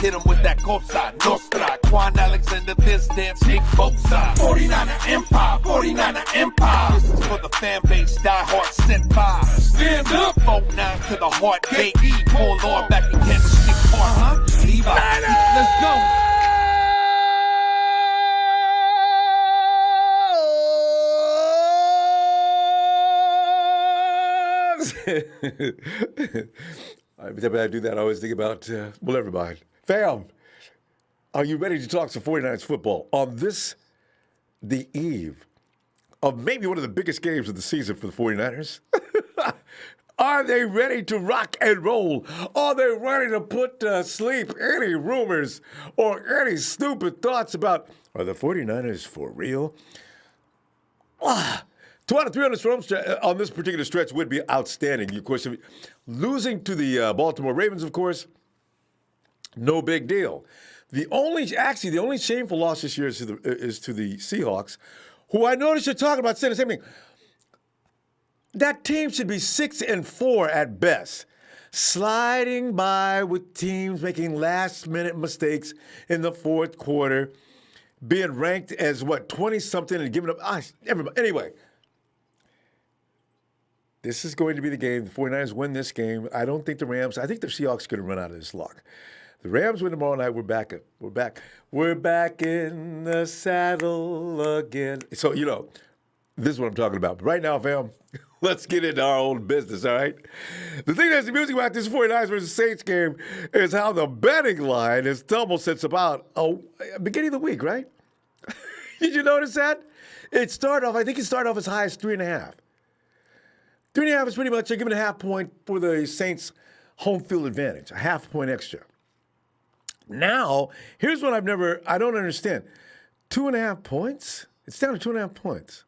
hit him with that Cosa Nostra. Quan Alexander, this dance, shake both sides. 49er Empire, 49er Empire. This is for the fan base, die hard, set by. Stand up, 4-9 to the heart, K.E. Paul Lord back again, shit hard. Levi, let's go. Every time I do that, I always think about, well, never mind. Fam, are you ready to talk some 49ers football on this, the eve of maybe one of the biggest games of the season for the 49ers? Are they ready to rock and roll? Are they ready to put to sleep any rumors or any stupid thoughts about, are the 49ers for real? 2 out of 3 on this particular stretch would be outstanding. Of course, losing to the Baltimore Ravens, of course, no big deal. The only shameful loss this year is to the Seahawks, who I noticed you're talking about saying the same thing. That team should be 6-4 at best, sliding by with teams making last-minute mistakes in the fourth quarter, being ranked as 20-something and giving up. Everybody. Anyway. This is going to be the game. The 49ers win this game. I don't think the Rams, I think the Seahawks are going to run out of this luck. The Rams win tomorrow night. We're back. We're back in the saddle again. So, this is what I'm talking about. But right now, fam, let's get into our own business, all right? The thing that's amusing about this 49ers versus Saints game is how the betting line has tumbled since about beginning of the week, right? Did you notice that? I think it started off as high as 3.5. 3.5 is pretty much, they're giving a half point for the Saints' home field advantage, a half point extra. Now, here's what I don't understand. 2.5 points? It's down to 2.5 points.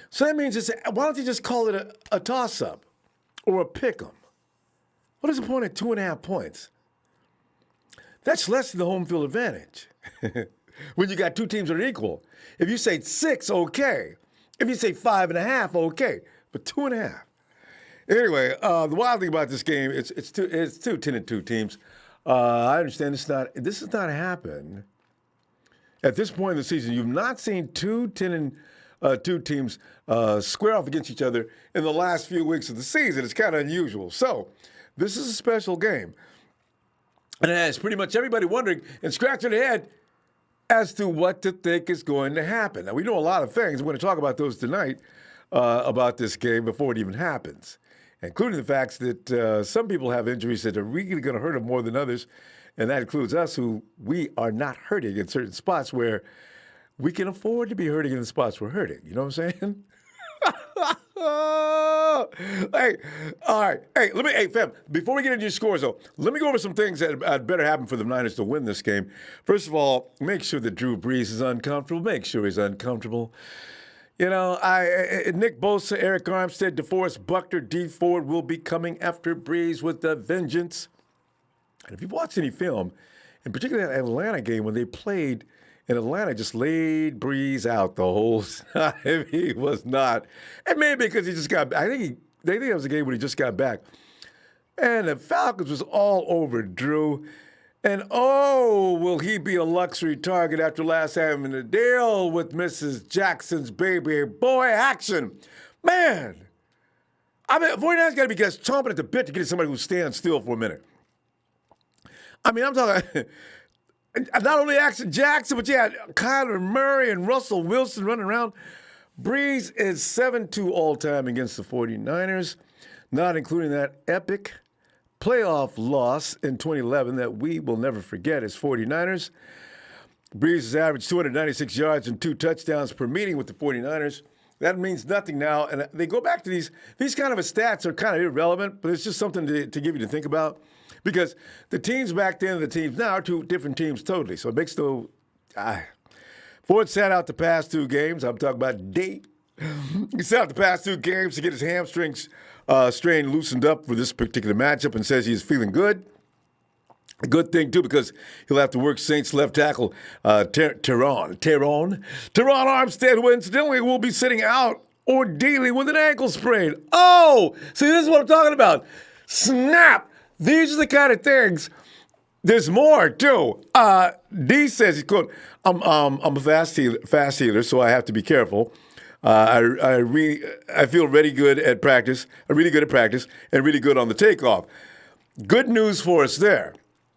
So that means, why don't you just call it a toss-up or a pick-em? What is the point of 2.5 points? That's less than the home field advantage. When you got two teams that are equal. If you say 6, okay. If you say 5.5, okay, but 2.5. Anyway, the wild thing about this game, it's two 10-2 teams. I understand this has not happened at this point in the season. You've not seen two 10-2 teams square off against each other in the last few weeks of the season. It's kind of unusual. So this is a special game, and it has pretty much everybody wondering and scratching their head as to what to think is going to happen. Now, we know a lot of things. We're going to talk about those tonight, about this game before it even happens, including the facts that some people have injuries that are really going to hurt them more than others, and that includes us, who we are not hurting in certain spots where we can afford to be hurting in the spots we're hurting. You know what I'm saying? Hey, all right. Hey, fam, before we get into your scores, though, let me go over some things that had better happen for the Niners to win this game. First of all, make sure that Drew Brees is uncomfortable. Make sure he's uncomfortable. Nick Bosa, Eric Armstead, DeForest Buckner, D. Ford will be coming after Brees with a vengeance. And if you've watched any film, in particular that Atlanta game when they played, and Atlanta just laid Brees out the whole time. He was not. And maybe because he just got back. They think that was a game when he just got back. And the Falcons was all over Drew. And, will he be a luxury target after last having to deal with Mrs. Jackson's baby boy action? Man. 49ers got to be guys chomping at the bit to get somebody who stands still for a minute. I'm talking... Not only Jackson, but you had Kyler Murray and Russell Wilson running around. Brees is 7-2 all-time against the 49ers, not including that epic playoff loss in 2011 that we will never forget as 49ers. Brees has averaged 296 yards and 2 touchdowns per meeting with the 49ers. That means nothing now. And they go back to these kind of stats are kind of irrelevant, but it's just something to give you to think about. Because the teams back then and the teams now are two different teams totally. So it makes no... Ford sat out the past 2 games. I'm talking about date. He sat out the past 2 games to get his hamstrings strain loosened up for this particular matchup and says he's feeling good. A good thing, too, because he'll have to work Saints left tackle Teron Armstead, who incidentally will be sitting out or dealing with an ankle sprain. Oh, see, this is what I'm talking about. Snap! These are the kind of things There's more too. D says, "quote I'm a fast healer, so I have to be careful. I feel really good at practice. Really good at practice, and really good on the takeoff. Good news for us there.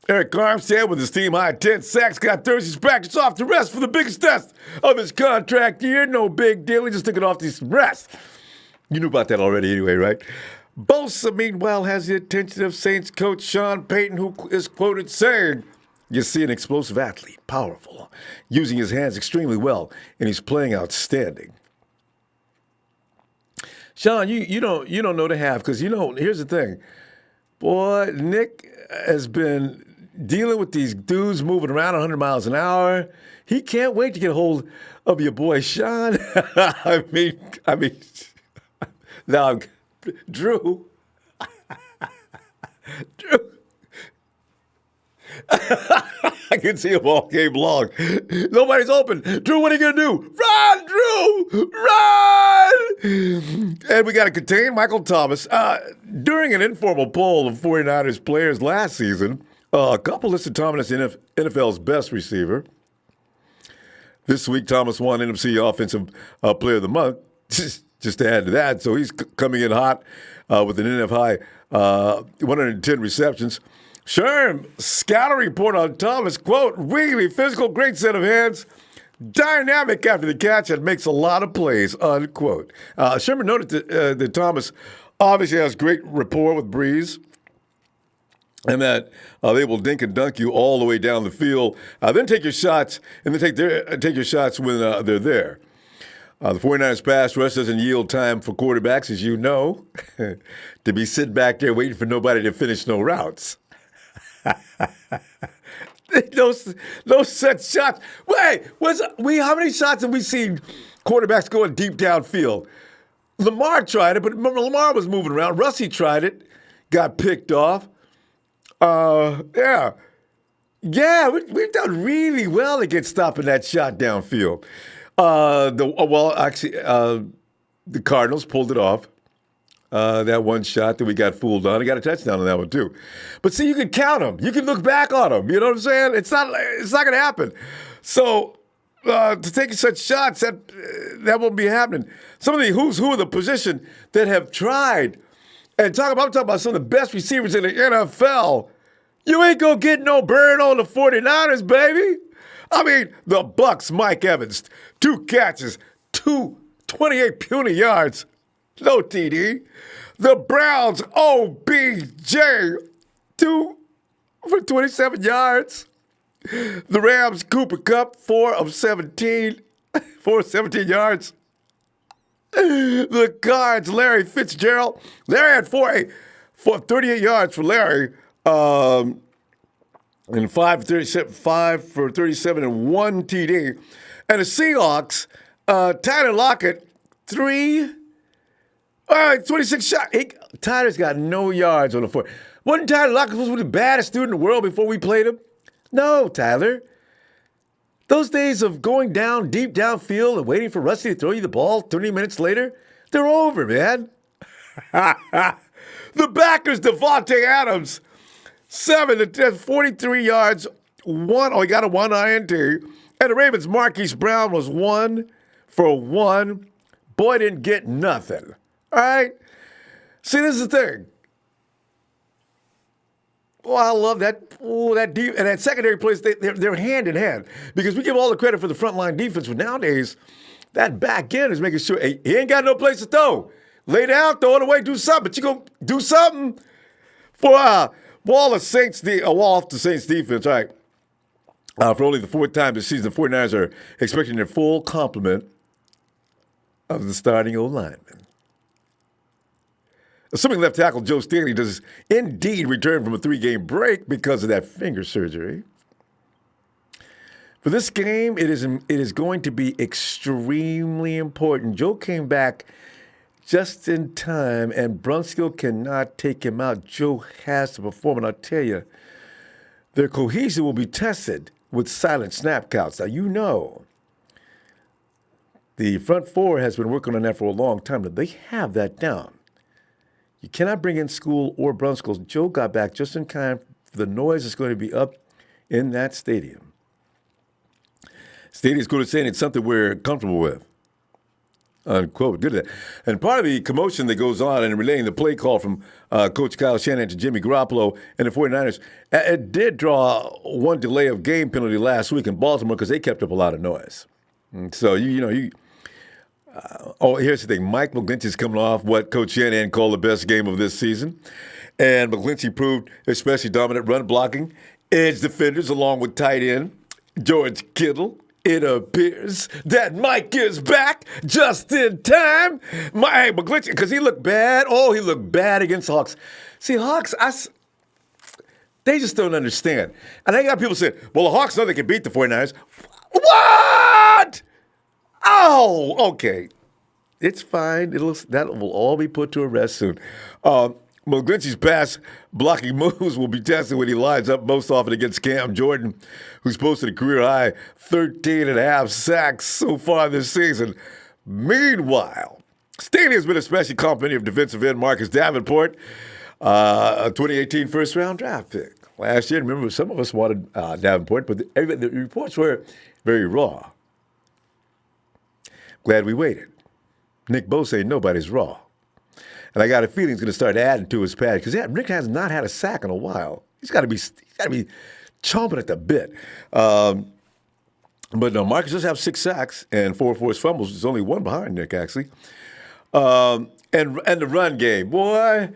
Eric Armstead with his team high 10 sacks got Thursday's practice off to rest for the biggest test of his contract year. No big deal. He just took it off to some rest. You knew about that already anyway, right? Bosa, meanwhile, has the attention of Saints coach Sean Payton, who is quoted saying, "You see an explosive athlete, powerful, using his hands extremely well, and he's playing outstanding." Sean, you don't know the half, because here's the thing. Boy, Nick has been dealing with these dudes moving around 100 miles an hour. He can't wait to get a hold of your boy Sean. I mean, now, Drew. I can see him all game long. Nobody's open. Drew, what are you going to do? Run, Drew! Run! And we got to contain Michael Thomas. During an informal poll of 49ers players last season, a couple listed Thomas as NFL's best receiver. This week, Thomas won NFC Offensive Player of the Month. Just to add to that, so he's coming in hot with an NF high 110 receptions. Sherm, scouting report on Thomas, quote, "Really physical, great set of hands, dynamic after the catch, and makes a lot of plays," unquote. Sherman noted that Thomas obviously has great rapport with Breeze, and that they will dink and dunk you all the way down the field. Then take your shots, and then take your shots when they're there. The 49ers pass rush doesn't yield time for quarterbacks, as you know, to be sitting back there waiting for nobody to finish no routes. Those set shots. Wait, how many shots have we seen quarterbacks going deep downfield? Lamar tried it, but remember, Lamar was moving around. Russie tried it, got picked off. Yeah, we've done really well against stopping that shot downfield. The Cardinals pulled it off. That one shot that we got fooled on. I got a touchdown on that one too. But see, you can count them. You can look back on them. You know what I'm saying? It's not going to happen. So to take such shots, that won't be happening. Some of the who's who of the position that have tried, and I'm talking about some of the best receivers in the NFL. You ain't gonna get no burn on the 49ers, baby. I mean, the Bucks, Mike Evans, 2 catches, 28 puny yards, no TD. The Browns, OBJ, 2 for 27 yards. The Rams, Cooper Kupp, 4 of 17 yards. The Cards, Larry Fitzgerald. Larry had 38 yards for Larry. And 5 for 37 and 1 TD. And the Seahawks, Tyler Lockett, 26 shots. Tyler's got no yards on the 4. Wasn't Tyler Lockett supposed to be the baddest dude in the world before we played him? No, Tyler. Those days of going down, deep downfield and waiting for Rusty to throw you the ball 30 minutes later, they're over, man. The backers, Devontae Adams, 7 to 10, 43 yards, he got a 1 INT. And the Ravens, Marquise Brown was 1 for 1. Boy didn't get nothing. All right? See, this is the thing. Oh, I love that. Oh, that deep and that secondary plays. They're hand in hand, because we give all the credit for the frontline defense, but nowadays that back end is making sure he ain't got no place to throw. Lay down, throw it away, do something. But you go do something for wall off the Saints defense. All right. For only the 4th time this season, the 49ers are expecting their full complement of the starting O-linemen. Assuming left tackle Joe Staley does indeed return from a 3-game break because of that finger surgery. For this game, it is going to be extremely important. Joe came back just in time, and Brunskill cannot take him out. Joe has to perform, and I'll tell you, their cohesion will be tested with silent snap counts. Now, you know, the front 4 has been working on that for a long time, but they have that down. You cannot bring in School or Brunskill. Joe got back just in time for the noise that's going to be up in that stadium. Stadium's going to say it's something we're comfortable with. Unquote. Good at that. And part of the commotion that goes on in relaying the play call from Coach Kyle Shanahan to Jimmy Garoppolo and the 49ers, it did draw one delay of game penalty last week in Baltimore because they kept up a lot of noise. And so, here's the thing. Mike McGlinchey's coming off what Coach Shanahan called the best game of this season. And McGlinchey proved especially dominant run blocking, edge defenders along with tight end George Kittle. It appears that Mike is back just in time. McGlinchey, because he looked bad. Oh, he looked bad against Hawks. See, Hawks, they just don't understand. And I got people saying, well, the Hawks know they can beat the 49ers. What? Oh, okay. It's fine. That will all be put to rest soon. McGlinchey's pass blocking moves will be tested when he lines up most often against Cam Jordan, who's posted a career-high 13.5 sacks so far this season. Meanwhile, Stadium's been especially complimentary of defensive end Marcus Davenport, a 2018 first-round draft pick. Last year, remember, some of us wanted Davenport, but the reports were very raw. Glad we waited. Nick Bosa ain't nobody's raw. And I got a feeling he's going to start adding to his pad because Nick has not had a sack in a while. He's got to be chomping at the bit. But no, Marcus does have 6 sacks and 4 forced fumbles. There's only one behind Nick, actually. And the run game, boy.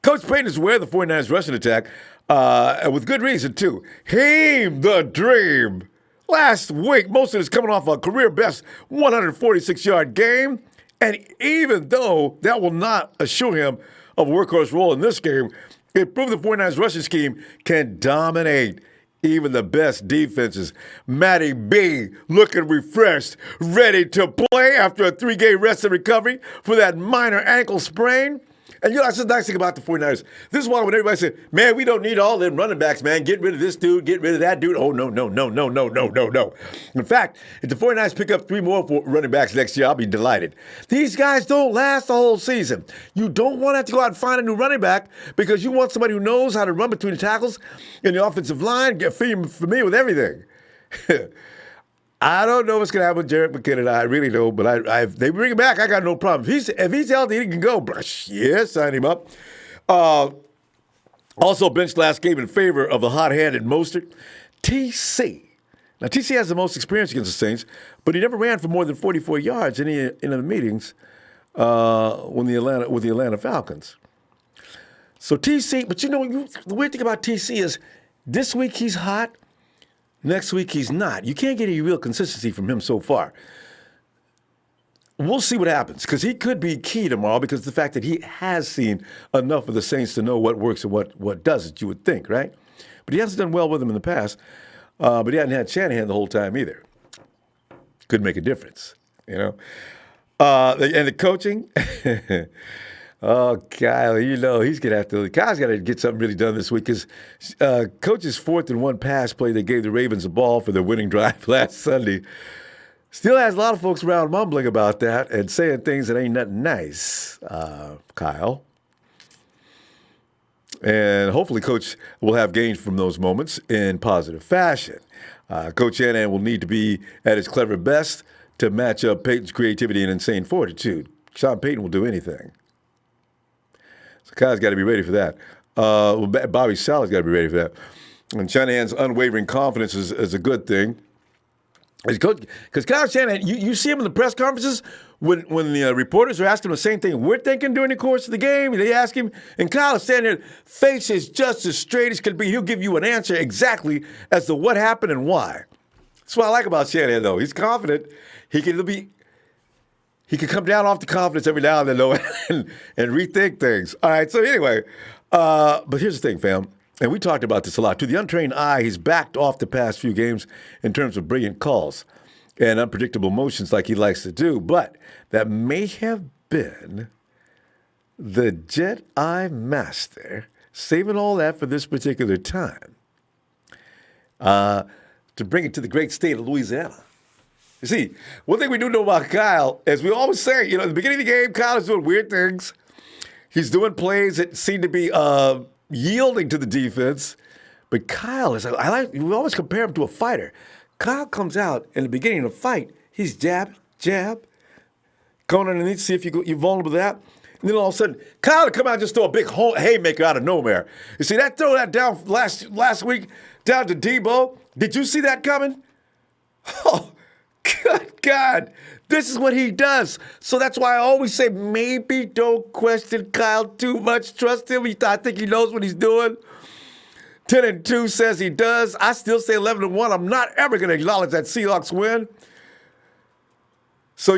Coach Payton is aware of the 49ers rushing attack, and with good reason, too. Heem the dream. Last week, Mostert is coming off a career-best 146-yard game. And even though that will not assure him of a workhorse role in this game, it proved the 49ers rushing scheme can dominate even the best defenses. Matty B looking refreshed, ready to play after a 3-game rest and recovery for that minor ankle sprain. And that's the nice thing about the 49ers. This is why when everybody said, man, we don't need all them running backs, man. Get rid of this dude, get rid of that dude. Oh, no. In fact, if the 49ers pick up 3 more running backs next year, I'll be delighted. These guys don't last the whole season. You don't want to have to go out and find a new running back because you want somebody who knows how to run between the tackles in the offensive line, get familiar with everything. I don't know what's going to happen with Jerick McKinnon. I really don't, but if they bring him back, I got no problem. If he's healthy, he can go. Yeah, sign him up. Also benched last game in favor of the hot-handed Mostert, TC. Now, TC has the most experience against the Saints, but he never ran for more than 44 yards in the meetings with the Atlanta Falcons. So TC, but the weird thing about TC is this week he's hot, next week he's not. You can't get any real consistency from him so far. We'll see what happens because he could be key tomorrow because of the fact that he has seen enough of the Saints to know what works and what doesn't, you would think, right? But he hasn't done well with them in the past. But he hadn't had Shanahan the whole time either. Could make a difference, And the coaching, oh, Kyle, he's going to have to. Kyle's got to get something really done this week because Coach's 4th and 1 pass play that gave the Ravens a ball for their winning drive last Sunday still has a lot of folks around mumbling about that and saying things that ain't nothing nice, Kyle. And hopefully Coach will have gained from those moments in positive fashion. Coach Shanahan will need to be at his clever best to match up Peyton's creativity and insane fortitude. Sean Payton will do anything. So Kyle's got to be ready for that. Bobby Saleh's got to be ready for that. And Shanahan's unwavering confidence is a good thing. Because Kyle Shanahan, you see him in the press conferences when the reporters are asking him the same thing we're thinking during the course of the game. They ask him, and Kyle is standing there, face is just as straight as could be. He'll give you an answer exactly as to what happened and why. That's what I like about Shanahan, though. He's confident. He can come down off the confidence every now and then, though, and rethink things. All right, so anyway, but here's the thing, fam. And we talked about this a lot. To the untrained eye, he's backed off the past few games in terms of brilliant calls and unpredictable motions like he likes to do. But that may have been the Jedi Master saving all that for this particular time to bring it to the great state of Louisiana. You see, one thing we do know about Kyle, as we always say, at the beginning of the game, Kyle is doing weird things. He's doing plays that seem to be yielding to the defense. But Kyle is, we always compare him to a fighter. Kyle comes out in the beginning of the fight. He's jab, going underneath, see if you're vulnerable to that. And then all of a sudden, Kyle would come out and just throw a big haymaker out of nowhere. You see that throw that down last week down to Debo? Did you see that coming? Oh, good God. This is what he does. So that's why I always say maybe don't question Kyle too much. Trust him. I think he knows what he's doing. 10-2 says he does. I still say 11-1. I'm not ever going to acknowledge that Seahawks win. So,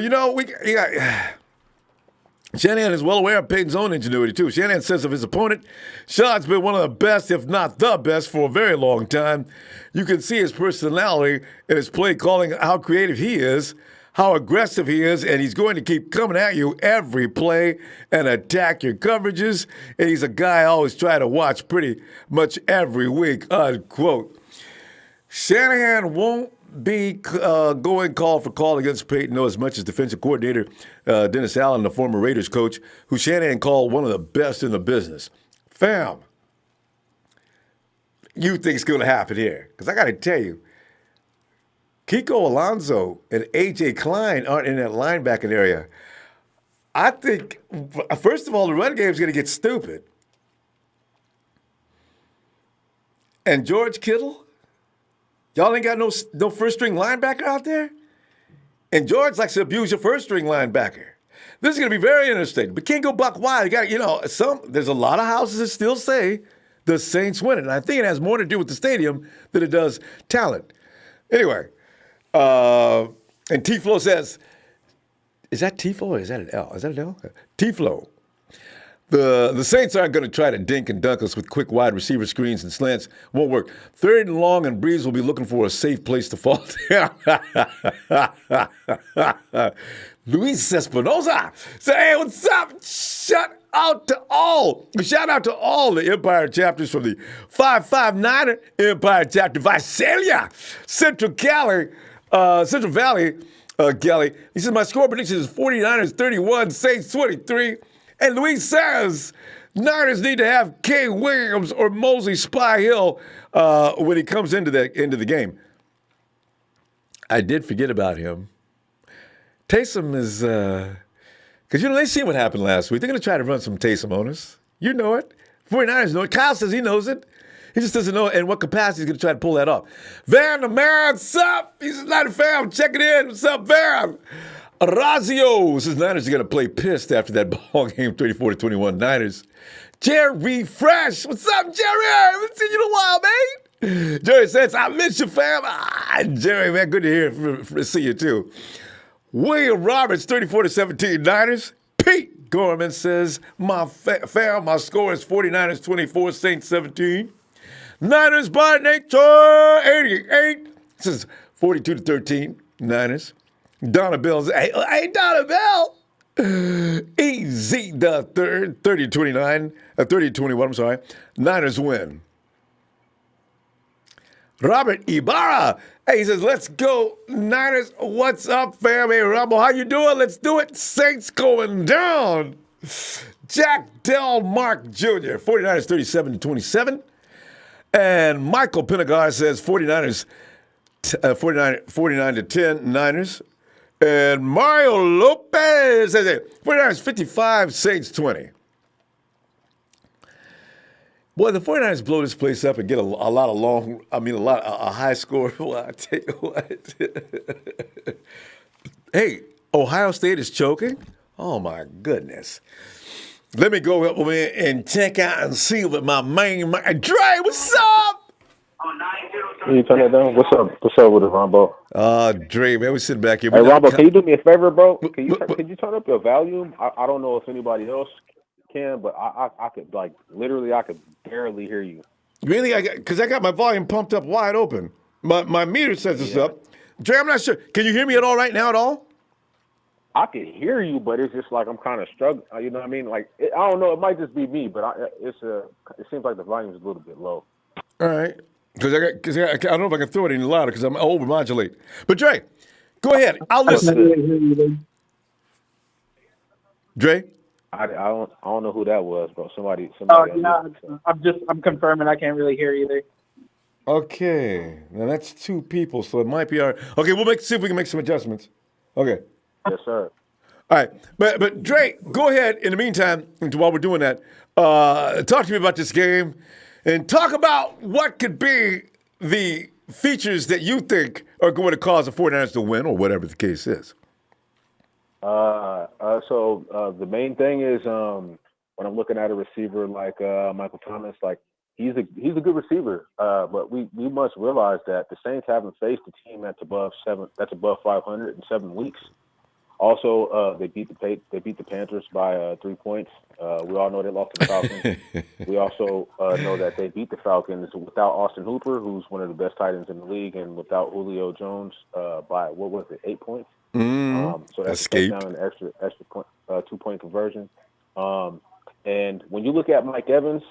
Shanahan is well aware of Peyton's own ingenuity, too. Shanahan says of his opponent, Sean's been one of the best, if not the best, for a very long time. You can see his personality in his play calling, how creative he is, how aggressive he is, and he's going to keep coming at you every play and attack your coverages. And he's a guy I always try to watch pretty much every week, unquote. Shanahan won't be going call for call against Peyton, though, as much as defensive coordinator Dennis Allen, the former Raiders coach, who Shanahan called one of the best in the business. Fam, you think it's going to happen here? Because I got to tell you, Kiko Alonso and A.J. Klein aren't in that linebacking area. I think, first of all, the run game is going to get stupid. And George Kittle, y'all ain't got no first-string linebacker out there? And George likes to abuse your first-string linebacker. This is going to be very interesting. But can't go buck wild. You got, there's a lot of houses that still say the Saints win it. And I think it has more to do with the stadium than it does talent. Anyway. And T-Flow says, is that T-Flow or is that an L? Is that an L? T-Flow. The Saints aren't going to try to dink and dunk us with quick wide receiver screens and slants. Won't work. 3rd and long, and Breeze will be looking for a safe place to fall down. Luis Espinosa say, hey, what's up? Shout out to all the Empire chapters from the 559er Empire chapter, Visalia, Central Valley, Kelly. He says, my score prediction is 49ers 31, Saints 23. And Luis says, Niners need to have Kay Williams or Mosley Spy Hill when he comes into the game. I did forget about him. Taysom is, because, they see what happened last week. They're going to try to run some Taysom on us. You know it. 49ers know it. Kyle says he knows it. He just doesn't know in what capacity he's going to try to pull that off. Van der Merritt, what's up? He's not a fan. Checking in. What's up, Van? Razio says Niners are going to play pissed after that ball game, 34-21 Niners. Jerry Fresh, what's up, Jerry? I haven't seen you in a while, man. Jerry says, I miss you, fam. Jerry, man, good to see you, too. William Roberts, 34-17 Niners. Pete Gorman says, my score is 49ers 24, Saints 17. Niners by nature, 88. This is 42-13, Niners. Donna Bell says, hey, Donna Bell. Easy the third, 30-21, I'm sorry. Niners win. Robert Ibarra, hey, he says, let's go, Niners. What's up, fam? Hey, Ronbo, how you doing? Let's do it. Saints going down. Jack Del Mark Jr., 49ers 37-27. And Michael Pennegar says 49ers, 49-10 Niners. And Mario Lopez says 49ers 55, Saints 20. Boy, the 49ers blow this place up and get a lot of a high score. Well, I tell you what. Hey, Ohio State is choking? Oh, my goodness. Let me go up and check out and see what my main Dre, what's up? Can you turn that down? What's up? What's up with it, Ronbo? Dre, man, we sitting back here. Hey, Ronbo, can you do me a favor, bro? Can you turn up your volume? I don't know if anybody else can, but I could literally I could barely hear you. Really? Because I got my volume pumped up wide open. My meter says it's up. Dre, I'm not sure. Can you hear me at all right now at all? I can hear you, but it's just like I'm kind of struggling. You know what I mean? I don't know. It might just be me, but it seems like the volume is a little bit low. All right. Because I don't know if I can throw it any louder because I'm over-modulate. But Dre, go ahead. I'll listen. I I don't know who that was, bro. Somebody. Oh yeah, I'm confirming. I can't really hear either. Okay, now that's two people, so it might be our. Okay, see if we can make some adjustments. Okay. Yes, sir. All right, but Dre, go ahead. In the meantime, while we're doing that, talk to me about this game, and talk about what could be the features that you think are going to cause the 49ers to win, or whatever the case is. So the main thing is when I'm looking at a receiver like Michael Thomas, like he's a good receiver, but we must realize that the Saints haven't faced a team that's above 500 in 7 weeks. Also, they beat the Panthers by 3 points. We all know they lost to the Falcons. We also know that they beat the Falcons without Austin Hooper, who's one of the best tight ends in the league, and without Julio Jones by 8 points. So that's Escape. a touchdown and extra point, 2-point conversion. And when you look at Mike Evans,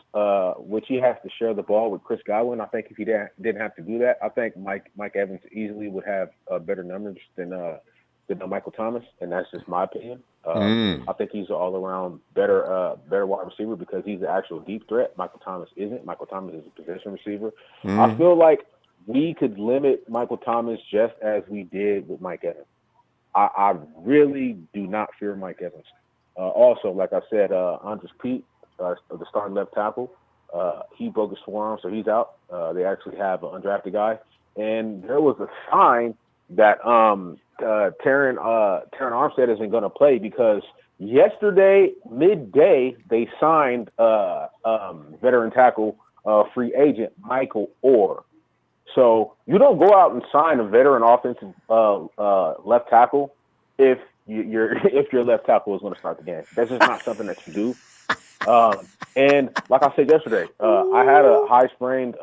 which he has to share the ball with Chris Godwin, I think if he didn't have to do that, I think Mike Evans easily would have better numbers than Michael Thomas, and that's just my opinion. I think he's an all-around better wide receiver because he's the actual deep threat. Michael Thomas isn't. Michael Thomas is a possession receiver. I feel like we could limit Michael Thomas just as we did with Mike Evans. I really do not fear Mike Evans. Also, like I said, Andres Pete, the starting left tackle, he broke his forearm, so he's out. They actually have an undrafted guy. And there was a sign that Taron Armstead isn't going to play because yesterday, midday, they signed veteran tackle free agent Michael Orr. So you don't go out and sign a veteran offensive left tackle if your left tackle is going to start the game. That's just not something that you do. And like I said yesterday, I had a high sprained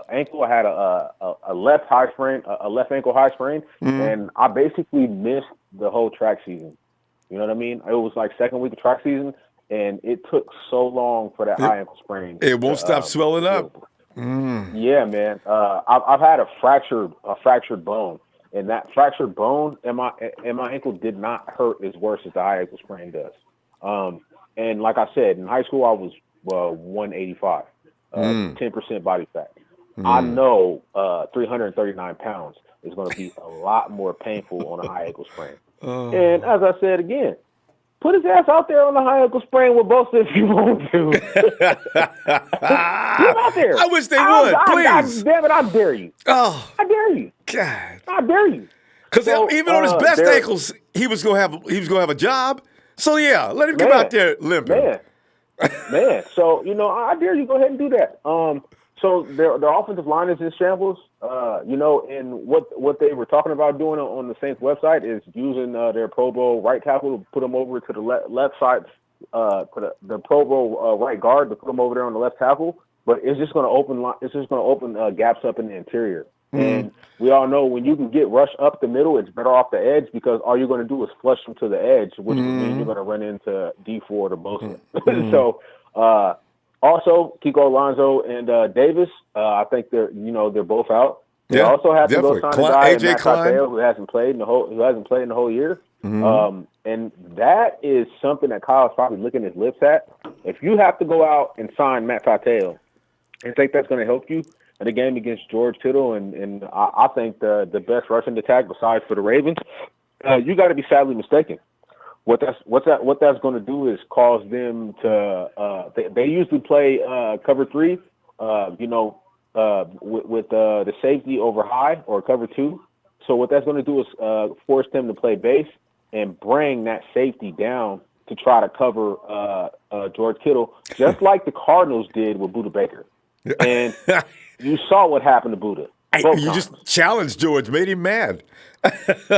ankle. I had a left ankle high sprain, and I basically missed the whole track season. You know what I mean? It was like second week of track season, and it took so long for that high ankle sprain. It won't stop swelling up. Yeah, man. I've had a fractured bone, and that fractured bone in my ankle did not hurt as worse as the high ankle sprain does. And like I said, in high school I was 185, 10% body fat. I know 339 pounds is going to be a lot more painful on a high ankle sprain. And as I said again, put his ass out there on the high ankle sprain with both if you want to. Get out there. I wish they would, please. Damn it, I dare you. Oh, I dare you. God. I dare you. Because even on his best ankles, he was gonna have a job. So yeah, let him get out there limping. Man. So I dare you go ahead and do that. So their offensive line is in shambles. And what they were talking about doing on the Saints website is using their Pro Bowl right tackle to put them over to the left side, the Pro Bowl right guard to put them over there on the left tackle. But it's just going to open gaps up in the interior. And we all know when you can get rushed up the middle, it's better off the edge because all you're going to do is flush them to the edge, which would mean you're going to run into D Ford or Bosa. So. Also, Kiko Alonso and Davis, I think they're both out. They also have to go sign a guy in Matt Mateo who hasn't played in the whole year. And that is something that Kyle's probably licking his lips at. If you have to go out and sign Matt Mateo and think that's going to help you in a game against George Kittle and I think the best rushing attack besides for the Ravens, you got to be sadly mistaken. What that's going to do is cause them to they usually play cover 3, with the safety over high or cover 2. So what that's going to do is force them to play base and bring that safety down to try to cover George Kittle, just like the Cardinals did with Budda Baker. And you saw what happened to Budda. You just challenged George, made him mad.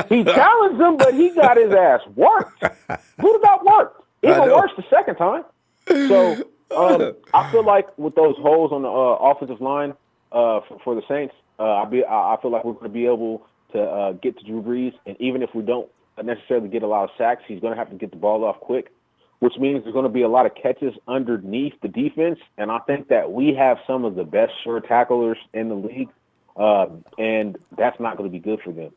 He challenged him, but he got his ass worked. Budda got worked. Even worse the second time. So I feel like with those holes on the offensive line for the Saints, I feel like we're going to be able to get to Drew Brees. And even if we don't necessarily get a lot of sacks, he's going to have to get the ball off quick, which means there's going to be a lot of catches underneath the defense. And I think that we have some of the best sure tacklers in the league. And that's not going to be good for them.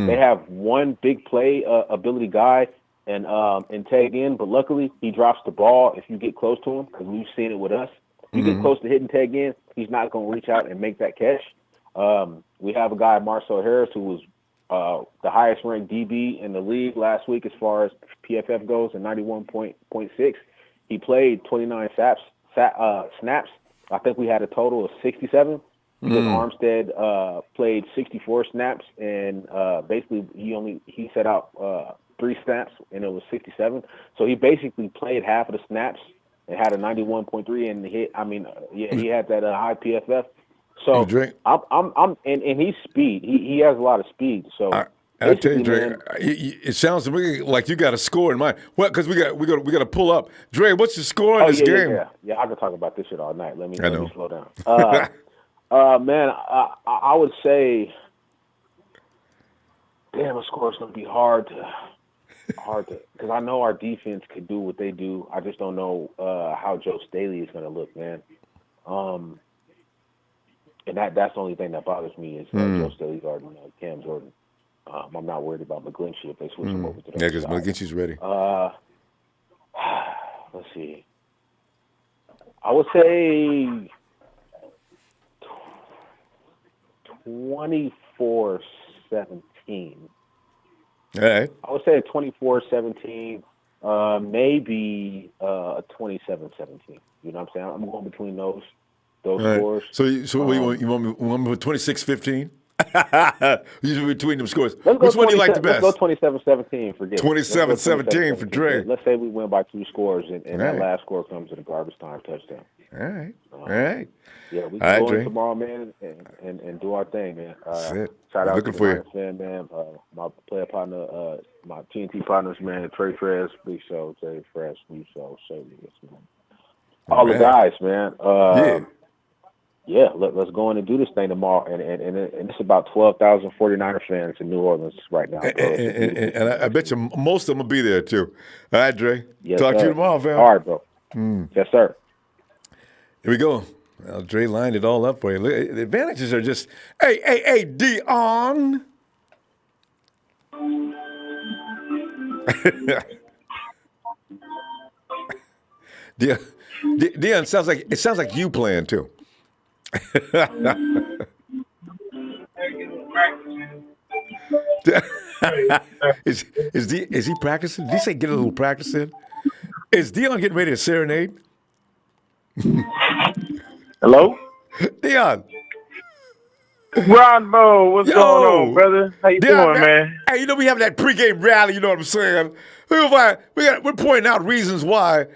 They have one big play ability guy and tag in. But luckily, he drops the ball if you get close to him, because we've seen it with us. If you get close to hitting tag in, he's not going to reach out and make that catch. We have a guy, Marcel Harris, who was the highest ranked DB in the league last week as far as PFF goes, at 91.6. He played 29 snaps. I think we had a total of 67 because Armstead played 64 snaps, and basically he set out 3 snaps, and it was 67. So he basically played half of the snaps and had a 91.3, and he had that high PFF. So and he's speed. He has a lot of speed. So I tell you, Dre, it sounds to me like you got a score in mind. Well, because we got to pull up. Dre, what's your score in this game? Yeah, I could talk about this shit all night. Let me slow down. Man, I would say, damn, a score is going to be hard to, because I know our defense could do what they do. I just don't know how Joe Staley is going to look, man. And that's the only thing that bothers me is Joe Staley guarding Cam Jordan. I'm not worried about McGlinchey if they switch him over to the because McGlinchey's ready. Let's see. I would say 24-17. All right. I would say a 24-17, maybe a 27-17. You know what I'm saying? I'm going between those scores. So you want me with 26-15? Usually between them scores. Which one do you like the best? Let's go 27-17 for Dre. 27-17 for Dre. Let's say we win by 2 scores, and that last score comes at a garbage time touchdown. All right. Yeah, we can go in tomorrow, man, and do our thing, man. That's it. Shout out looking to for my fan, man. My player partner, my TNT partners, man. Trey Fresh, big show. Trey Fresh, big show. All the guys, man. Yeah, let's go in and do this thing tomorrow. And it's about 12,000 49er fans in New Orleans right now. And I bet you most of them will be there, too. All right, Dre. Yes, Talk sir. to you tomorrow, fam. All right, bro. Yes, sir. Here we go. Well, Dre lined it all up for you. Look, the advantages are just, hey, Dion. Dion, sounds like you playing, too. Is he practicing? Did he say get a little practice in? Is Dion getting ready to serenade? Hello? Dion. Ronbo, what's going on, brother? How you doing, man? Hey, we have that pregame rally, you know what I'm saying? We're pointing out reasons why.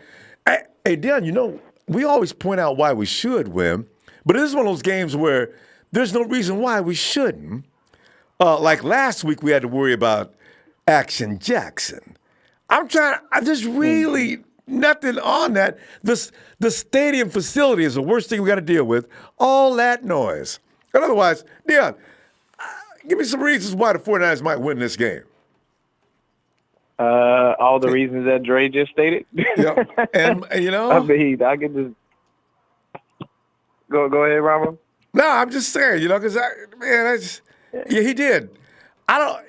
Hey, Dion, we always point out why we should win, but it is one of those games where there's no reason why we shouldn't. Like last week, we had to worry about Action Jackson. There's really nothing on that. The stadium facility is the worst thing we got to deal with. All that noise. And otherwise, Dion, give me some reasons why the 49ers might win this game. All the reasons that Dre just stated. Yeah, and I can just go ahead, Ronbo. No, I'm just saying, because he did.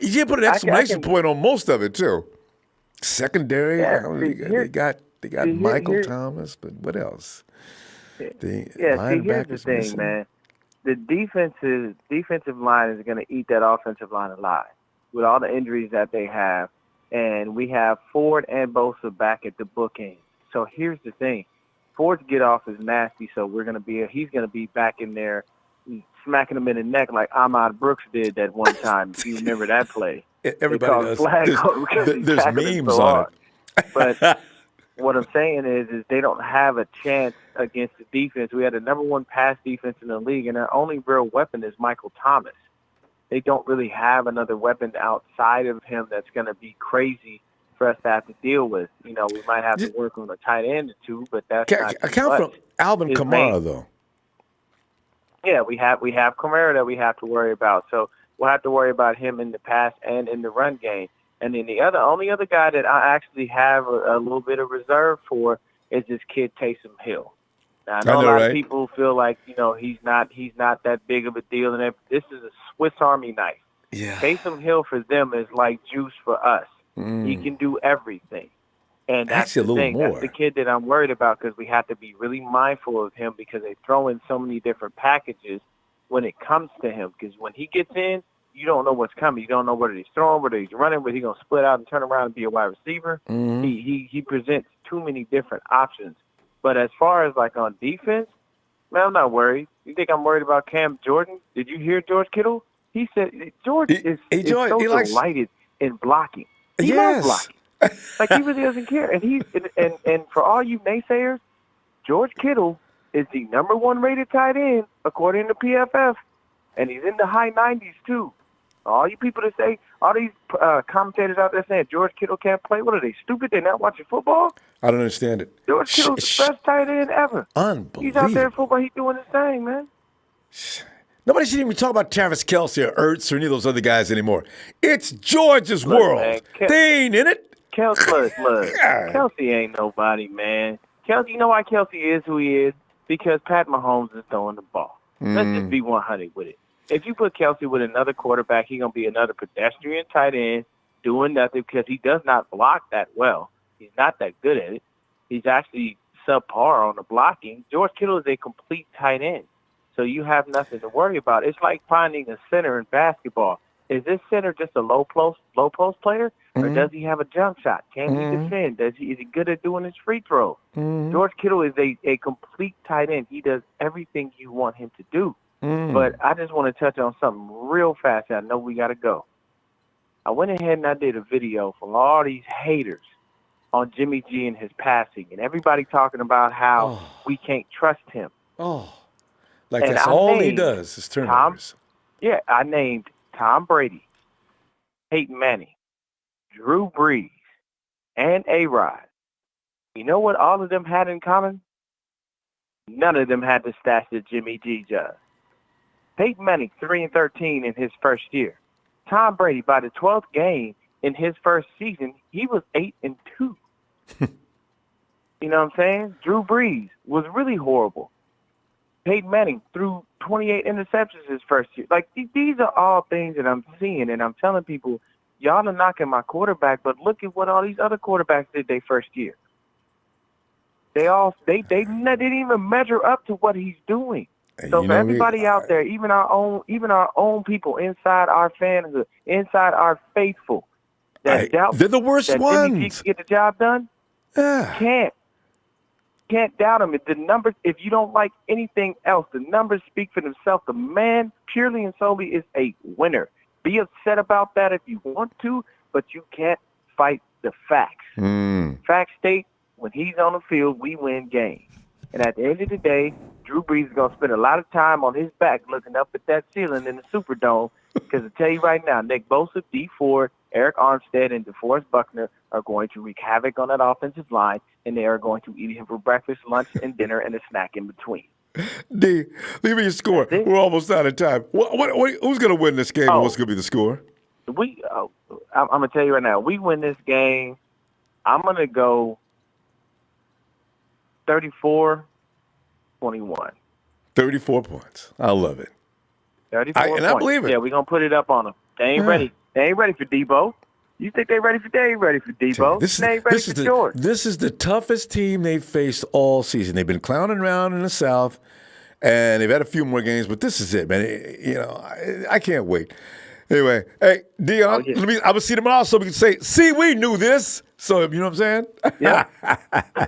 He did put an exclamation point on most of it too. Secondary, they got Michael Thomas, but what else? Here's the thing, missing. Man. The defensive line is going to eat that offensive line alive with all the injuries that they have. And we have Ford and Bosa back at the bookend. So here's the thing. Ford's get off is nasty, so he's going to be back in there smacking him in the neck like Ahmad Brooks did that one time. If you remember that play. Everybody does. There's memes on it. But what I'm saying is they don't have a chance against the defense. We had the number 1 pass defense in the league, and their only real weapon is Michael Thomas. They don't really have another weapon outside of him that's going to be crazy for us to have to deal with. We might have to work on a tight end or two, but that's not account for Alvin Kamara, though. Yeah, we have Kamara that we have to worry about. So we'll have to worry about him in the pass and in the run game. And then the only other guy that I actually have a little bit of reserve for is this kid Taysom Hill. Now, I know a lot of people feel like he's not that big of a deal, and this is a Swiss Army knife. Yeah. Taysom Hill for them is like juice for us. He can do everything. And that's Actually, a the little thing. more. That's the kid that I'm worried about because we have to be really mindful of him because they throw in so many different packages when it comes to him. Because when he gets in, you don't know what's coming. You don't know whether he's throwing, whether he's running, whether he's going to split out and turn around and be a wide receiver. Mm-hmm. He presents too many different options. But as far as like on defense, man, I'm not worried. You think I'm worried about Cam Jordan? Did you hear George Kittle? He said George is so delighted in blocking. He loves Yes. blocking. Like he really doesn't care. And for all you naysayers, George Kittle is the number 1 rated tight end according to PFF, and he's in the high 90s too. All you people that say, all these commentators out there saying George Kittle can't play, what are they, stupid? They're not watching football? I don't understand it. George Kittle's the best tight end ever. Unbelievable. He's out there in football. He's doing his thing, man. Nobody should even talk about Travis Kelce or Ertz or any of those other guys anymore. It's George's world. Man, they ain't in it. Look. Kelce ain't nobody, man. Kelce, you know why Kelce is who he is? Because Pat Mahomes is throwing the ball. Let's just be 100 with it. If you put Kelce with another quarterback, he's going to be another pedestrian tight end doing nothing because he does not block that well. He's not that good at it. He's actually subpar on the blocking. George Kittle is a complete tight end. So you have nothing to worry about. It's like finding a center in basketball. Is this center just a low post player, or does he have a jump shot? Can he defend? Is he good at doing his free throws? George Kittle is a complete tight end. He does everything you want him to do. But I just want to touch on something real fast. I know we got to go. I went ahead and I did a video from all these haters on Jimmy G and his passing, and everybody talking about how we can't trust him. Like and that's all he does is turnovers. I named Tom Brady, Peyton Manning, Drew Brees, and A-Rod. You know what all of them had in common? None of them had the stats that Jimmy G does. Peyton Manning, 3-13 in his first year. Tom Brady, by the 12th game in his first season, he was 8-2. You know what I'm saying? Drew Brees was really horrible. Peyton Manning threw 28 interceptions his first year. Like, these are all things that I'm seeing, and I'm telling people, y'all are knocking my quarterback, but look at what all these other quarterbacks did their first year. They didn't even measure up to what he's doing. So for everybody out there, even our own people inside our fanhood, inside our faithful, that doubt they're the worst that ones. Jimmy G can get the job done, can't doubt him. If the numbers, if you don't like anything else, the numbers speak for themselves. The man purely and solely is a winner. Be upset about that if you want to, but you can't fight the facts. Facts state when he's on the field, we win games. And at the end of the day, Drew Brees is going to spend a lot of time on his back looking up at that ceiling in the Superdome. Because I tell you right now, Nick Bosa, D Ford, Eric Armstead, and DeForest Buckner are going to wreak havoc on that offensive line, and they are going to eat him for breakfast, lunch, and dinner, and a snack in between. D, leave me your score. We're almost out of time. Who's going to win this game, and what's going to be the score? I'm going to tell you right now, we win this game, I'm going to go 34-21. 34 points. I love it. 34 points. I believe it. Yeah, we're going to put it up on them. They ain't ready. They ain't ready for Debo. You think they ain't ready for Debo? They ain't ready for George. This is the toughest team they've faced all season. They've been clowning around in the South, and they've had a few more games, but this is it, man. I can't wait. Anyway, hey, Dion, I will see tomorrow so we can say, see, we knew this. So, you know what I'm saying? Yeah.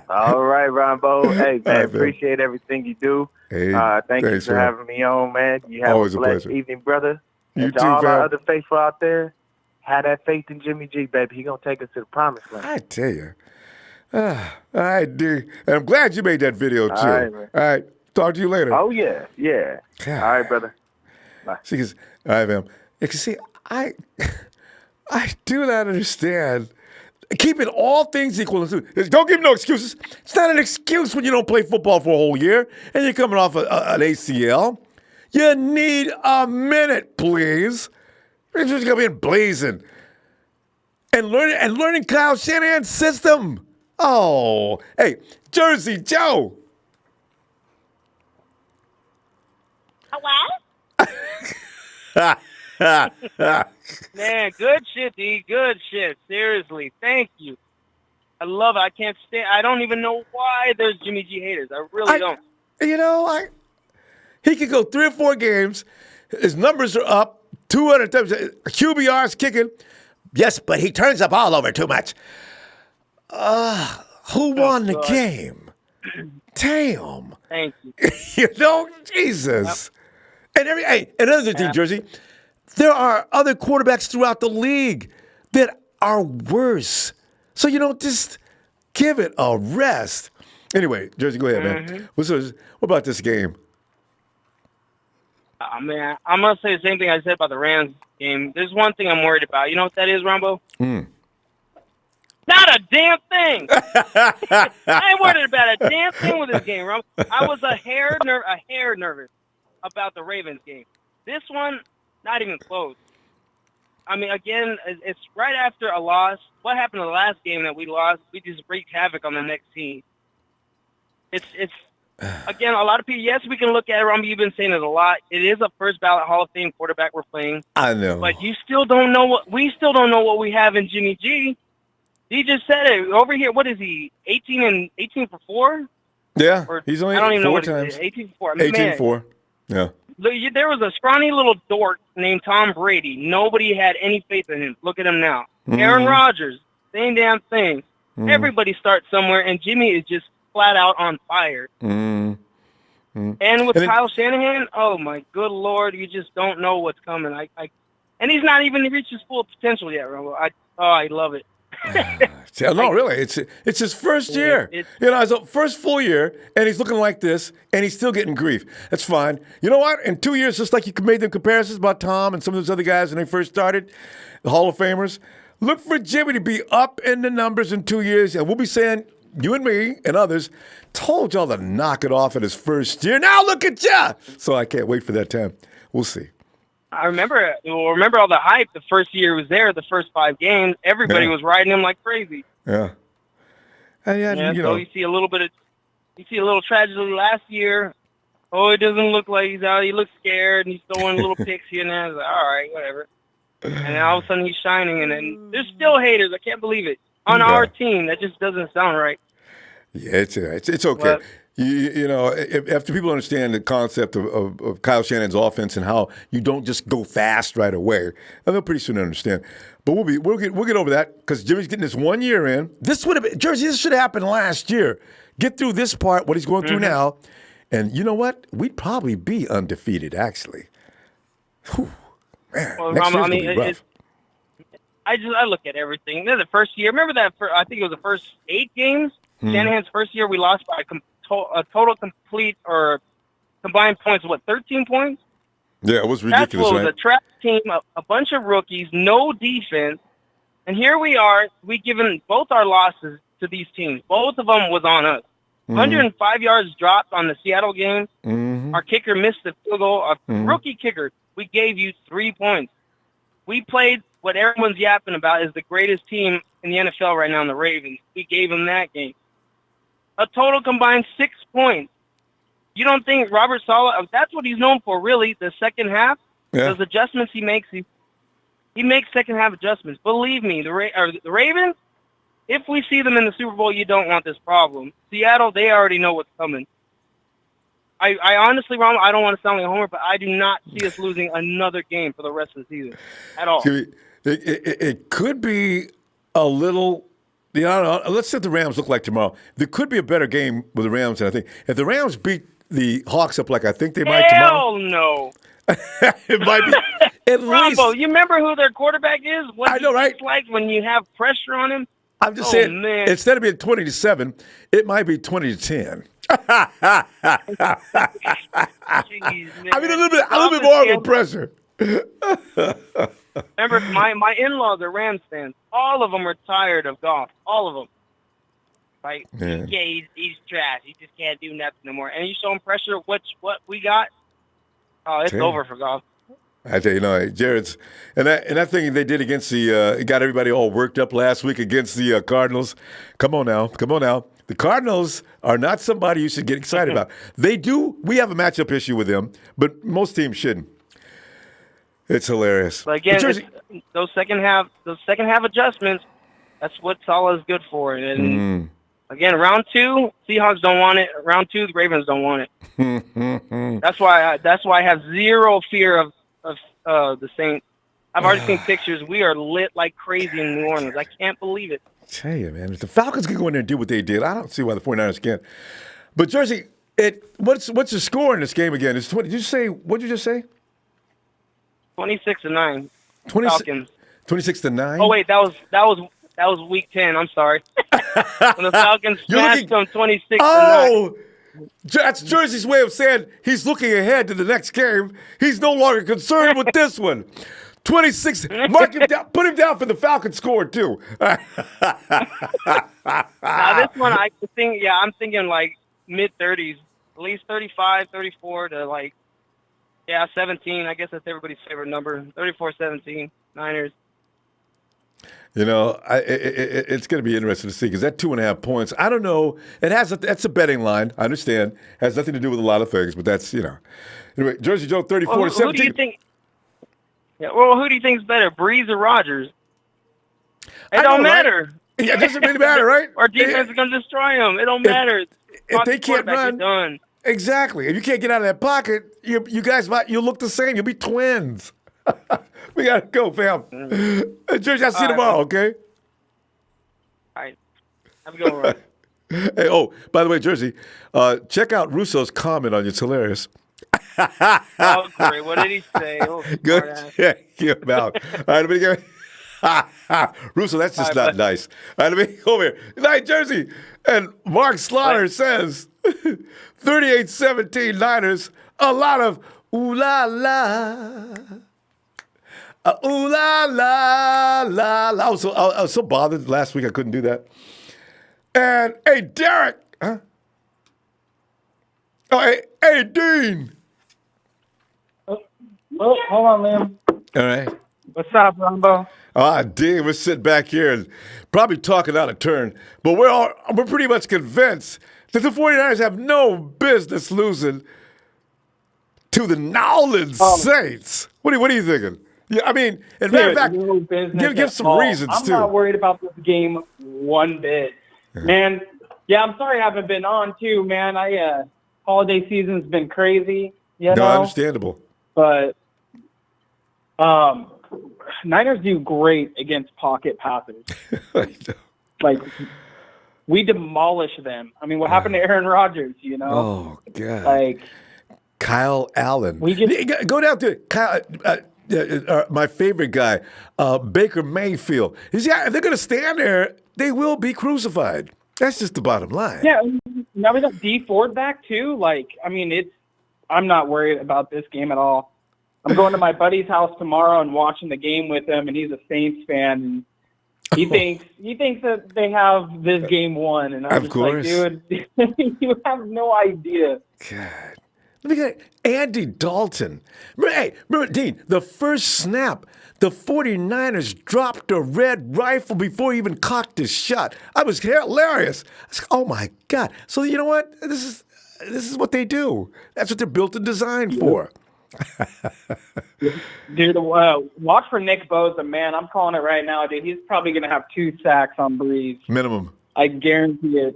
All right, Ronbo. Hey, man, appreciate everything you do. Hey, thank you for having me on, man. You have always a blessed evening, brother. And to all our other faithful out there, have that faith in Jimmy G, baby. He going to take us to the promised land. I tell you. I do. And I'm glad you made that video, too. All right, man. All right. Talk to you later. Oh, yeah. Yeah. All right, brother. Bye. See, all right, man. You can see, I do not understand. Keeping all things equal. Don't give no excuses. It's not an excuse when you don't play football for a whole year and you're coming off an ACL. You need a minute, please. You're just going to be blazing. And learning Kyle Shanahan's system. Oh, hey, Jersey Joe. What? Man, good shit, D. Good shit. Seriously, thank you. I love it. I can't stand. I don't even know why there's Jimmy G haters. I really don't. He could go 3 or 4 games. His numbers are up. 200 times. QBR's kicking. Yes, but he turns the ball over too much. Who won the game? Damn. Thank you. Jesus. And another thing, Jersey, there are other quarterbacks throughout the league that are worse. So, just give it a rest. Anyway, Jersey, go ahead, man. What about this game? Man, I'm going to say the same thing I said about the Rams game. There's one thing I'm worried about. You know what that is, Ronbo? Not a damn thing. I ain't worried about a damn thing with this game, Ronbo. I was a hair nervous about the Ravens game. This one, not even close. I mean, again, it's right after a loss. What happened to the last game that we lost? We just wreaked havoc on the next team. It's again, a lot of people, yes, we can look at it, Ronbo, you've been saying it a lot. It is a first ballot Hall of Fame quarterback we're playing. I know. But we still don't know what we have in Jimmy G. He just said it over here. What is he? 18 for 4? Yeah. Or, he's only I don't even know 4 what times. 18 for 4. 18 4. Yeah. There was a scrawny little dork named Tom Brady. Nobody had any faith in him. Look at him now. Aaron Rodgers, same damn thing. Everybody starts somewhere, and Jimmy is just flat out on fire. And with Kyle Shanahan, oh my good Lord, you just don't know what's coming. And he's not even reached his full potential yet, Ronbo. I love it. No, really, it's his first year. It's his first full year, and he's looking like this, and he's still getting grief. That's fine. You know what? In 2 years, just like you made them comparisons about Tom and some of those other guys when they first started, the Hall of Famers, look for Jimmy to be up in the numbers in 2 years, and we'll be saying, you and me and others told y'all to knock it off in his first year. Now look at ya! So I can't wait for that time. We'll see. I remember all the hype the first year he was there, the first 5 games. Everybody was riding him like crazy. Yeah. And so you see a little tragedy last year. Oh, it doesn't look like he's out. He looks scared, and he's throwing little picks here and there. I was like, all right, whatever. And then all of a sudden he's shining, and then there's still haters. I can't believe it. On our team, that just doesn't sound right. Yeah, it's okay. But, after people understand the concept of Kyle Shanahan's offense and how you don't just go fast right away, and they'll pretty soon understand. But we'll get over that because Jimmy's getting this 1 year in. This should have happened last year. Get through this part, what he's going through now, and you know what? We'd probably be undefeated, actually. Whew, man, next year's gonna be rough. I look at everything. They're the first year. Remember that? I think it was the first 8 games. Shanahan's first year, we lost by a total complete or combined points. 13 points? Yeah, it was ridiculous. That was a trap team, a bunch of rookies, no defense, and here we are. We given both our losses to these teams. Both of them was on us. 105 yards dropped on the Seattle game. Our kicker missed the field goal. A rookie kicker. We gave you 3 points. We played what everyone's yapping about is the greatest team in the NFL right now, in the Ravens. We gave them that game. A total combined 6 points. You don't think Robert Saleh, that's what he's known for, really, the second half? Yeah. Those adjustments he makes, he makes second half adjustments. Believe me, the Ravens, if we see them in the Super Bowl, you don't want this problem. Seattle, they already know what's coming. I honestly, Ron, I don't want to sound like a homer, but I do not see us losing another game for the rest of the season at all. It could be a little. I don't know. Let's see what the Rams look like tomorrow. There could be a better game with the Rams than I think. If the Rams beat the Hawks up like I think they might tomorrow. Hell no. It might be at least. Ronbo, you remember who their quarterback is? What I know, right? It's like when you have pressure on him. I'm just saying, man. Instead of being 20-7, it might be 20-10. Jeez, I mean, a little bit more of a pressure. Remember, my in-laws are Rams fans. All of them are tired of Goff. All of them. Like, Yeah. he's trash. He just can't do nothing no more. And you show him pressure, what we got? Oh, it's over for Goff. I tell you, Jared's and that thing they did against it got everybody all worked up last week against the Cardinals. Come on now. The Cardinals are not somebody you should get excited about. They do. We have a matchup issue with them, but most teams shouldn't. It's hilarious. But again, Jersey, those second half adjustments, that's what Saleh is good for. And again, round 2, Seahawks don't want it. Round 2, the Ravens don't want it. That's why I have zero fear of the Saints. I've already seen pictures. We are lit like crazy in New Orleans. I can't believe it. tell you, man, if the Falcons can go in there and do what they did, I don't see why the 49ers can't. But Jersey, what's the score in this game again? It's 20. What did you just say? 26-9. 20, Falcons. 26-9. Oh wait, that was week 10. I'm sorry. When the Falcons smashed them 26-9. Oh, that's Jersey's way of saying he's looking ahead to the next game. He's no longer concerned with this one. 26. Mark him down. Put him down for the Falcons score too. Now this one, I'm thinking like mid-30s, at least 35, 34 to 17. I guess that's everybody's favorite number. 34-17, Niners. You know, it's going to be interesting to see because that 2.5 points. I don't know. That's a betting line. I understand. Has nothing to do with a lot of things, but that's Anyway, Jersey Joe 34-17. Who do you think? Yeah. Well, who do you think is better, Breeze or Rodgers? It don't matter. Right? Yeah, it doesn't really matter, right? Our defense is going to destroy them. It don't matter. If they can't run, done. Exactly. If you can't get out of that pocket, you guys you'll look the same. You'll be twins. We got to go, fam. Jersey, I'll see you tomorrow, okay? All right. Have a good one. Hey, by the way, Jersey, check out Russo's comment on you. It's hilarious. Oh, great. What did he say? Oh, Good. Check him out. All right, let me go. Russo, that's just not nice. All right, let me go over here. Good night, Jersey. And Mark Slaughter says 38-17 Niners. A lot of ooh la la. Ooh la la la la. I was so bothered last week I couldn't do that. And hey, Derek. Huh? Oh, hey, Dean. Oh, hold on, Liam. All right. What's up, Ronbo? Dean, we're sitting back here and probably talking out of turn, but we're pretty much convinced that the 49ers have no business losing to the Nowland Saints. What are you thinking? Yeah, I mean, in fact, no business give some all. reasons, I'm too. not worried about this game one bit. Man, yeah, I'm sorry I haven't been on, too, man. Holiday season's been crazy, No, understandable. But Niners do great against pocket passers. Like, we demolish them. I mean, what happened to Aaron Rodgers, Oh, God. Like, Kyle Allen. Go down to Kyle, my favorite guy, Baker Mayfield. If they're going to stand there, they will be crucified. That's just the bottom line. Yeah, now we got D Ford back, too. I'm not worried about this game at all. I'm going to my buddy's house tomorrow and watching the game with him, and he's a Saints fan. And he thinks that they have this game won, and I'm just like, dude, you have no idea. God, let me get Andy Dalton. Remember, Dean, the first snap, the 49ers dropped a red rifle before he even cocked his shot. I was hilarious. I was like, oh my God! So you know what? This is what they do. That's what they're built and designed for. Dude, watch for Nick Bosa, man. I'm calling it right now, dude. He's probably going to have 2 sacks on Breeze. Minimum. I guarantee it.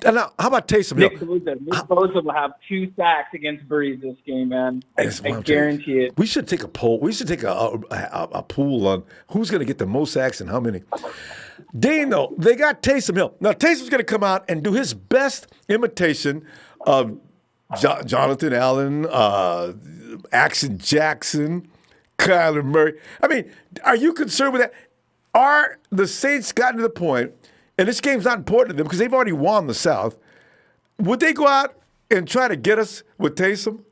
And now, how about Taysom Nick Hill? Bosa will have 2 sacks against Breeze this game, man. I guarantee it. We should take a poll. We should take a pool on who's going to get the most sacks and how many. Dean, though, they got Taysom Hill. Now, Taysom's going to come out and do his best imitation of Jonathan Allen, Action Jackson, Kyler Murray. I mean, are you concerned with that? Are the Saints gotten to the point, and this game's not important to them because they've already won the South, would they go out and try to get us with Taysom?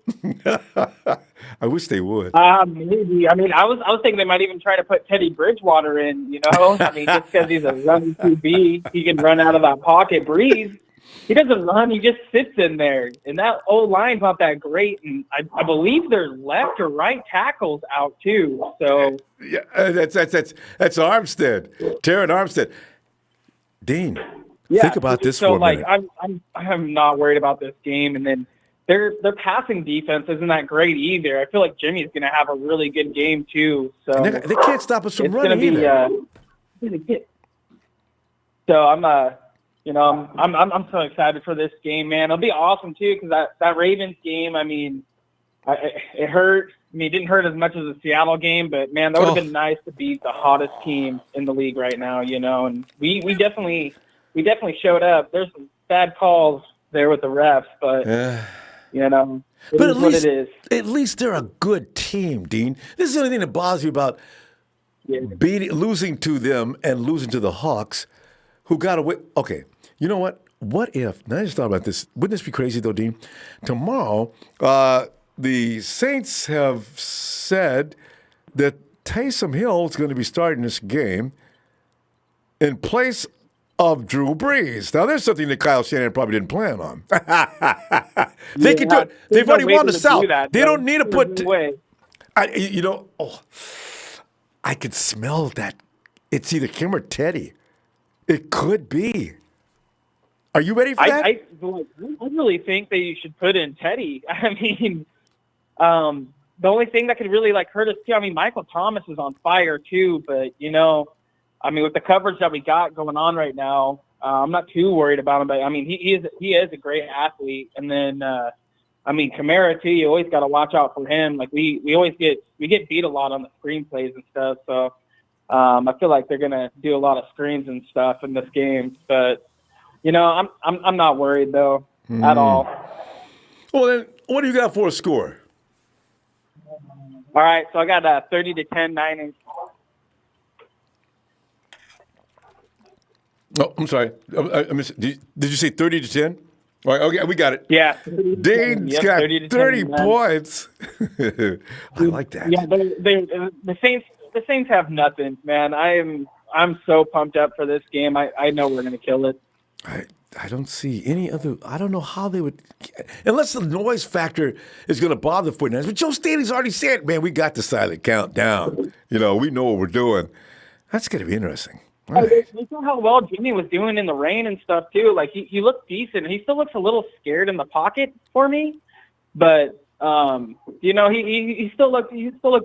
I wish they would. Maybe. I mean, I was thinking they might even try to put Teddy Bridgewater in, I mean, just because he's a running QB, he can run out of that pocket. Breeze, he doesn't run. He just sits in there. And that O-line's not that great. And I believe their left or right tackles out, too. So yeah, that's Armstead, Terran Armstead. Dean, think about this for a minute. I'm not worried about this game. And then their passing defense isn't that great either. I feel like Jimmy's going to have a really good game too. So And they can't stop us from it's running going to be either. So I'm so excited for this game, man. It'll be awesome too because that Ravens game, I mean, it hurt. I mean, it didn't hurt as much as the Seattle game, but man, that would have been nice to beat the hottest team in the league right now, And we definitely showed up. There's some bad calls there with the refs, but but what it is. At least they're a good team, Dean. This is the only thing that bothers me about losing to them and losing to the Hawks, who got away. Okay, you know what? What if? Now I just thought about this. Wouldn't this be crazy though, Dean? Tomorrow, the Saints have said that Taysom Hill is going to be starting this game in place of Drew Brees. Now, there's something that Kyle Shanahan probably didn't plan on. They can do it. They've already won the South. They don't need to put. I could smell that. It's either Kim or Teddy. It could be. Are you ready for that? I really think that you should put in Teddy. I mean, the only thing that could really hurt us too. I mean, Michael Thomas is on fire too, but I mean, with the coverage that we got going on right now, I'm not too worried about him. But I mean, he is a great athlete. And then, I mean, Kamara too. You always got to watch out for him. Like we always get beat a lot on the screen plays and stuff. So I feel like they're gonna do a lot of screens and stuff in this game. But I'm not worried though at all. Well, then, what do you got for a score? All right, so I got 30-10 Niners. Oh, I'm sorry. I missed, did you say 30-10? All right, okay, we got it. Yeah. Dane's got 30 points. I like that. Yeah, the Saints have nothing, man. I'm so pumped up for this game. I know we're gonna kill it. I don't see any other. I don't know how they would, unless the noise factor is going to bother the 49ers. But Joe Staley's already said, man, we got the silent countdown. We know what we're doing. That's going to be interesting. Right. You saw how well Jimmy was doing in the rain and stuff too. Like he looked decent. He still looks a little scared in the pocket for me, but he still looked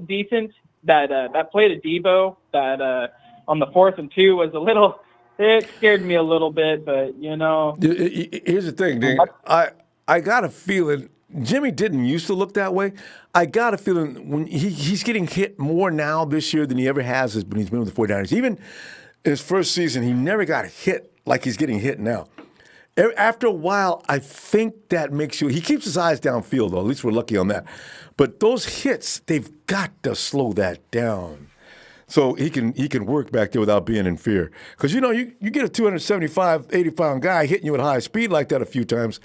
decent. That play to Debo that on the 4th and 2 was a little. It scared me a little bit, but Here's the thing, Dean. I got a feeling Jimmy didn't used to look that way. I got a feeling when he's getting hit more now this year than he ever has when he's been with the 49ers. Even his first season, he never got hit like he's getting hit now. After a while, I think that makes you. He keeps his eyes downfield, though. At least we're lucky on that. But those hits, they've got to slow that down. So he can work back there without being in fear. Because, you get a 275, 80-pound guy hitting you at high speed like that a few times.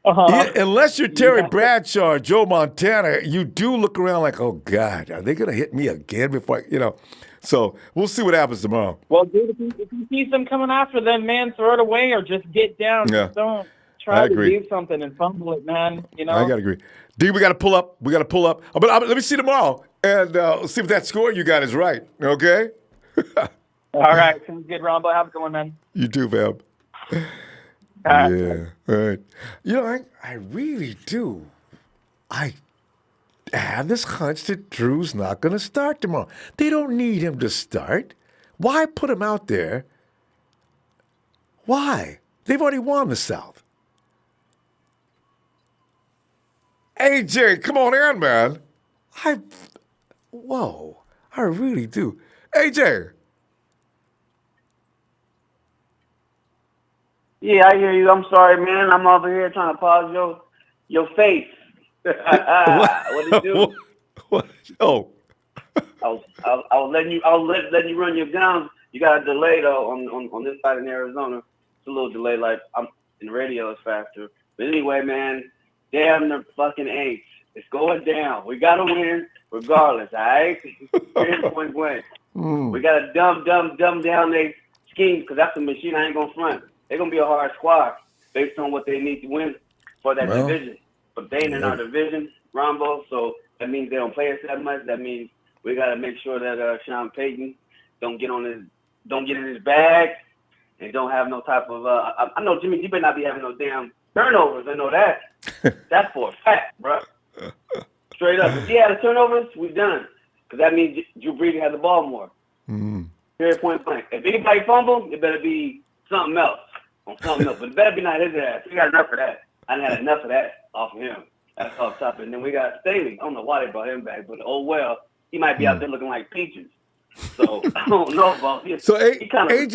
Unless you're Terry Bradshaw or Joe Montana, you do look around like, oh, God, are they going to hit me again before So we'll see what happens tomorrow. Well, dude, if you see them coming after them, man, throw it away or just get down. Yeah. Just don't try to do something and fumble it, man. I got to agree. D, we got to pull up. But let me see tomorrow. And see if that score you got is right, okay? All right. Sounds good, Ronbo. Have a good one, man. You too, fam. All right. Yeah, all right. I really do. I have this hunch that Drew's not going to start tomorrow. They don't need him to start. Why put him out there? Why? They've already won the South. AJ, come on in, man. I really do. AJ. Yeah, I hear you. I'm sorry, man. I'm over here trying to pause your face. What did you do? What? Oh. I was letting you run your guns. You got a delay though on this side in Arizona. It's a little delay, like I'm in the radio is faster. But anyway, man, damn the fucking eights. It's going down. We gotta win regardless, all right? Point blank. We gotta dumb down their scheme because that's a machine I ain't gonna front. They're gonna be a hard squad based on what they need to win for that division. But they ain't in our division, Ronbo, so that means they don't play us that much. That means we gotta make sure that Sean Payton don't get in his bag and don't have no type of I know Jimmy, you better not be having no damn Turnovers, I know that. That's for a fact, bro. Straight up. If he had the turnovers, we done. Because that means Drew Brees had the ball more. Period, point blank. If anybody fumbled, it better be something else. On something else. But it better be not his ass. We got enough of that. I done had enough of that off of him. That's off top. And then we got Staley. I don't know why they brought him back, but oh well. He might be out there looking like peaches. So I don't know about him. So AJ, he kind of needs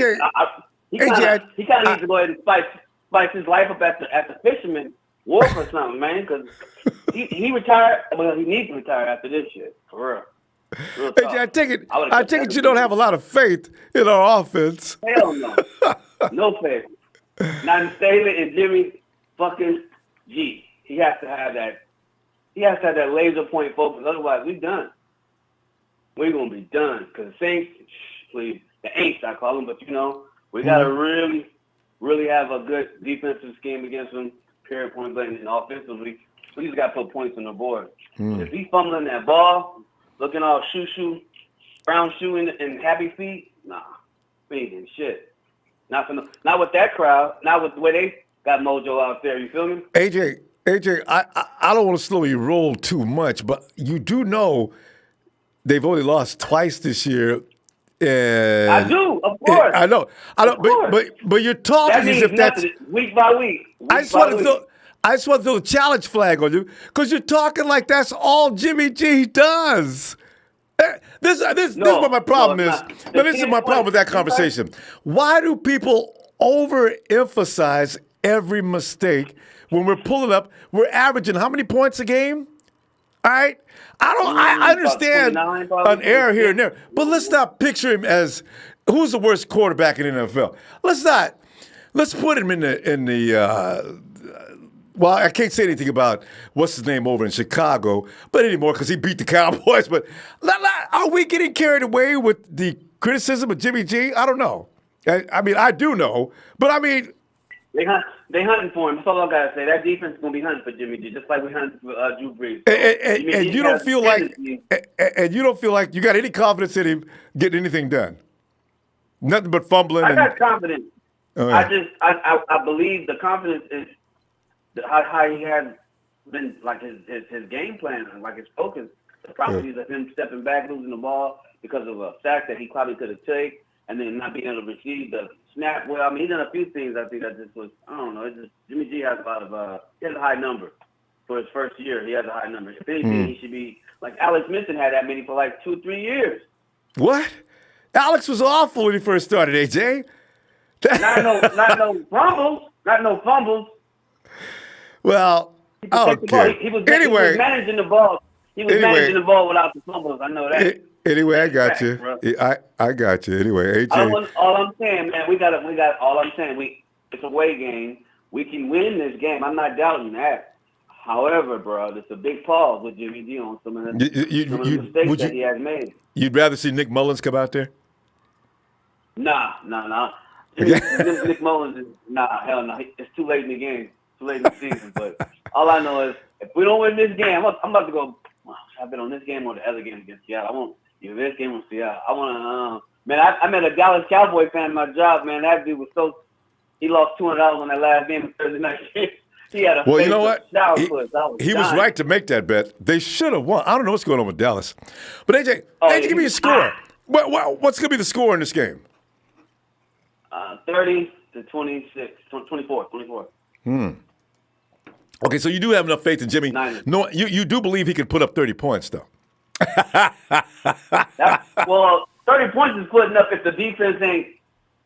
to go ahead and spice his life up at the fisherman wharf or something, man. Because he retired. Well, he needs to retire after this shit, for real. AJ, I take it you don't have a lot of faith in our offense. Hell no. No faith. Not in Staley and Jimmy fucking G. He has to have that. He has to have that laser point focus. Otherwise, we done. We're gonna be done. Cause the Saints, please, the Aints I call them, but we gotta really, really have a good defensive scheme against them. Period, point blank, and offensively, we just gotta put points on the board. If he's fumbling that ball, looking all brown shoe and happy feet, nah, we ain't getting shit. Not with that crowd. Not with the way they got mojo out there. You feel me? AJ, I don't want to slow you roll too much, but you do know they've only lost twice this year. And I do, of course. I know. But you're talking as if that's week by week. I just want to throw a challenge flag on you because you're talking like that's all Jimmy G does. This is what my problem is. No, this is my problem with that conversation. Why do people overemphasize every mistake when we're pulling up? We're averaging how many points a game? All right? I understand an error here and there, but let's not picture him as who's the worst quarterback in the NFL. Let's put him in the well, I can't say anything about what's his name over in Chicago, but anymore because he beat the Cowboys. But are we getting carried away with the criticism of Jimmy G? I don't know. I mean, I do know, but I mean, they hunting for him. That's all I gotta say. That defense is gonna be hunting for Jimmy G, just like we hunting for Drew Brees. And you don't feel like you got any confidence in him getting anything done. Nothing but fumbling. I got confidence. Oh, yeah. I believe the confidence is how he has been, like his game plan and like his focus. The properties of him stepping back, losing the ball because of a sack that he probably could have taken, and then not being able to receive the snap. Well, I mean, he done a few things. I think that just was, I don't know. It's just Jimmy G has a lot of he has a high number for his first year. He has a high number. If anything, he should be like Alex Smith had that many for like 2-3 years. What? Alex was awful when he first started. AJ. Not no fumbles. Well, okay. He was managing the ball. He was managing the ball without the fumbles. I know that. Anyway, I got you. I got you. Anyway, AJ. All I'm saying, man, we got. All I'm saying, it's a away game. We can win this game. I'm not doubting that. However, bro, there's a big pause with Jimmy G on some of the mistakes that he has made. You'd rather see Nick Mullins come out there? Nah. Nick Mullins is hell no. It's too late in the game. Too late in the season. But all I know is if we don't win this game, I'm about to go. I've been on this game or the other game against Seattle. I want this game on Seattle. I want to. Man, I met a Dallas Cowboy fan at my job. Man, that dude was so. He lost $200 on that last game Thursday night. He had a. Well, you know what? He was right to make that bet. They should have won. I don't know what's going on with Dallas, but AJ, give me a score. What's going to be the score in this game? 30 to 26, 24. Okay, so you do have enough faith in Jimmy. No, you do believe he could put up 30 points, though. 30 points is putting up if the defense ain't,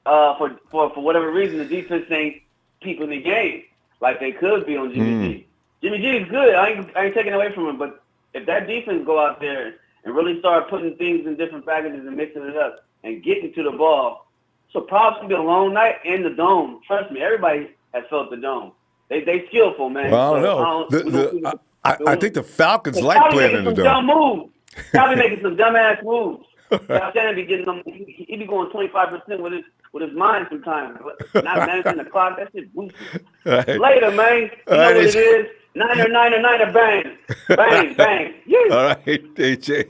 for whatever reason, the defense ain't keeping the game like they could be on Jimmy G. Jimmy G is good. I ain't taking away from him, but if that defense go out there and really start putting things in different packages and mixing it up and getting to the ball, so probably be a long night in the dome. Trust me, everybody has felt the dome. They skillful, man. Well, I don't know. I think the Falcons like playing in the dome. Dumb moves. Probably making some dumbass moves. Shannon be getting them. He be going 25% with his mind sometimes. Not managing the clock. That shit boosted. Right. Later, man. You know what it is. Niner, bang, bang, bang. Yeah. All right, AJ.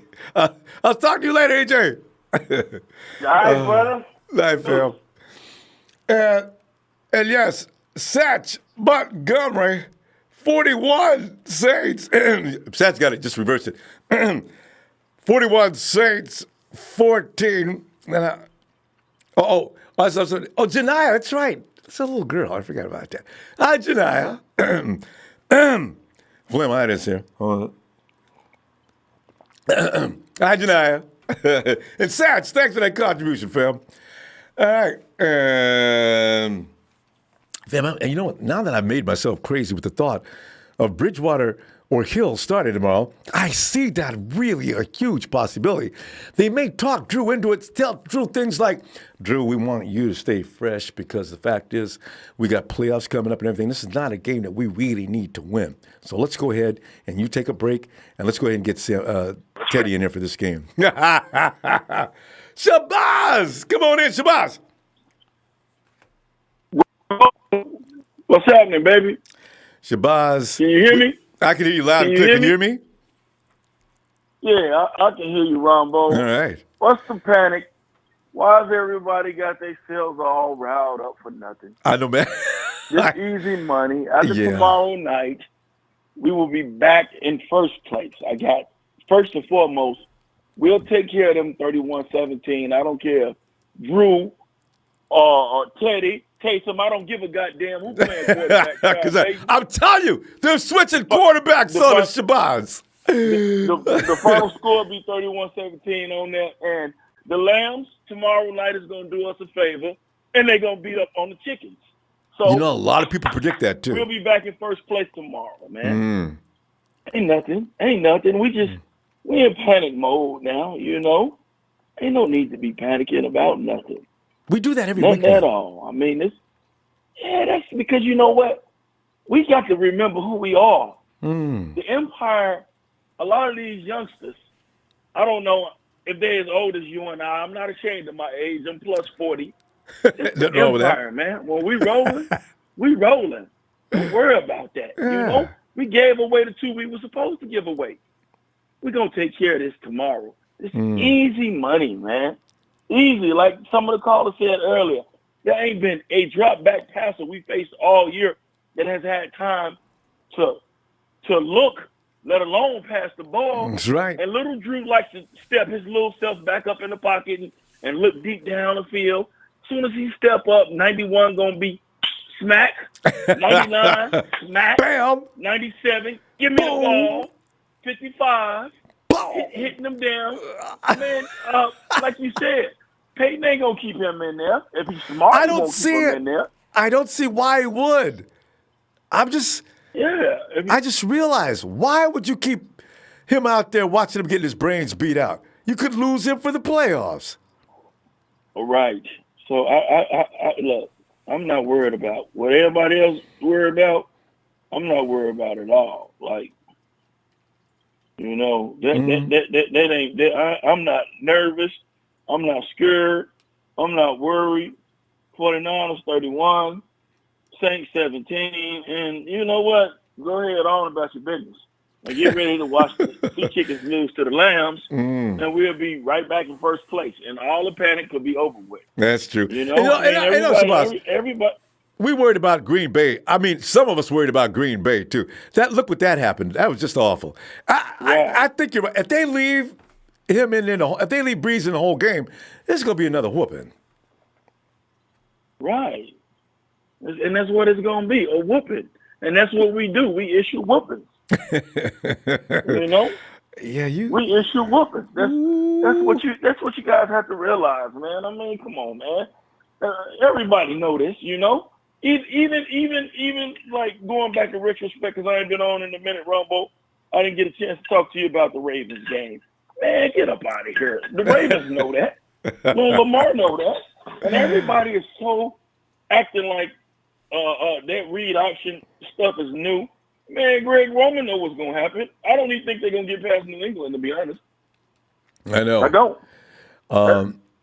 I'll talk to you later, AJ. All right, brother. Night, fam. And yes, Satch, Montgomery, 41 Saints. Sats got it, just reverse it. 41 Saints, 14. Janiyah, that's right. It's a little girl. I forgot about that. Hi, Janiyah. Flem Ida here. Hold on. Hi, Janiyah. And Sats, thanks for that contribution, fam. All right. Fam, and you know what? Now that I've made myself crazy with the thought of Bridgewater or Hill starting tomorrow, I see that really a huge possibility. They may talk Drew into it, tell Drew things like, Drew, we want you to stay fresh because the fact is we got playoffs coming up and everything. This is not a game that we really need to win. So let's go ahead and you take a break and let's go ahead and get Teddy in there for this game. Shabazz! Come on in, Shabazz! What's happening, baby? Shabazz. Can you hear me? I can hear you loud and clear. Can you hear me? Yeah, I can hear you, Ronbo. All right. What's the panic? Why has everybody got themselves all riled up for nothing? I know, man. Just easy money. After tomorrow night, we will be back in first place. I got, first and foremost, we'll take care of them 31-17. I don't care. Drew or Teddy. Taysom, I don't give a goddamn who playing quarterback. Because I'm telling you, they're switching quarterbacks on the Shabazz. The final score will be 31-17 on that. And the Lambs tomorrow night is going to do us a favor, and they're going to beat up on the Chickens. So you know, a lot of people predict that, too. We'll be back in first place tomorrow, man. Ain't nothing. We in panic mode now, you know. Ain't no need to be panicking about nothing. We do that every week. Nothing at all. I mean, that's because you know what? We got to remember who we are. The Empire, a lot of these youngsters, I don't know if they're as old as you and I. I'm not ashamed of my age. I'm plus 40. It's the Empire, man. When we rolling, we rolling. Don't worry about that. You know? We gave away the 2 we were supposed to give away. We're going to take care of this tomorrow. It's easy money, man. Easy, like some of the callers said earlier. There ain't been a drop back passer we faced all year that has had time to look, let alone pass the ball. That's right. And little Drew likes to step his little self back up in the pocket and look deep down the field. As soon as he step up, 91 gonna be smack, 99 smack, bam, 97 give me the ball, 55 hitting them down. Man, like you said. Peyton ain't gonna keep him in there. If he's smart, I don't see it. In there. I don't see why he would. I just realized, why would you keep him out there watching him getting his brains beat out? You could lose him for the playoffs. All right. So I look, I'm not worried about what everybody else worried about. I'm not worried about it all. Like, you know, that ain't. I'm not nervous. I'm not scared. I'm not worried. 49ers 31, Saints 17, and you know what? Go ahead on about your business. And get ready to watch the Sea Chickens lose to the Lambs, and we'll be right back in first place. And all the panic could be over with. That's true. You know, everybody. We worried about Green Bay. I mean, some of us worried about Green Bay too. Look what that happened. That was just awful. I think you're right. If they leave him if they leave Breeze in the whole game, there's going to be another whooping. Right. And that's what it's going to be, a whooping. And that's what we do. We issue whoopings. You know? Yeah, we issue whoopings. That's what you guys have to realize, man. I mean, come on, man. Everybody know this, you know? Even like going back in retrospect, because I ain't been on in a minute, Ronbo, I didn't get a chance to talk to you about the Ravens game. Man, get up out of here. The Ravens know that. Lamar know that. And everybody is so acting like that read option stuff is new. Man, Greg Roman know what's going to happen. I don't even think they're going to get past New England, to be honest. I know. I don't.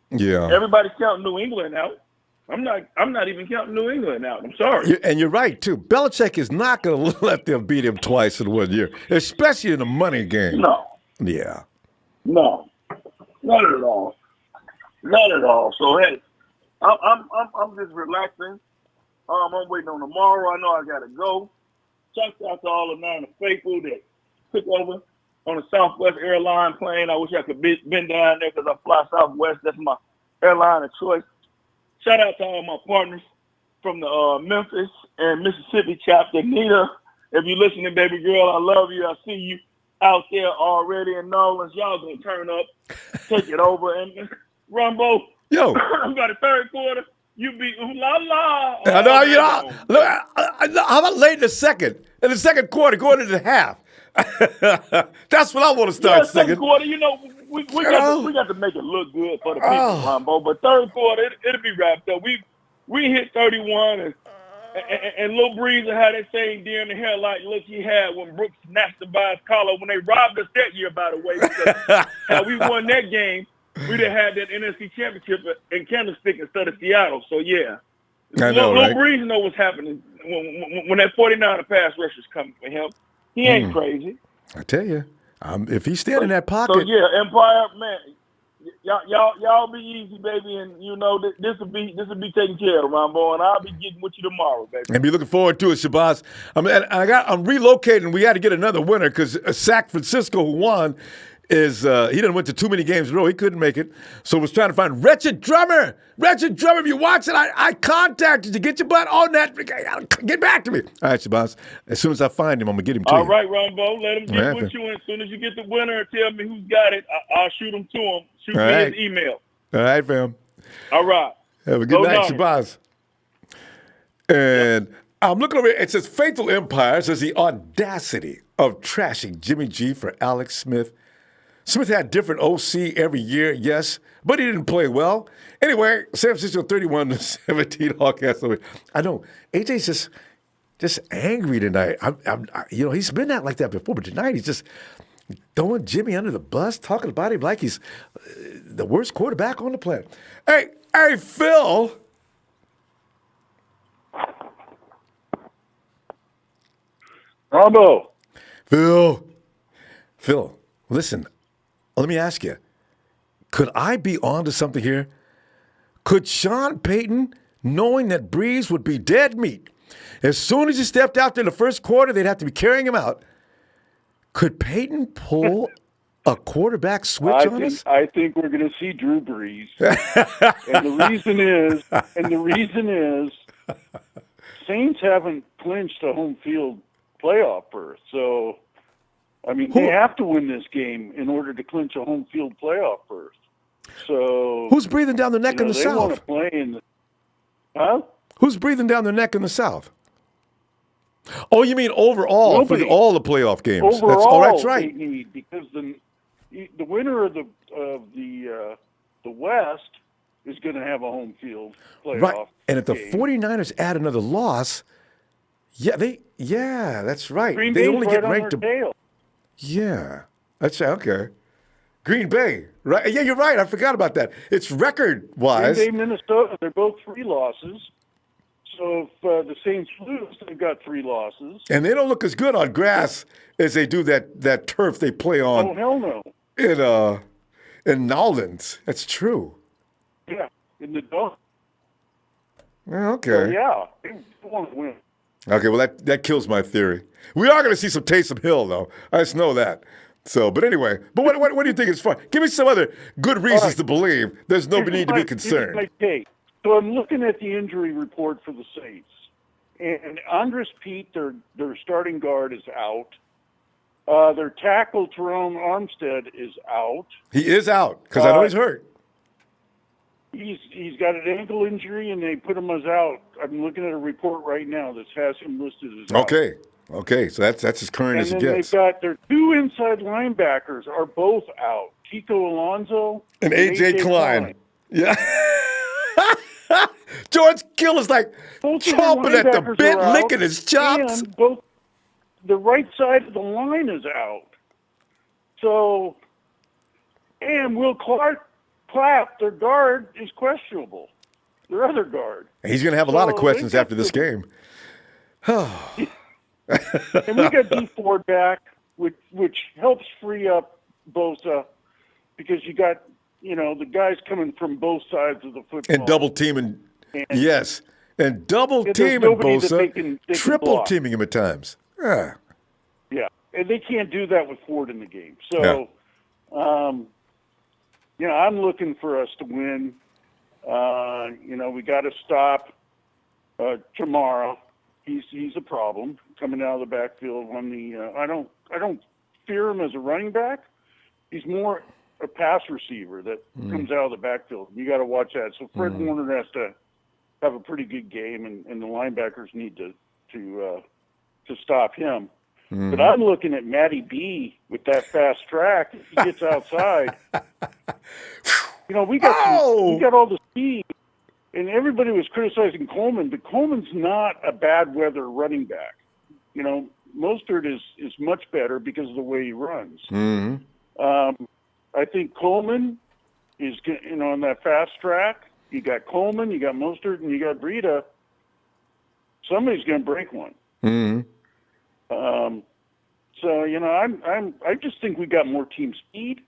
Yeah. Everybody's counting New England out. I'm not even counting New England out. I'm sorry. And you're right, too. Belichick is not going to let them beat him twice in 1 year, especially in a money game. No. Yeah. No. Not at all. Not at all. So, hey, I'm just relaxing. I'm waiting on tomorrow. I know I got to go. Shout out to all the Niner faithful that took over on a Southwest airline plane. I wish I could been down there because I fly Southwest. That's my airline of choice. Shout out to all my partners from the Memphis and Mississippi chapter. Nita, if you're listening, baby girl, I love you. I see you out there already in Nolans. Y'all gonna turn up, take it over. And Ronbo, Yo. by the third quarter, you be ooh la la. I know, you know, look, how about late in the second? In the second quarter, going into the half. That's what I want to start singing. Second quarter, you know, we got to make it look good for the people, Ronbo. But third quarter, it'll be wrapped up. We hit 31, and Lil Breeze had that same deer in the hair look he had when Brooks snatched him by his collar when they robbed us that year, by the way. Because had we won that game, we'd have had that NFC championship in Candlestick instead of Seattle. So, yeah. I know, Lil right? Breeze know what's happening when that 49er pass rush is coming for him. He ain't crazy. I tell you, if he's standing in that pocket. So, yeah, Empire, man, y'all be easy, baby, and, you know, this will be taken care of, Ronbo, and I'll be getting with you tomorrow, baby. And be looking forward to it, Shabazz. I'm relocating. We got to get another winner because San Francisco, who won, he didn't went to too many games in a row. He couldn't make it. So was trying to find Wretched Drummer. Wretched Drummer, if you watch it, I contacted you. Get your butt on that. Get back to me. All right, Shabazz. As soon as I find him, I'm going to get him to you. All right, Ronbo. Let him get with you. And as soon as you get the winner, tell me who's got it. I'll shoot him to him. Shoot me his email. All right, fam. All right. Have a good night, Shabazz. And I'm looking over here. It says Faithful Empire says the audacity of trashing Jimmy G for Alex Smith. Smith had different OC every year, yes, but he didn't play well. Anyway, San Francisco 31-17 Hawkeyes. I know AJ's just angry tonight. He's been out like that before, but tonight he's just throwing Jimmy under the bus, talking about him like he's the worst quarterback on the planet. Hey, Phil. Ronbo. Phil, listen. Let me ask you, could I be onto something here? Could Sean Payton, knowing that Breeze would be dead meat, as soon as he stepped out there in the first quarter, they'd have to be carrying him out. Could Payton pull a quarterback switch on us? I think we're going to see Drew Brees. and the reason is Saints haven't clinched a home field playoff berth. So, I mean, they have to win this game in order to clinch a home field playoff berth. So who's breathing down their neck in the they South? Want to play in the, huh? Who's breathing down their neck in the South? Oh, you mean overall for all the playoff games? Overall, that's right. They need, because the winner of the West is going to have a home field playoff. Right, and if the game. 49ers add another loss, that's right. Green they Bay's only right get on ranked. their tail. Yeah, that's okay. Green Bay, right? Yeah, you're right. I forgot about that. It's record-wise. Green Bay, Minnesota, they're both 3 losses. So if the Saints lose, they've got 3 losses. And they don't look as good on grass as they do that turf they play on. Oh, hell no. In Nolans. That's true. Yeah, in the dome. Okay. So, yeah, they want to win. Okay, well, that kills my theory. We are going to see some Taysom Hill, though. I just know that. So, but anyway, what do you think is fun? Give me some other good reasons to believe there's no need to be concerned. So I'm looking at the injury report for the Saints, and Andres Pete, their starting guard, is out. Their tackle, Terron Armstead, is out. He is out because I know he's hurt. He's got an ankle injury, and they put him as out. I'm looking at a report right now that has him listed as out. Okay, so that's as current as it gets. They've got their 2 inside linebackers are both out. Kiko Alonso and AJ Klein. Yeah. George Gill is like chomping at the bit, licking his chops. And both the right side of the line is out. So, and Will Clapp, their guard, is questionable. Their other guard. He's going to have a lot of questions after this game. And we got D Ford back, which helps free up Bosa, because you got the guys coming from both sides of the football and double teaming. Yes, and double there's teaming nobody that Bosa, they can triple block. teaming him at times. Yeah. Yeah, and they can't do that with Ford in the game. So, I'm looking for us to win. We got to stop tomorrow. He's a problem coming out of the backfield. On the I don't fear him as a running back. He's more a pass receiver that comes out of the backfield. You got to watch that. So Fred Warner has to have a pretty good game, and the linebackers need to stop him. But I'm looking at Matty B with that fast track. If he gets outside, we got all the speed, and everybody was criticizing Coleman, but Coleman's not a bad weather running back. Mostert is much better because of the way he runs. I think Coleman is, on that fast track. You got Coleman, you got Mostert, and you got Breida. Somebody's going to break one. I just think we got more team speed.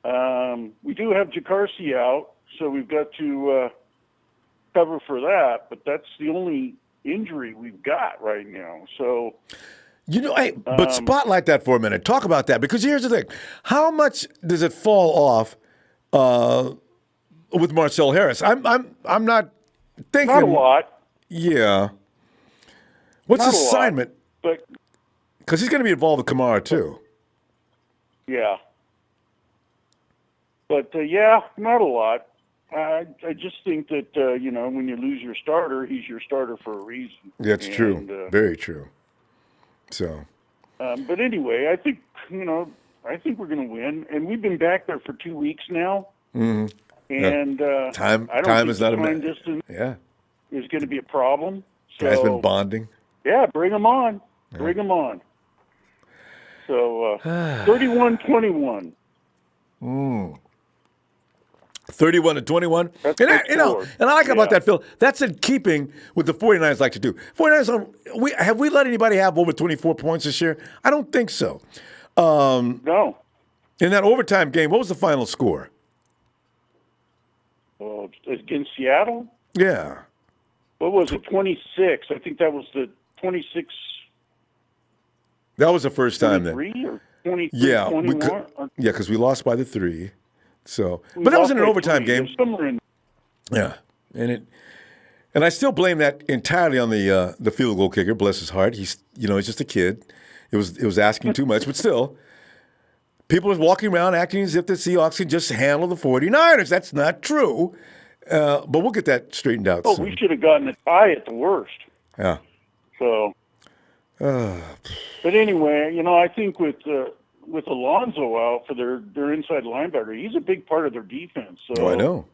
We do have Jacarcy out, so we've got to cover for that. But that's the only injury we've got right now. So. But spotlight that for a minute. Talk about that, because here's the thing: how much does it fall off with Marcel Harris? I'm not thinking. Not a lot. Yeah. What's his assignment? But because he's going to be involved with Kamara too. Yeah. But not a lot. I just think that when you lose your starter, he's your starter for a reason. That's true. Very true. So, but anyway, I think we're going to win, and we've been back there for 2 weeks now. And time I don't think is not a time distance is going to be a problem. So, guys been bonding. Yeah, bring them on. Bring them on. So 31-21. 31-21. And I like about that, Phil. That's in keeping with the 49ers like to do. 49ers, have we let anybody have over 24 points this year? I don't think so. No. In that overtime game, what was the final score? Against Seattle? Yeah. What was it, 26? I think that was the 26. That was the first time then. 23 or 23, yeah, 21? Because we lost by the 3. So, but that was in an overtime game. Yeah, and I still blame that entirely on the field goal kicker. Bless his heart. He's just a kid. It was asking too much, but still, people are walking around acting as if the Seahawks can just handle the 49ers. That's not true. But we'll get that straightened out. Oh, soon. We should have gotten a tie at the worst. Yeah. So. But anyway, I think with Alonso out for their inside linebacker, he's a big part of their defense. So I know.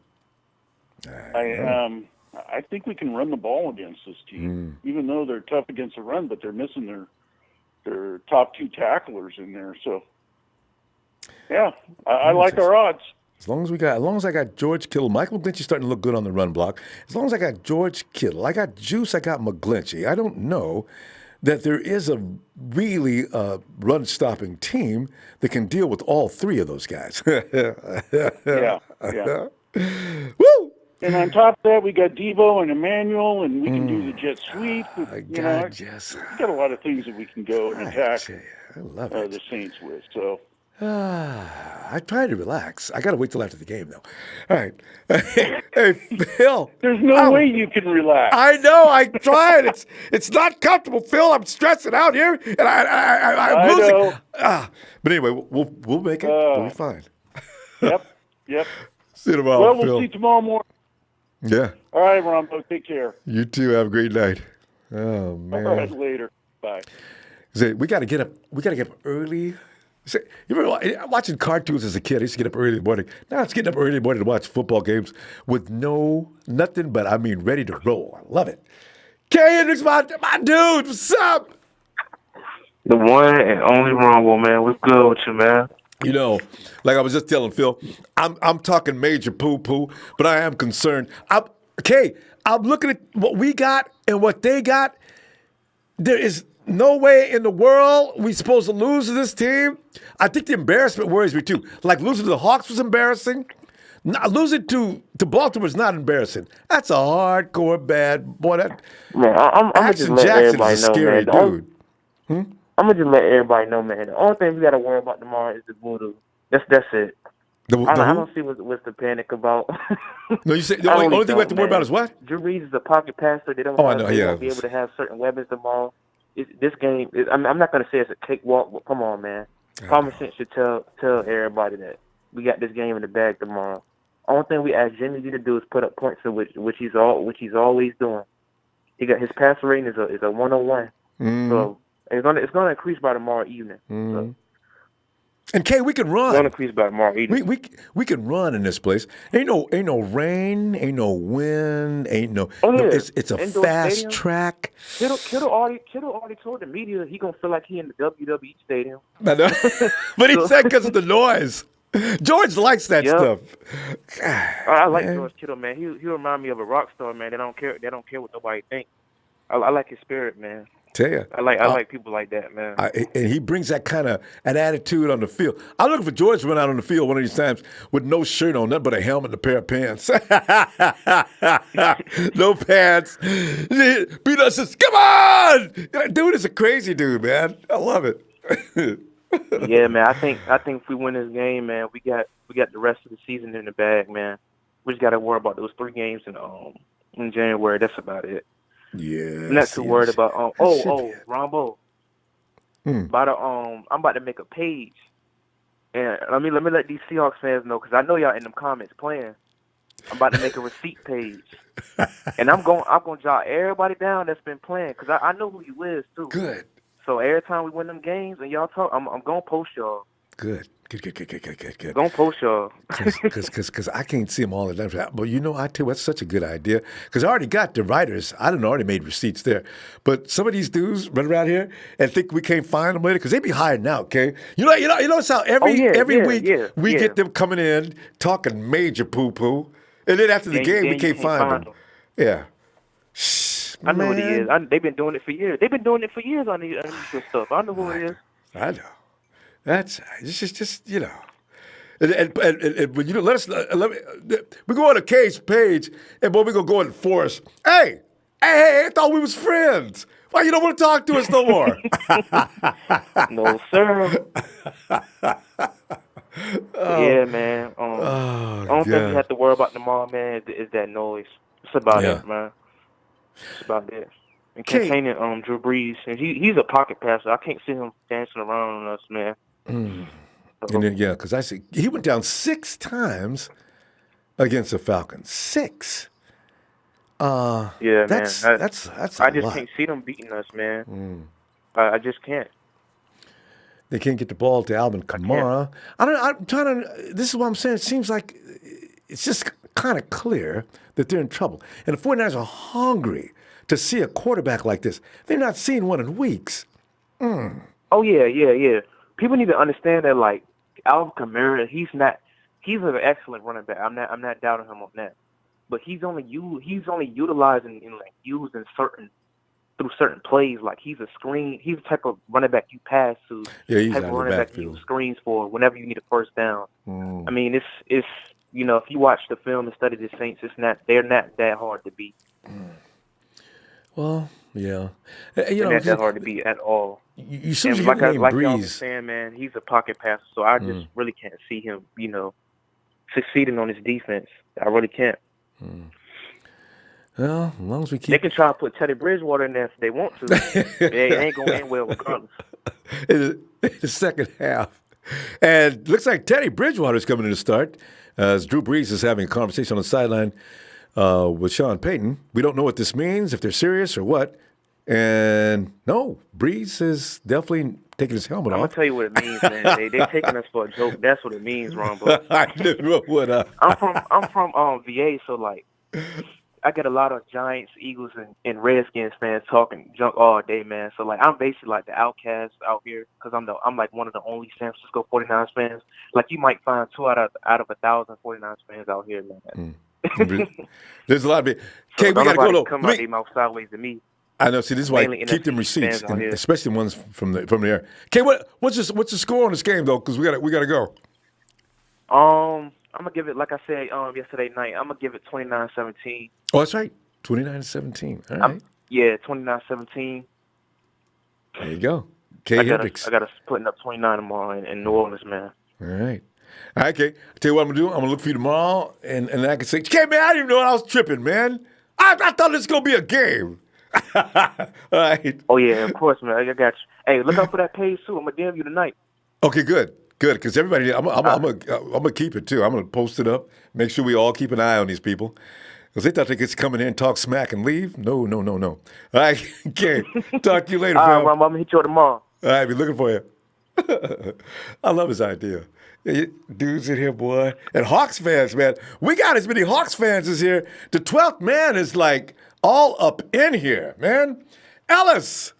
I think we can run the ball against this team, even though they're tough against the run, but they're missing their top 2 tacklers in there. So yeah, I like our odds. As long as I got George Kittle, Michael McGlinchey's starting to look good on the run block. As long as I got George Kittle, I got Juice, I got McGlinchey. I don't know that there is a really run-stopping team that can deal with all 3 of those guys. Yeah. Woo! And on top of that, we got Debo and Emmanuel, and we can do the jet sweep. Yes. We got a lot of things that we can go and attack I love it. the Saints with. So. I try to relax. I got to wait till after the game, though. All right. Hey, Phil. There's no way you can relax. I know. I tried. It's not comfortable, Phil. I'm stressing out here, and I'm losing. Know. But anyway, we'll make it. We'll be fine. Yep. See you tomorrow, Well, Phil. we'll see you tomorrow morning. Yeah. All right, Ronbo. Take care. You too. Have a great night. Oh man. All right, later. Bye. We got to get up. We got to get up early. You remember watching cartoons as a kid? I used to get up early in the morning. Now it's getting up early in the morning to watch football games with nothing but, ready to roll. I love it. Kay Hendricks, my dude, what's up? The one and only Ronbo, man. What's good with you, man? Like I was just telling Phil, I'm talking major poo-poo, but I am concerned. I'm looking at what we got and what they got. There is no way in the world we supposed to lose to this team. I think the embarrassment worries me too. Like losing to the Hawks was embarrassing. Losing to Baltimore is not embarrassing. That's a hardcore bad boy. That Man, I'm gonna just Action let Jackson is everybody a know, scary man. dude. I'm gonna just let everybody know, man. The only thing we gotta worry about tomorrow is the voodoo. That's it. The I who? don't see what's the panic about. No, you said the I only really thing we have to worry man. about is what? Drew Brees is a pocket passer. They Oh, I know. Yeah. won't be able to have certain weapons tomorrow. This game, I'm not gonna say it's a cakewalk, but come on, man. Common sense should tell everybody that we got this game in the bag tomorrow. Only thing we ask Jimmy G to do is put up points, which he's always doing. He got his passer rating is a 101. So it's gonna increase by tomorrow evening. So, And Kay, we can run. it's gonna increase by tomorrow evening. We can run in this place. Ain't no rain, ain't no wind, ain't no. Oh, yeah. No, it's a Indoor fast stadium. track. Kittle already told the media he gonna feel like he in the WWE stadium. I know. But he said because of the noise. George likes that stuff. I like George Kittle, man. He remind me of a rock star, man. They don't care what nobody thinks. I like his spirit, man. Tell you. I like people like that, man. And he brings that kind of an attitude on the field. I'm looking for George to run out on the field one of these times with no shirt on, nothing but a helmet and a pair of pants. No pants. Beat us says, come on! Dude is a crazy dude, man. I love it. Yeah, man. I think if we win this game, man, we got the rest of the season in the bag, man. We just got to worry about those 3 games in January. That's about it. Yeah. I'm not too worried about Ronbo. I'm about to make a page, and let me let these Seahawks fans know, because I know y'all in them comments playing. I'm about to make a receipt page, and I'm going jot everybody down that's been playing, because I know who you is too. Good. So every time we win them games and y'all talk, I'm gonna post y'all. Good. Gonna post y'all. Because I can't see them all the time. But I tell you, that's such a good idea. Because I already got the writers. I already made receipts there. But some of these dudes run around here and think we can't find them later because they be hiding out. Okay, you know how every week we get them coming in talking major poo poo, and then after the game we can't find them. Yeah. I know what he is. They've been doing it for years. They've been doing it for years on these stuff. I know who it is. I know. That's just. And let us. We go on a case page, and boy, we gonna go and force. Hey! I thought we was friends. Why you don't want to talk to us no more? No, sir. Yeah, man. Only thing we have to worry about tomorrow, man, is that noise. That's about it, man. That's about it. And containing Drew Brees, and he's a pocket passer. I can't see him dancing around on us, man. And then because I see he went down 6 times against the Falcons. 6. Yeah, that's man. That's I just can't see them beating us, man. I just can't. They can't get the ball to Alvin Kamara. I'm trying to. This is what I'm saying. It seems like it's just kind of clear that they're in trouble, and the 49ers are hungry to see a quarterback like this. They're not seeing one in weeks. Oh yeah. People need to understand that, like, Alvin Kamara, he's an excellent running back. I'm not doubting him on that. But he's only utilizing used in certain plays. Like, he's the type of running back you pass to. Yeah, he's type out of of running the back you backfield. use screens for whenever you need a first down. I mean, it's if you watch the film and study the Saints, they're not that hard to beat. Well, yeah. They're not that hard to beat at all. You soon And as like you y'all been Breeze. saying, man, he's a pocket passer, so I just really can't see him, succeeding on his defense. I really can't. Well, as long as we keep. They can try to put Teddy Bridgewater in there if they want to. It ain't going to end well regardless. In the second half. And looks like Teddy Bridgewater is coming in to start as Drew Brees is having a conversation on the sideline with Sean Payton. We don't know what this means, if they're serious or what. And no, Brees is definitely taking his helmet I'm off. going to tell you what it means, man. They're taking us for a joke. That's what it means, Ronbo. I knew what I'm from VA, so, like, I get a lot of Giants, Eagles, and Redskins fans talking junk all day, man. So, like, I'm basically like the outcast out here because I'm like one of the only San Francisco 49ers fans. Like, you might find 2 out of 1,000 49ers fans out here, man. There's a lot of it. So Okay, we got to go. Come out their mouth sideways to me. I know. See, this is why I Mainly keep them NFC receipts, fans out here. especially ones from the air. Okay, what's the score on this game though? Because we got to go. I'm gonna give it, like I said yesterday night. I'm gonna give it 29-17. Oh, that's right. 29-17. All right. Yeah, 29-17. There you go. K. I got Hendricks. us putting up 29 tomorrow in New Orleans, man. All right. All right, Kay. Tell you what I'm going to do. I'm going to look for you tomorrow, and I can say, Kay, man, I didn't even know I was tripping, man. I thought this was going to be a game. All right. Oh, yeah, of course, man. I got you. Hey, look out for that page, too. I'm going to DM you tonight. Okay, good. Good, because everybody, I'm gonna keep it, too. I'm going to post it up, make sure we all keep an eye on these people. Because they thought they could come in here and talk smack and leave. No. All right, Kay, talk to you later, All fam. right, I'm going to hit you tomorrow. All right, be looking for you. I love his idea. Yeah, dudes in here, boy. And Hawks fans, man. We got as many Hawks fans as here. The 12th man is like all up in here, man. Ellis.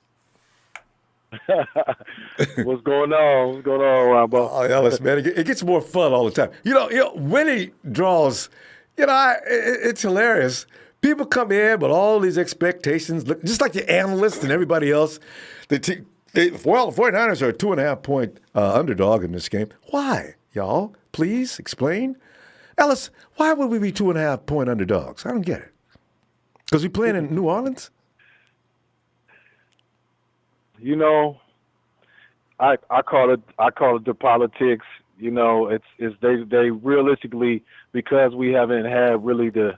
What's going on? What's going on, Ronbo? Oh, Ellis, man. It gets more fun all the time. You know Winnie draws, it's hilarious. People come in with all these expectations, look just like the analysts and everybody else. The 49ers are a 2.5-point underdog in this game. Why, y'all? Please explain. Ellis, why would we be 2.5-point underdogs? I don't get it. Because we playing in New Orleans? You know, I call it the politics. You know, it's they realistically, because we haven't had really the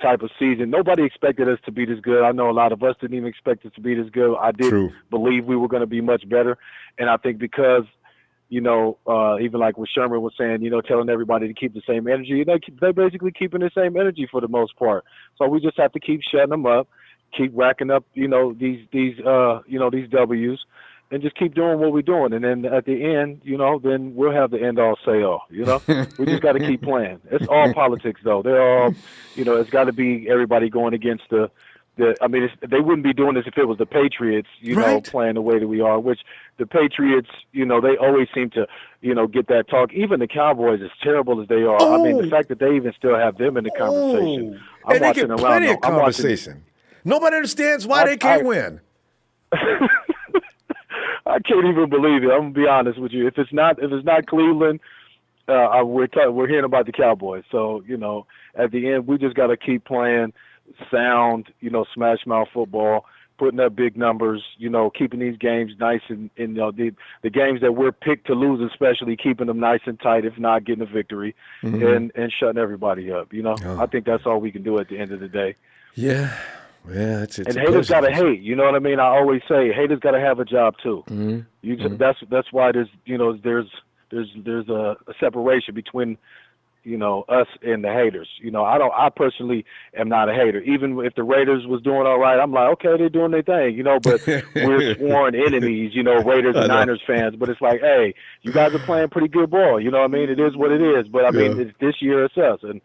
type of season. Nobody expected us to be this good. I know a lot of us didn't even expect us to be this good. I did believe we were going to be much better. And I think because, even like what Sherman was saying, telling everybody to keep the same energy, they're basically keeping the same energy for the most part. So we just have to keep shutting them up, keep racking up, these W's, and just keep doing what we're doing. And then at the end, then we'll have the end all say all, We just got to keep playing. It's all politics, though. They're all, it's got to be everybody going against they wouldn't be doing this if it was the Patriots, playing the way that we are, which the Patriots, they always seem to, get that talk. Even the Cowboys, as terrible as they are, I mean, the fact that they even still have them in the conversation. And they get plenty of conversation. Nobody understands why they can't win. I can't even believe it. I'm gonna be honest with you. If it's not Cleveland, we're hearing about the Cowboys. So at the end, we just got to keep playing sound, smash mouth football, putting up big numbers. Keeping these games nice and the games that we're picked to lose, especially keeping them nice and tight. If not, getting a victory and shutting everybody up. I think that's all we can do at the end of the day. Yeah. Yeah, it's and haters gotta hate. You know what I mean? I always say haters gotta have a job too. That's why there's a separation between us and the haters. I personally am not a hater. Even if the Raiders was doing all right, I'm like, okay, they're doing their thing. But we're sworn enemies. Raiders and Niners fans. But it's like, hey, you guys are playing pretty good ball. You know what I mean? It is what it is. But I mean, it's this year it's us. And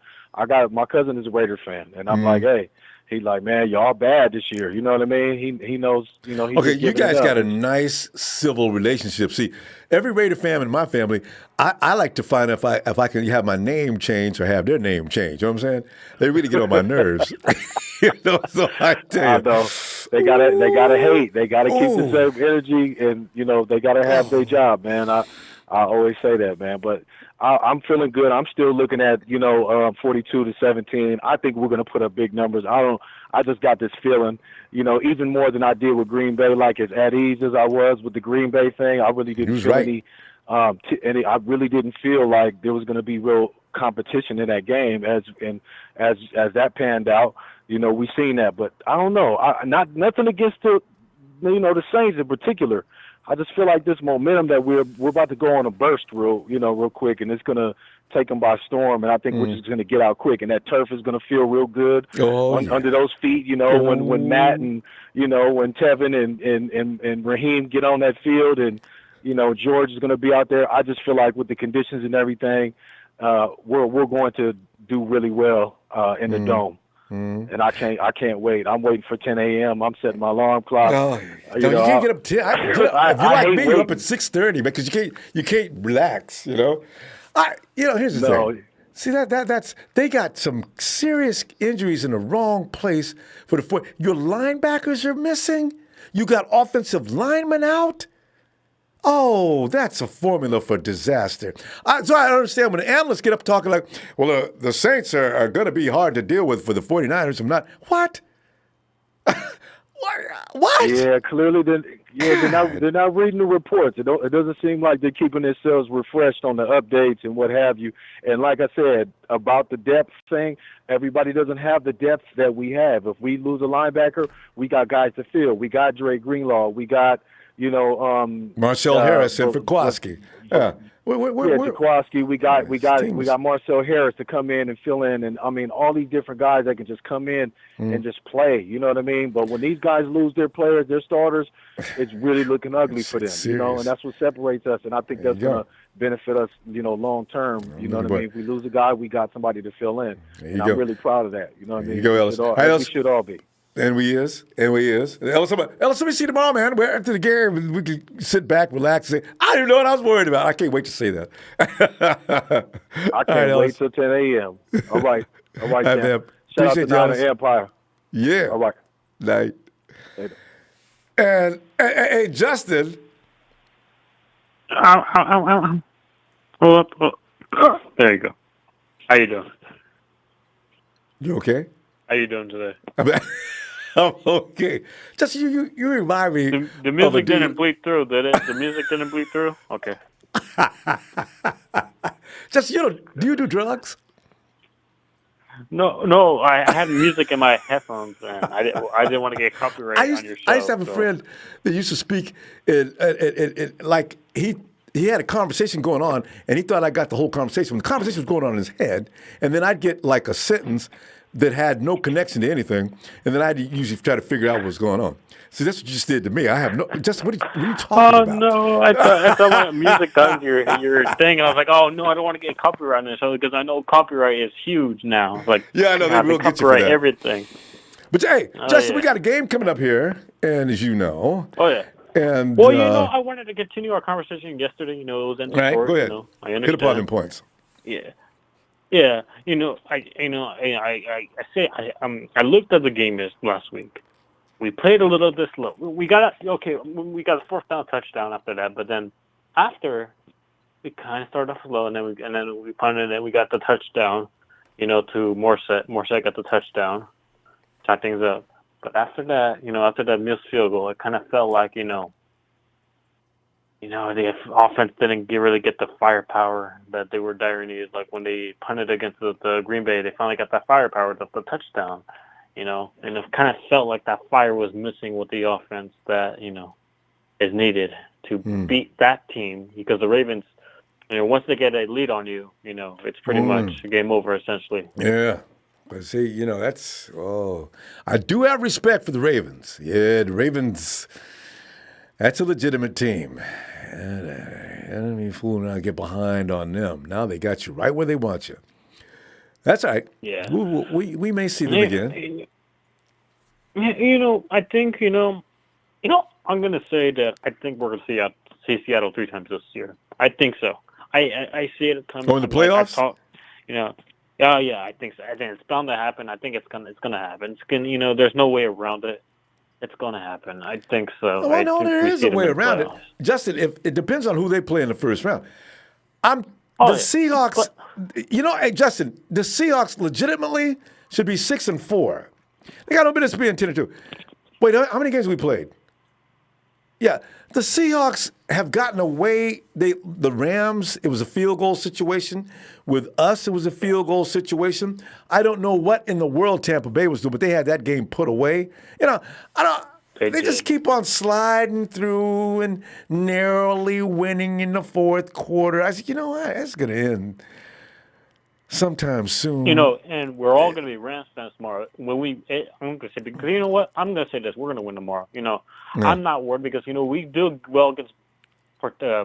my cousin is a Raiders fan, and I'm like, hey. He's like, man, y'all bad this year. You know what I mean? He knows, he's okay, you guys got a nice civil relationship. See, every Raider fan in my family, I like to find if I can have my name changed or have their name changed. You know what I'm saying? They really get on my nerves. So I tell you. I know. They gotta hate. They gotta keep the same energy, and they gotta have their job, man. I always say that, man. But I'm feeling good. I'm still looking at 42-17. I think we're going to put up big numbers. I just got this feeling, even more than I did with Green Bay, like as at ease as I was with the Green Bay thing. I really didn't feel any. I really didn't feel like there was going to be real competition in that game. As that panned out, we seen that. But I don't know. Nothing against the Saints in particular. I just feel like this momentum that we're about to go on a burst real quick, and it's gonna take them by storm. And I think we're just gonna get out quick, and that turf is gonna feel real good under those feet. When Matt and when Tevin and Raheem get on that field, and George is gonna be out there. I just feel like with the conditions and everything, we're going to do really well in the dome. And I can't wait. I'm waiting for 10 a.m. I'm setting my alarm clock. You can't get up 10. If you like me, you're up at 6:30 because you can't relax. Here's the thing. See that's they got some serious injuries in the wrong place for the foot. Your linebackers are missing. You got offensive linemen out. Oh, that's a formula for disaster. So I understand when the analysts get up talking like, well, the Saints are going to be hard to deal with for the 49ers. I'm not. What? What? Yeah, clearly, they're not reading the reports. It doesn't seem like they're keeping themselves refreshed on the updates and what have you. And like I said about the depth thing, everybody doesn't have the depth that we have. If we lose a linebacker, we got guys to fill. We got Dre Greenlaw. We got Marcel Harris and Jaquaski. Yeah. Jaquaski. We got Marcel Harris to come in and fill in, and I mean all these different guys that can just come in and just play. You know what I mean? But when these guys lose their players, their starters, it's really looking ugly for them. Serious. You know, and that's what separates us. And I think that's going to benefit us, long term. You know what I mean? If we lose a guy, we got somebody to fill in. And I'm really proud of that. You know what I mean? You go, Ellis. We should all be. And we is. Ellis, let me see tomorrow, man. After the game, we can sit back, relax, and say, I didn't know what I was worried about. I can't wait to see that. I can't wait till 10 a.m. All right. All right, man. Shout out to Niner Empire. Yeah. All right. Night. Later. And, hey, Justin. There you go. How you doing? You okay? How you doing today? I'm okay. Just you remind me. The music didn't bleed through, did it? The music didn't bleed through? Okay. Just, do you do drugs? No. I had music in my headphones, and I didn't want to get copyright on your show. I used to have a friend that used to speak in like he had a conversation going on, and he thought I got the whole conversation. When the conversation was going on in his head, and then I'd get like a sentence that had no connection to anything, and then I'd usually try to figure out what was going on. See, that's what you just did to me. I have no. Just what are you talking about? Oh no! I thought like music does your thing, and I was like, oh no, I don't want to get copyright on this show because I know copyright is huge now. It's like yeah, I know they will get you for that. Everything. But hey, Justin, we got a game coming up here, and as you know. Oh yeah. And well, I wanted to continue our conversation yesterday. It was in the right. sport, Go ahead. I understand. Hit upon them points. Yeah. Yeah, I looked at the game last week. We played a little bit slow. We got a fourth down touchdown after that, but then after we kind of started off slow, and then we punted, and we got the touchdown. To Morset got the touchdown, tied things up. But after that missed field goal, it kind of felt like the offense didn't really get the firepower that they were dire needed. Like when they punted against the Green Bay, they finally got that firepower, the touchdown, and it kind of felt like that fire was missing with the offense that, is needed to beat that team because the Ravens, once they get a lead on you, it's pretty much game over essentially. Yeah. But see, I do have respect for the Ravens. Yeah, the Ravens, that's a legitimate team. And I don't mean fooling around, get behind on them. Now they got you right where they want you. That's all right. Yeah. We may see them again. I think, I'm going to say that I think we're going to see Seattle 3 times this year. I think so. I see it coming. Oh, in the playoffs? Yeah, I think so. I think it's bound to happen. I think it's gonna happen. There's no way around it. It's gonna happen. I think so. Well, no, there is a way around it. Justin, it depends on who they play in the first round. Seahawks. Hey Justin, the Seahawks legitimately should be 6-4. They got no business being 10-2. Wait, how many games have we played? Yeah, the Seahawks have gotten away. The Rams, it was a field goal situation. With us, it was a field goal situation. I don't know what in the world Tampa Bay was doing, but they had that game put away. They just keep on sliding through and narrowly winning in the fourth quarter. I said, you know what? That's going to end sometime soon. And we're all going to be Rams fans tomorrow. I'm going to say, because you know what? I'm going to say this. We're going to win tomorrow. I'm not worried because, we do well against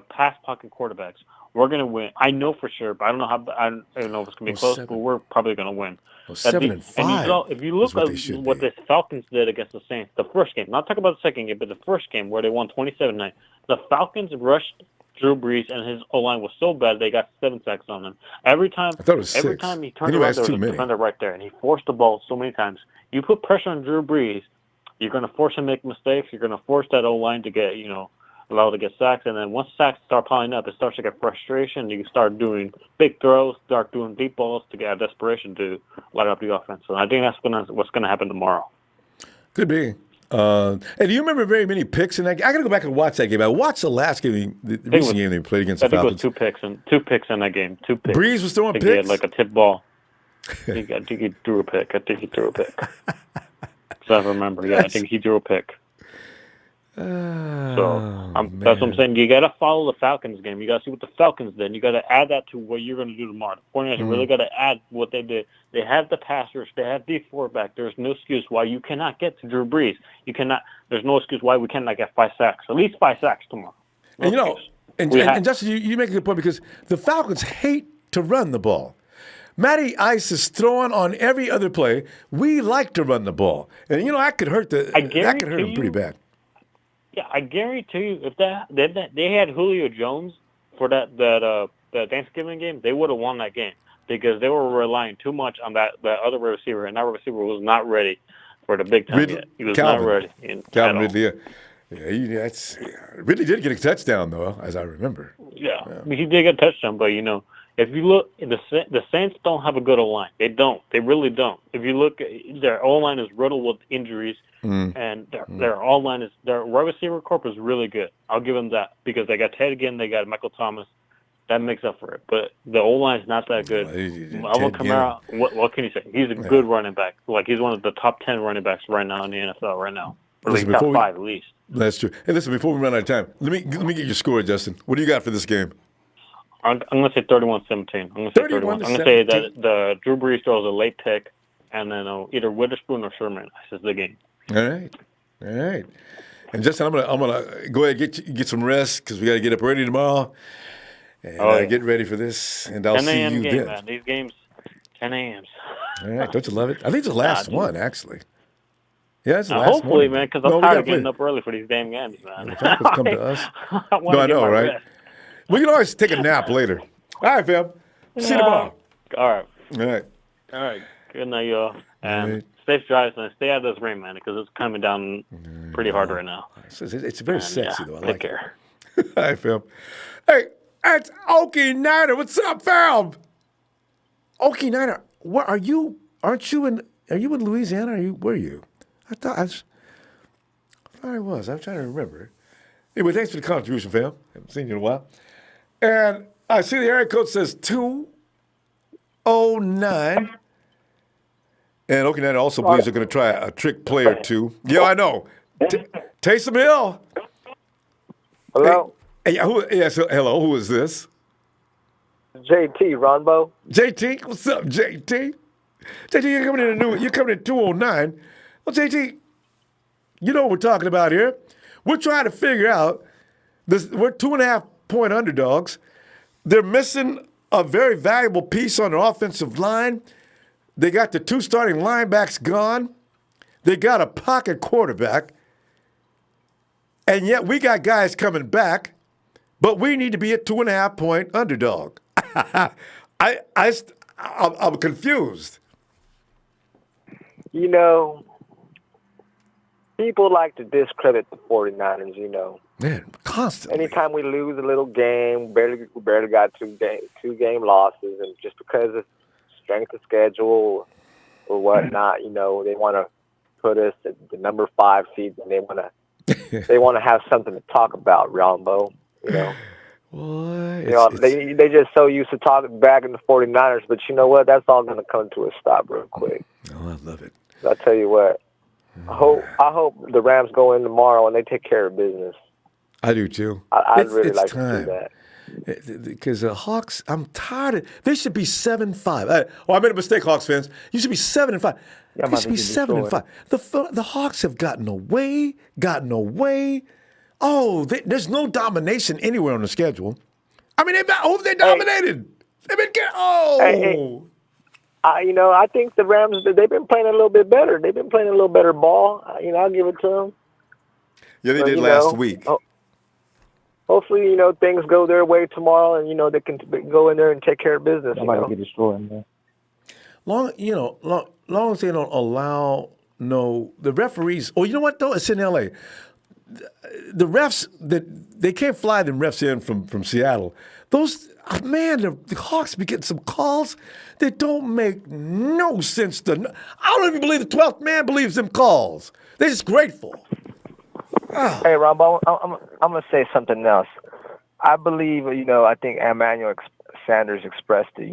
pass pocket quarterbacks. We're going to win. I know for sure, but I don't know I don't know if it's going to be close, but we're probably going to win. 7-5. And if you look at what the Falcons did against the Saints, the first game, not talking about the second game, but the first game where they won 27-9, the Falcons rushed Drew Brees, and his O-line was so bad they got 7 sacks on him. Every time he turned around, there was a defender right there, and he forced the ball so many times. You put pressure on Drew Brees, you're going to force him to make mistakes. You're going to force that O-line to get, allow to get sacks, and then once sacks start piling up, it starts to get frustration. You start doing big throws, start doing deep balls to get desperation to light up the offense. So I think that's what's gonna happen tomorrow. Could be. And do you remember very many picks in that game? I got to go back and watch that game. I watched the last game, the recent game they played against the Falcons. I think it was two picks in that game. 2 picks. Breeze was throwing picks? He had like a tip ball. I think he threw a pick. So I remember. Yeah, I think he threw a pick. That's what I'm saying. You got to follow the Falcons game. You got to see what the Falcons did. You got to add that to what you're going to do tomorrow. The 49ers really got to add what they did. They have the passers. They have D Ford back. There's no excuse why you cannot get to Drew Brees. You cannot. There's no excuse why we cannot get 5 sacks. At least 5 sacks tomorrow. No and Justin, you make a good point because the Falcons hate to run the ball. Matty Ice is throwing on every other play. We like to run the ball, and that could hurt him pretty bad. Yeah, I guarantee you, if they had Julio Jones for that Thanksgiving game, they would have won that game because they were relying too much on that other receiver, and that receiver was not ready for the big time yet. He was not ready. Calvin Ridley, Ridley did get a touchdown though, as I remember. Yeah. I mean, he did get a touchdown, but if you look, the Saints don't have a good O-line. They don't. They really don't. If you look, their O-line is riddled with injuries, and their O-line their wide receiver corps is really good. I'll give them that because they got Ted again. They got Michael Thomas. That makes up for it. But the O-line is not that good. Alvin Kamara, what can you say? He's a good running back. Like he's one of the top 10 running backs right now in the NFL right now. Or at least top 5 at least. That's true. Hey, listen, before we run out of time, let me get your score, Justin. What do you got for this game? I'm going to say 31-17. I'm going to say 31. I'm going to say that the Drew Brees throws a late pick, and then either Witherspoon or Sherman ices the game. All right. And Justin, I'm gonna go ahead and get some rest because we got to get up early tomorrow and get ready for this. And I'll see you game, then. Man. These games, 10 a.m. All right, don't you love it? I think it's the last one actually. Yeah, it's the last hopefully, one. man, because I'm tired of getting up early for these damn games, man. The Falcons come to us. I know, right? Rest. We can always take a nap later. All right, fam. See you tomorrow. All right. All right. Good night, y'all. And safe drives and stay out of this rain, man, because it's coming down pretty hard right now. It's very sexy, though. I like it. All right, fam. Hey, it's Okie Niner. What's up, fam? Okie Niner, where are you? Are you in Louisiana? Where are you? I thought I was. I'm trying to remember. Anyway, thanks for the contribution, fam. Haven't seen you in a while. And I see the area code says 209. And Okie also believes they're going to try a trick play or two. Yeah, I know. Taysom Hill. Hello? Hey, hello. Who is this? JT, Ronbo. JT? What's up, JT? JT, you're coming in 209. Well, JT, you know what we're talking about here. We're trying to figure out this. We're 2.5-point underdogs. They're missing a very valuable piece on their offensive line. They got the 2 starting linebacks gone. They got a pocket quarterback. And yet we got guys coming back, but we need to be a 2.5-point underdog. I'm confused. People like to discredit the 49ers, Man, constantly. Anytime we lose a little game, we barely got two game losses, and just because of strength of schedule or whatnot, they want to put us at the number 5 seed, and they want to have something to talk about, Ronbo. They just so used to talking back in the 49ers, but you know what? That's all going to come to a stop real quick. Oh, I love it. I'll tell you what. I hope the Rams go in tomorrow and they take care of business. I do too. I'd really like to see that. Because the Hawks, I'm tired. They should be 7-5. I made a mistake, Hawks fans. You should be 7-5. They should be 7-5. The Hawks have gotten away. Oh, there's no domination anywhere on the schedule. I mean, they dominated. They've been I think the Rams, they've been playing a little bit better. They've been playing a little better ball. I'll give it to them. Yeah, they did last week. Hopefully, things go their way tomorrow, and they can go in there and take care of business. Somebody get destroyed in there. Long as they don't allow the referees. Oh, you know what though? It's in L.A. the refs that they can't fly them refs in from Seattle. Those man, the Hawks be getting some calls that don't make no sense. I don't even believe the 12th man believes them calls. They're just grateful. Hey, Ronbo, I'm gonna say something else. I believe, I think Emmanuel Sanders expressed it,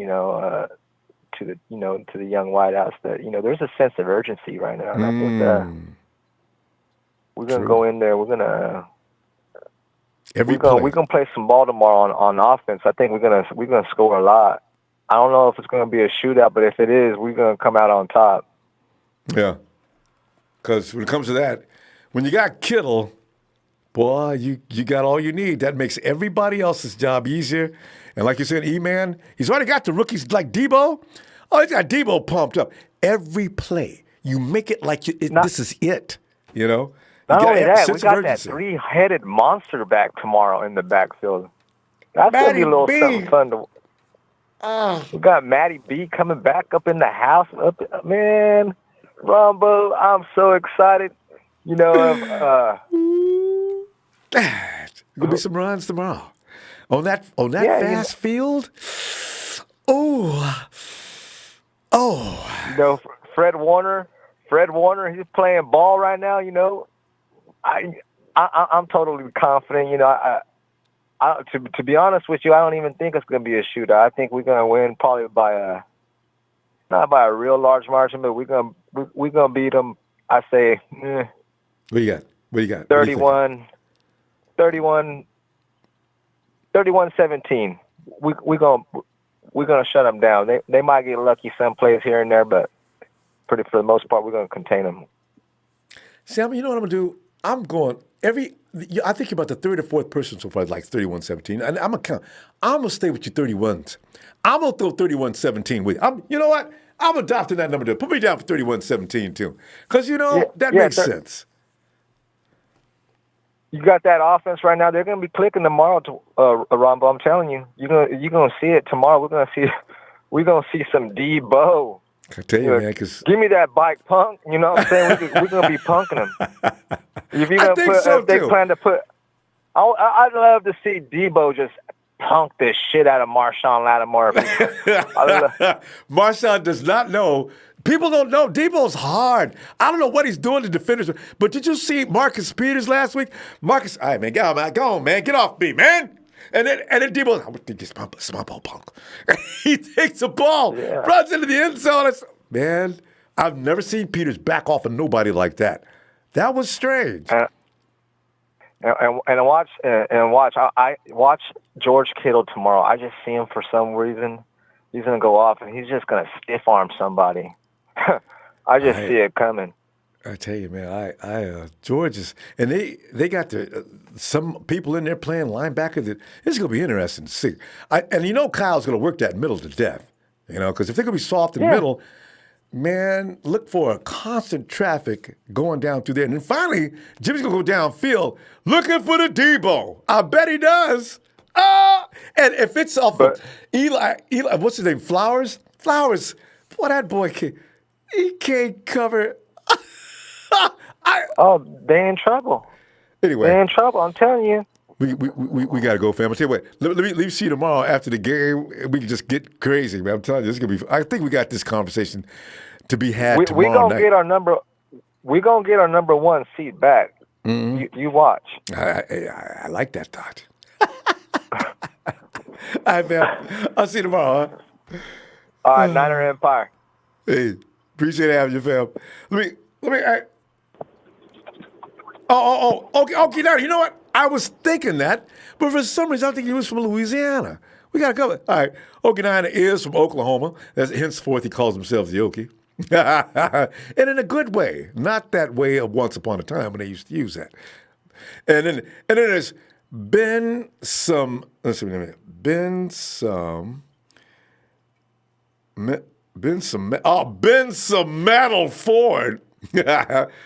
to the young wideouts that, there's a sense of urgency right now. And I think we're gonna go in there. We're gonna play some ball tomorrow on offense. I think we're gonna score a lot. I don't know if it's gonna be a shootout, but if it is, we're gonna come out on top. Yeah, because when it comes to that, when you got Kittle, boy, you got all you need. That makes everybody else's job easier. And like you said, E-Man, he's already got the rookies like Debo. Oh, he's got Debo pumped up. Every play, you make it like this is it, Not only that, we got that three-headed monster back tomorrow in the backfield. That's going to be a little something fun to we got Matty B coming back up in the house. Man, Ronbo, I'm so excited. There'll be some runs tomorrow. On that fast field. Oh. Fred Warner, he's playing ball right now. I'm totally confident. To be honest with you, I don't even think it's going to be a shootout. I think we're going to win probably not by a real large margin, but we're going to beat them. I say. What do you got? 31-17. We're gonna shut them down. They might get lucky some plays here and there, but for the most part, we're gonna contain them. Sam, you know what I'm gonna do? I'm going I think you're about the third or fourth person so far, like 31-17. And I'm gonna stay with your 31s. I'm gonna throw 31-17 with you. You know what? I'm adopting that number too. Put me down for 31-17 too, because that makes sense. You got that offense right now. They're going to be clicking tomorrow, Ronbo. I'm telling you, you're going to see it tomorrow. We're going to see some Debo. I tell you, man, because give me that bike punk. You know what I'm saying? We're going to be punking them. If they plan to put, I'd love to see Debo just punk the shit out of Marshawn Lattimore. Marshawn does not know. People don't know. Debo's hard. I don't know what he's doing to defenders. But did you see Marcus Peters last week? Marcus, all right, man, go on, man. Get off me, man. And then Debo, I think he's my ball punk. He takes the ball, runs into the end zone. Man, I've never seen Peters back off of nobody like that. That was strange. And watch. I watch George Kittle tomorrow. I just see him for some reason. He's gonna go off and he's just gonna stiff arm somebody. I just see it coming. I tell you, man, George is, and they got some people in there playing linebacker that it's gonna be interesting to see. Kyle's gonna work that middle to death, because if they're gonna be soft in the middle, man, look for a constant traffic going down through there. And then finally, Jimmy's going to go downfield looking for the Debo. I bet he does. And if it's off of Eli, what's his name, Flowers, boy, that boy he can't cover. They're in trouble. Anyway. They're in trouble, I'm telling you. We got to go, fam. I'll tell you what, let me see you tomorrow after the game. We can just get crazy, man. I'm telling you, I think we got this conversation to be had tomorrow night. We're going to get our number one seat back. Mm-hmm. You watch. I like that thought. All right, man. I'll see you tomorrow, huh? All right, Niner Empire. Hey, appreciate having you, fam. Let me. Okay, now, you know what? I was thinking that, but for some reason, I think he was from Louisiana. We got to cover it. All right, Okinina is from Oklahoma. Henceforth, he calls himself the Okie. And in a good way, not that way of once upon a time when they used to use that. And then there's Ben Metal Ford.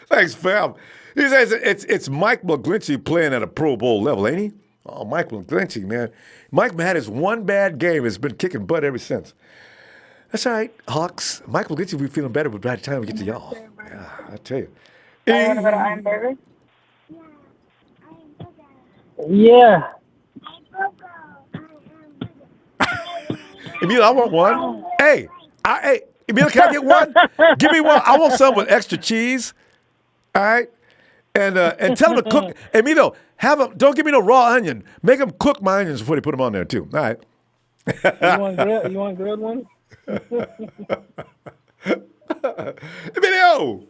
Thanks, fam. He says it's Mike McGlinchey playing at a Pro Bowl level, ain't he? Oh, Mike McGlinchey, man. Mike had his one bad game. Has been kicking butt ever since. That's all right, Hawks. Mike McGlinchey will be feeling better by the time we get to y'all. Yeah, I tell you. I want to go to Ironburger. Yeah. Emilio, I want one. Hey, Emilio, can I get one? Give me one. I want some with extra cheese. All right, and tell them to cook. Emilio, have them. Don't give me no raw onion. Make them cook my onions before they put them on there too. All right. You want grilled one? Emilio,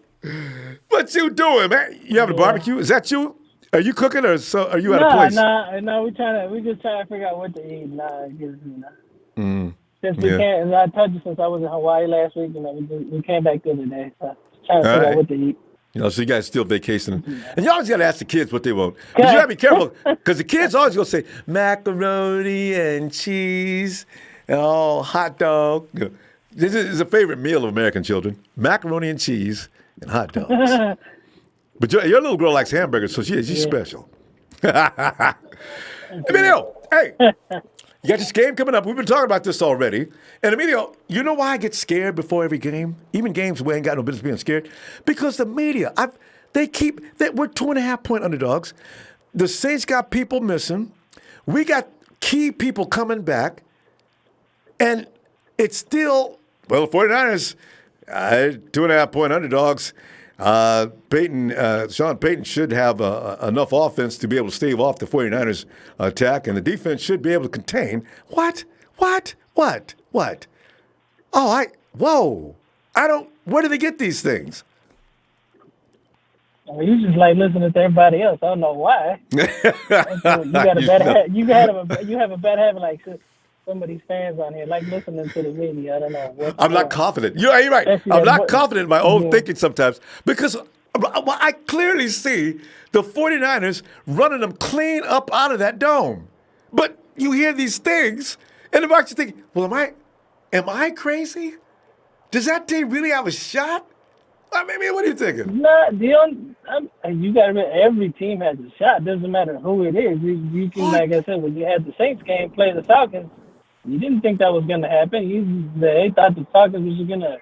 what you doing, man? You having a barbecue? Is that you? Are you cooking or are you at a place? No. We just trying to figure out what to eat. Since we Yeah. can't, I told you since I was in Hawaii last week, we came back the other day, so trying to figure out what to eat. So you guys still vacationing. And you always got to ask the kids what they want. But you got to be careful because the kids always going to say macaroni and cheese, hot dog. This is a favorite meal of American children, macaroni and cheese and hot dogs. But your little girl likes hamburgers, so she's special. Emilio, hey, you got this game coming up. We've been talking about this already. And Emilio, you know why I get scared before every game? Even games where I ain't got no business being scared? Because the media, we're 2.5-point underdogs. The Saints got people missing. We got key people coming back. And it's still, the 49ers, 2.5-point underdogs. Sean Payton should have enough offense to be able to stave off the 49ers attack, and the defense should be able to contain. What? Where do they get these things? Well, you just like listening to everybody else. I don't know why. You have a bad habit like some of these fans on here, like listening to the media. I don't know. I'm not confident. You're right. I'm not confident in my own thinking sometimes because I clearly see the 49ers running them clean up out of that dome. But you hear these things, and the market's thinking, well, am I crazy? Does that team really have a shot? I mean, what are you thinking? No, you got to remember, every team has a shot. Doesn't matter who it is. You can, like I said, when you had the Saints game play the Falcons, you didn't think that was going to happen. They thought the Falcons was going to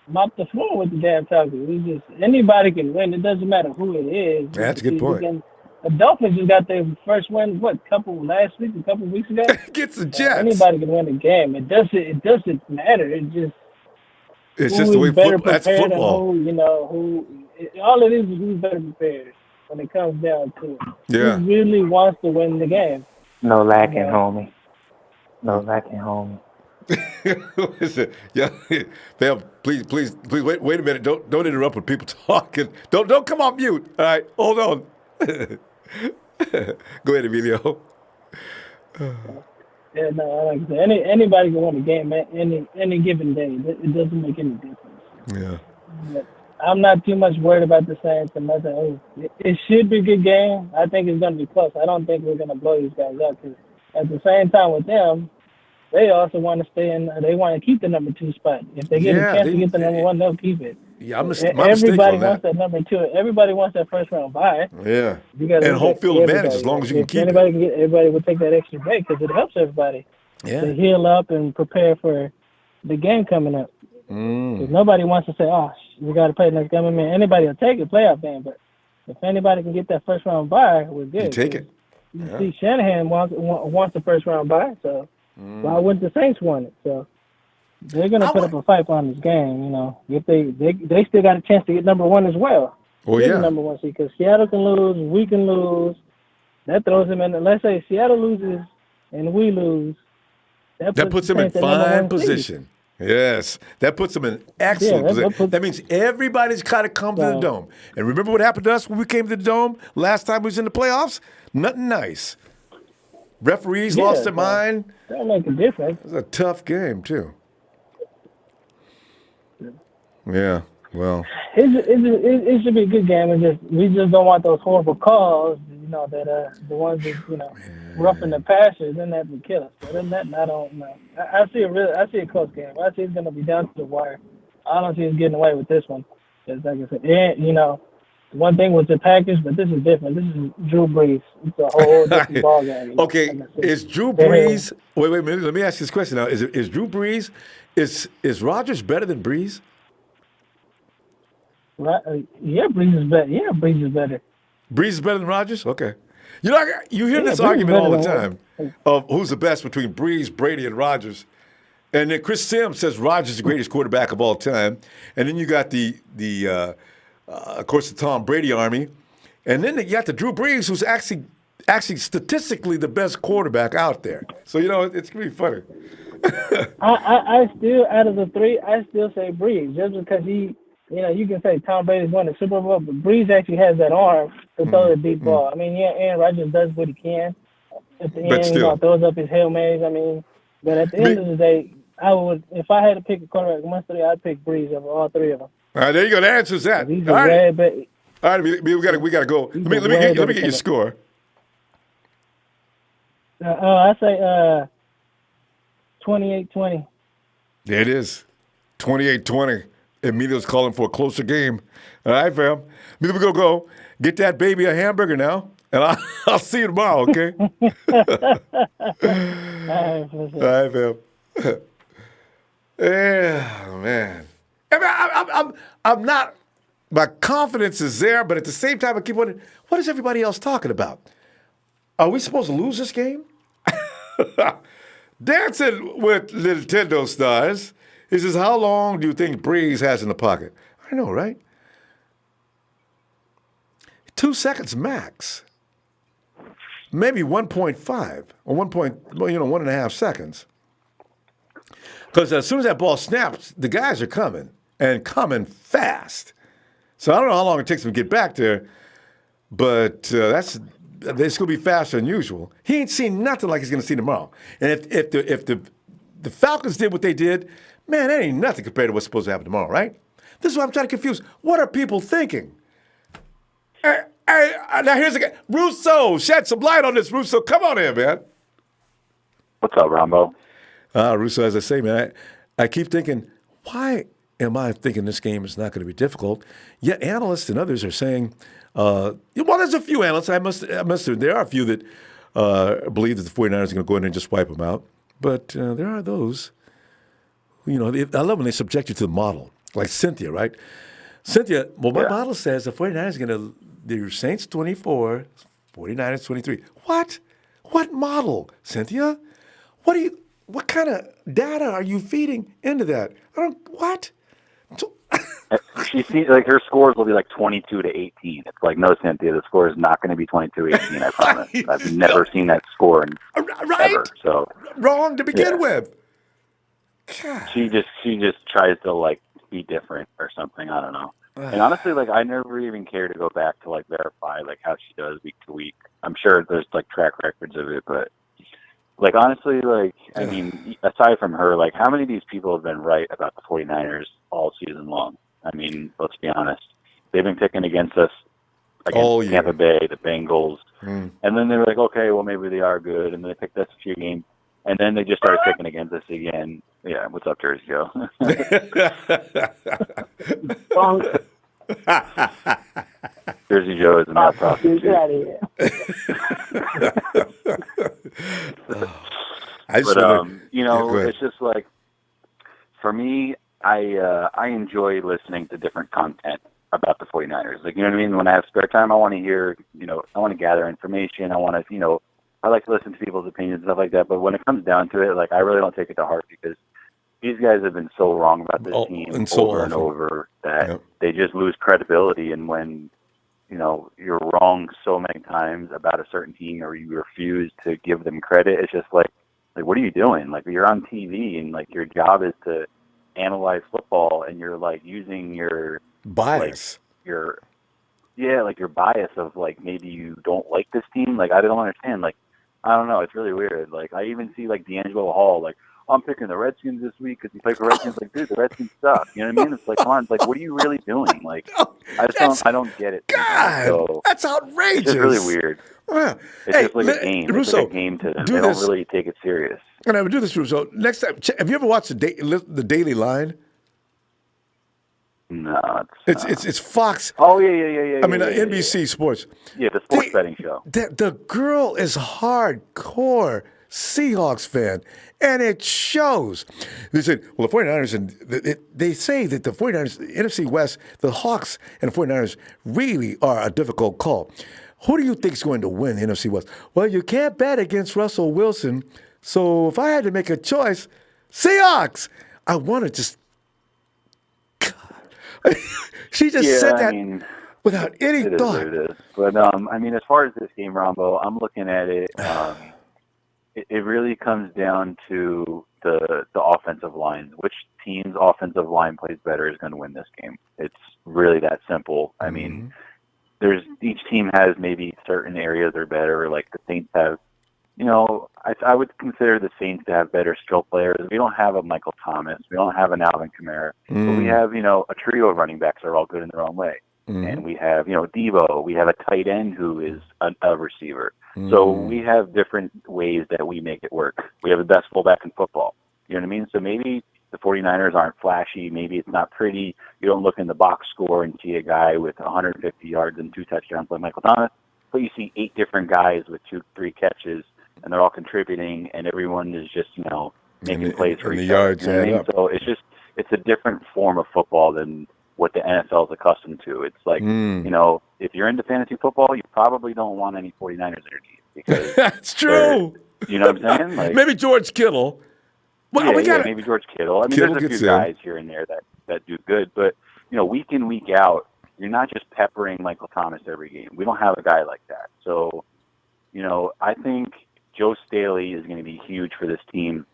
mop the floor with the damn Falcons. Anybody can win. It doesn't matter who it is. That's a good point. The Dolphins just got their first win, a couple weeks ago? Against the Jets. Anybody can win a game. It doesn't matter. It's just the way that's football. All it is who's better prepared when it comes down to it. Yeah. Who really wants to win the game? No lacking, homie. No lacking, homie. Listen, fam, please, wait a minute. Don't interrupt when people talking. Don't come off mute. All right, hold on. Go ahead, Emilio. Yeah, no, like I said, anybody can win a game any given day. It doesn't make any difference. Yeah. But I'm not too much worried about the Saints and nothing. It should be a good game. I think it's going to be close. I don't think we're going to blow these guys up because at the same time with them, they also want to stay in. They want to keep the number 2 spot. If they get a chance to get the number 1, they'll keep it. Yeah, everybody wants that number 2. Everybody wants that first round bye. Yeah. And home field advantage as long as you can keep anybody it. Everybody will take that extra break because it helps everybody to heal up and prepare for the game coming up. Because nobody wants to say, we got to play next game. I mean, anybody will take a playoff game, but if anybody can get that first round bye, we're good. You take it. You see, Shanahan wants the first round bye, so why wouldn't the Saints want it? So they're going to put up a fight on this game. If they still got a chance to get number 1 as well. Number 1 seed because Seattle can lose, we can lose. That throws them in. Let's say Seattle loses and we lose. That puts them in fine position. Yes, that puts them in excellent position. That means everybody's kind of come to the Dome. And remember what happened to us when we came to the Dome last time we was in the playoffs? Nothing nice. Referees lost their mind. That'll make a difference. It was a tough game, too. Yeah, well. It should be a good game. We just don't want those horrible calls, that the ones that, roughing the passer, then that would kill us. But other than that, I don't know. I see a close game. I see it's going to be down to the wire. I don't see us getting away with this one. Because like I said, one thing was the Packers, but this is different. This is Drew Brees. It's a whole different ballgame. Okay, is Drew Brees? Wait a minute. Let me ask you this question now. Is Drew Brees? Is Rodgers better than Brees? Right? Yeah, Brees is better. Brees is better than Rodgers? Okay. You know, you hear Yeah, this Breeze argument all the better time of who's the best between Breeze, Brady, and Rodgers. And then Chris Sims says Rodgers is the greatest quarterback of all time. And then you got of course, the Tom Brady army. And then you got the Drew Brees, who's actually statistically the best quarterback out there. So, you know, it's going to be funny. I still, out of the three, I still say Breeze, just because he, you can say Tom Brady's won the Super Bowl, but Breeze actually has that arm to throw the deep ball. I mean, yeah, Aaron Rodgers does what he can at the end, still. throws up his Hail Marys. I mean, but at the end of the day, I would, if I had to pick a quarterback amongst three, I'd pick Breeze over all three of them. All right, there you go. That answers that. He's All right. All right, we got to go. Let me get your score. I say 28-20. There it is. 28-20. Emilio's calling for a closer game. All right, fam. We're going to go get that baby a hamburger now, and I'll see you tomorrow, okay? All right, fam. Yeah, man. I'm not, my confidence is there, but at the same time, I keep wondering, what is everybody else talking about? Are we supposed to lose this game? Dancing with Nintendo stars. He says, how long do you think Breeze has in the pocket? I know, right? 2 seconds max. Maybe 1.5 or 1.5 seconds. Because as soon as that ball snaps, the guys are coming and coming fast. So I don't know how long it takes them to get back there, but it's going to be faster than usual. He ain't seen nothing like he's going to see tomorrow. And if the Falcons did what they did, man, that ain't nothing compared to what's supposed to happen tomorrow, right? This is what I'm trying to confuse. What are people thinking? Hey, now here's a guy. Russo, shed some light on this, Russo. Come on in, man. What's up, Ronbo? Russo, as I say, man, I keep thinking, why am I thinking this game is not going to be difficult? Yet analysts and others are saying, well, there's a few analysts. There are a few that believe that the 49ers are going to go in and just wipe them out. But there are those, I love when they subject you to the model, like Cynthia, right? Cynthia, well, my model says the 49ers are going to do Saints 24, 49ers 23. What? What model, Cynthia? What kind of data are you feeding into that? What? She seems like her scores will be like 22-18. It's like, no, Cynthia, the score is not going to be 22-18. I promise. I've never seen that score ever. So wrong to begin with. God. She just tries to like be different or something. I don't know. And honestly, like I never even care to go back to like verify like how she does week to week. I'm sure there's like track records of it, but like honestly, like I mean, aside from her, like how many of these people have been right about the 49ers all season long? I mean, let's be honest. They've been picking against us, against Tampa Bay, the Bengals. And then they were like, okay, well, maybe they are good. And then they picked us a few games. And then they just started picking against us again. Yeah, what's up, Jersey Joe? Jersey Joe is a male prostitute. It's just like, for me, I enjoy listening to different content about the 49ers. Like, you know what I mean? When I have spare time, I want to hear, I want to gather information. I want to, I like to listen to people's opinions and stuff like that. But when it comes down to it, like, I really don't take it to heart because these guys have been so wrong about this team and over and over that they just lose credibility. And when, you're wrong so many times about a certain team or you refuse to give them credit, it's just like, what are you doing? Like, you're on TV and, like, your job is to analyze football and you're, like, using your bias. Like, your bias of, like, maybe you don't like this team. Like, I don't understand. Like, I don't know. It's really weird. Like, I even see, like, D'Angelo Hall, like, I'm picking the Redskins this week because he played for Redskins. Like, dude, the Redskins suck. You know what I mean? It's like, come on. It's like, what are you really doing? Like, I don't get it. God, so, that's outrageous. It's just really weird. Wow. It's just like a game. Russo, it's like a game to them. They don't really take it serious. And I would do this, Russo. Next time, have you ever watched the Daily Line? No, it's Fox. Oh yeah. I mean, NBC Sports. Yeah, the sports betting show. The girl is hardcore Seahawks fan, and it shows. They said, well, the 49ers, and they say that the 49ers, NFC West, the Hawks and the 49ers really are a difficult call. Who do you think is going to win the NFC West? Well, you can't bet against Russell Wilson. So if I had to make a choice, Seahawks. I want to just. God. She just said that without any it thought. Is what it is. But I mean, as far as this game, Ronbo, I'm looking at it. It really comes down to the offensive line. Which team's offensive line plays better is going to win this game. It's really that simple. I mean, each team has maybe certain areas are better. Like the Saints have, I would consider the Saints to have better skill players. We don't have a Michael Thomas. We don't have an Alvin Kamara. But we have, a trio of running backs that are all good in their own way. And we have, Debo. We have a tight end who is a receiver. So we have different ways that we make it work. We have the best fullback in football. You know what I mean? So maybe the 49ers aren't flashy. Maybe it's not pretty. You don't look in the box score and see a guy with 150 yards and 2 touchdowns like Michael Thomas. But you see 8 different guys with 2-3 catches, and they're all contributing, and everyone is just, making plays for each other. You know what I mean? So it's a different form of football than what the NFL is accustomed to. It's like, if you're into fantasy football, you probably don't want any 49ers in your team. Because that's true. You know what I'm saying? Like, maybe George Kittle. Well, maybe George Kittle. I mean, there's a few guys here and there that do good. But, week in, week out, you're not just peppering Michael Thomas every game. We don't have a guy like that. So, I think Joe Staley is going to be huge for this team.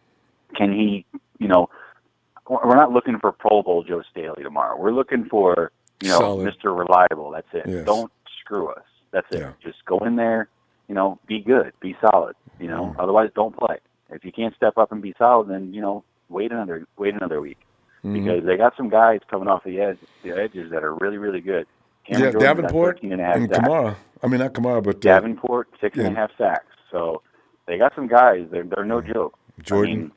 Can he, we're not looking for Pro Bowl Joe Staley tomorrow. We're looking for, Solid. Mr. Reliable. That's it. Yes. Don't screw us. That's it. Yeah. Just go in there, be good, be solid, otherwise don't play. If you can't step up and be solid, then, wait another week. Because they got some guys coming off the edges that are really, really good. Cameron Jordan's Davenport and Kamara. I mean, not Kamara, but Davenport, 6.5 sacks. So they got some guys. They're no joke. Jordan,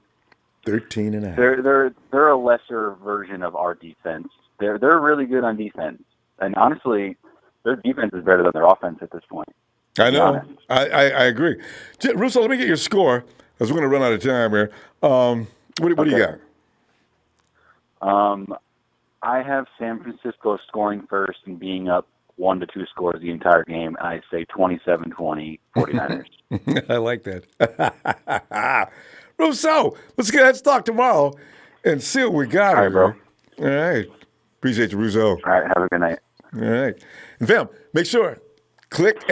13.5. They're a lesser version of our defense. They're really good on defense, and honestly, their defense is better than their offense at this point. I know. I agree. Russo, let me get your score, because we're going to run out of time here. What do you got? I have San Francisco scoring first and being up 1-2 scores the entire game. I say 27-20 49ers. I like that. Russo, let's talk tomorrow and see what we got. All right, bro. All right. Appreciate you, Russo. All right. Have a good night. All right. And fam, make sure, click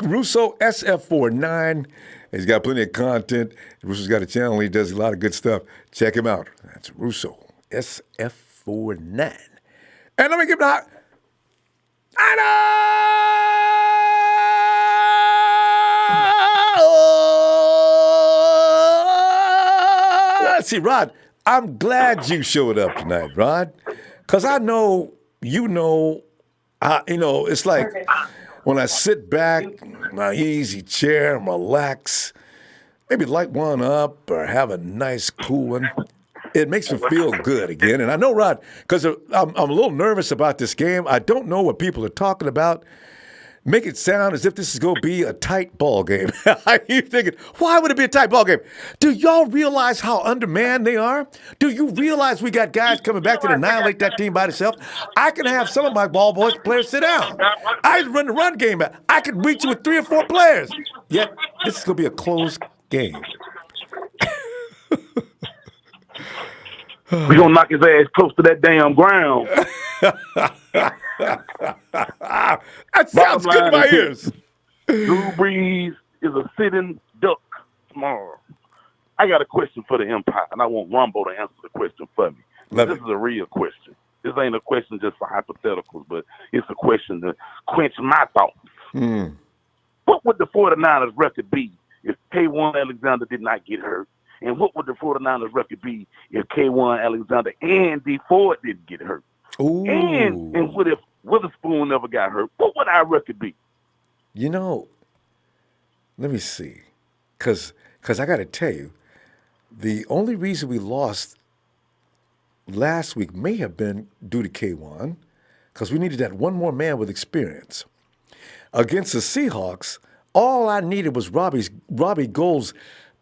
Russo SF49. He's got plenty of content. Russo's got a channel. He does a lot of good stuff. Check him out. That's Russo SF49. And let me give that. See, Rod, I'm glad you showed up tonight, Rod, because I know it's like when I sit back in my easy chair and relax, maybe light one up or have a nice cool one, it makes me feel good again. And I know, Rod, because I'm a little nervous about this game. I don't know what people are talking about. Make it sound as if this is going to be a tight ball game. You're thinking, why would it be a tight ball game? Do y'all realize how undermanned they are? Do you realize we got guys coming back to annihilate that team by themselves? I can have some of my ball boys players sit down. I run the run game. I could reach you with 3 or 4 players. Yet, this is going to be a close game. We're going to knock his ass close to that damn ground. That sounds good to my ears. Drew Brees is a sitting duck tomorrow. I got a question for the Empire, and I want Ronbo to answer the question for me. This is a real question. This ain't a question just for hypotheticals, but it's a question to quench my thoughts. What would the 49ers record be if K1 Alexander did not get hurt? And what would the 49ers record be if K1 Alexander and D Ford didn't get hurt? Ooh. And what if Witherspoon never got hurt? What would our record be? Let me see. Because I got to tell you, the only reason we lost last week may have been due to K1, because we needed that one more man with experience. Against the Seahawks, all I needed was Robbie Gould's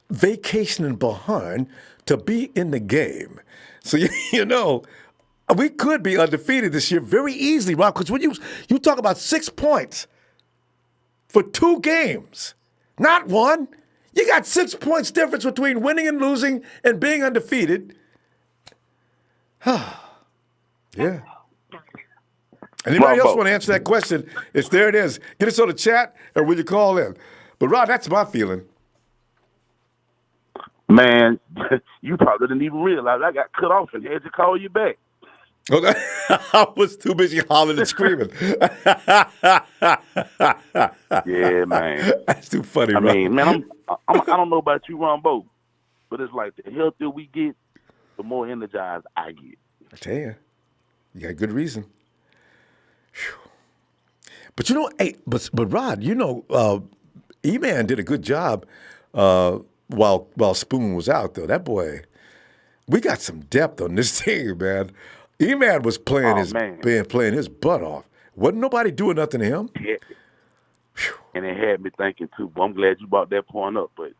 vacationing behind to be in the game. So, we could be undefeated this year very easily, Rob, because when you talk about 6 points for 2 games, not 1. You got 6 points difference between winning and losing and being undefeated. Yeah. Anybody else want to answer that question? There it is. Get us on the chat, or will you call in? But Rod, that's my feeling. Man, you probably didn't even realize I got cut off and had to call you back. Okay. I was too busy hollering and screaming. Yeah, man. That's too funny, I Rod. mean, man, I don't know about you, Ronbo, but it's like the healthier we get, the more energized I get. I tell you, you got good reason. Whew. But you know, hey, but Rod, you know, E-Man did a good job while Spoon was out, though. That boy, we got some depth on this team, man. E-Man was playing his butt off. Wasn't nobody doing nothing to him. Yeah. And it had me thinking too. Well, I'm glad you brought that point up. But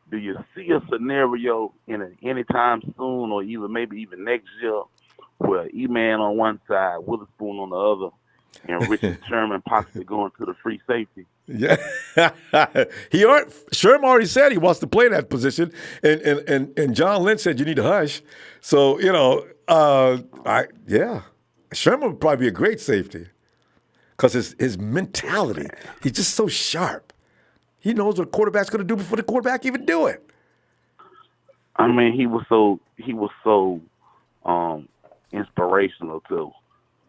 do you see a scenario anytime soon, or maybe even next year, where E-Man on one side, Witherspoon on the other, and Richard Sherman possibly going to the free safety? Yeah, Sherman already said he wants to play that position, and John Lynch said you need to hush. So you know, Sherman would probably be a great safety because his mentality, he's just so sharp. He knows what a quarterback's going to do before the quarterback even do it. I mean, he was so inspirational to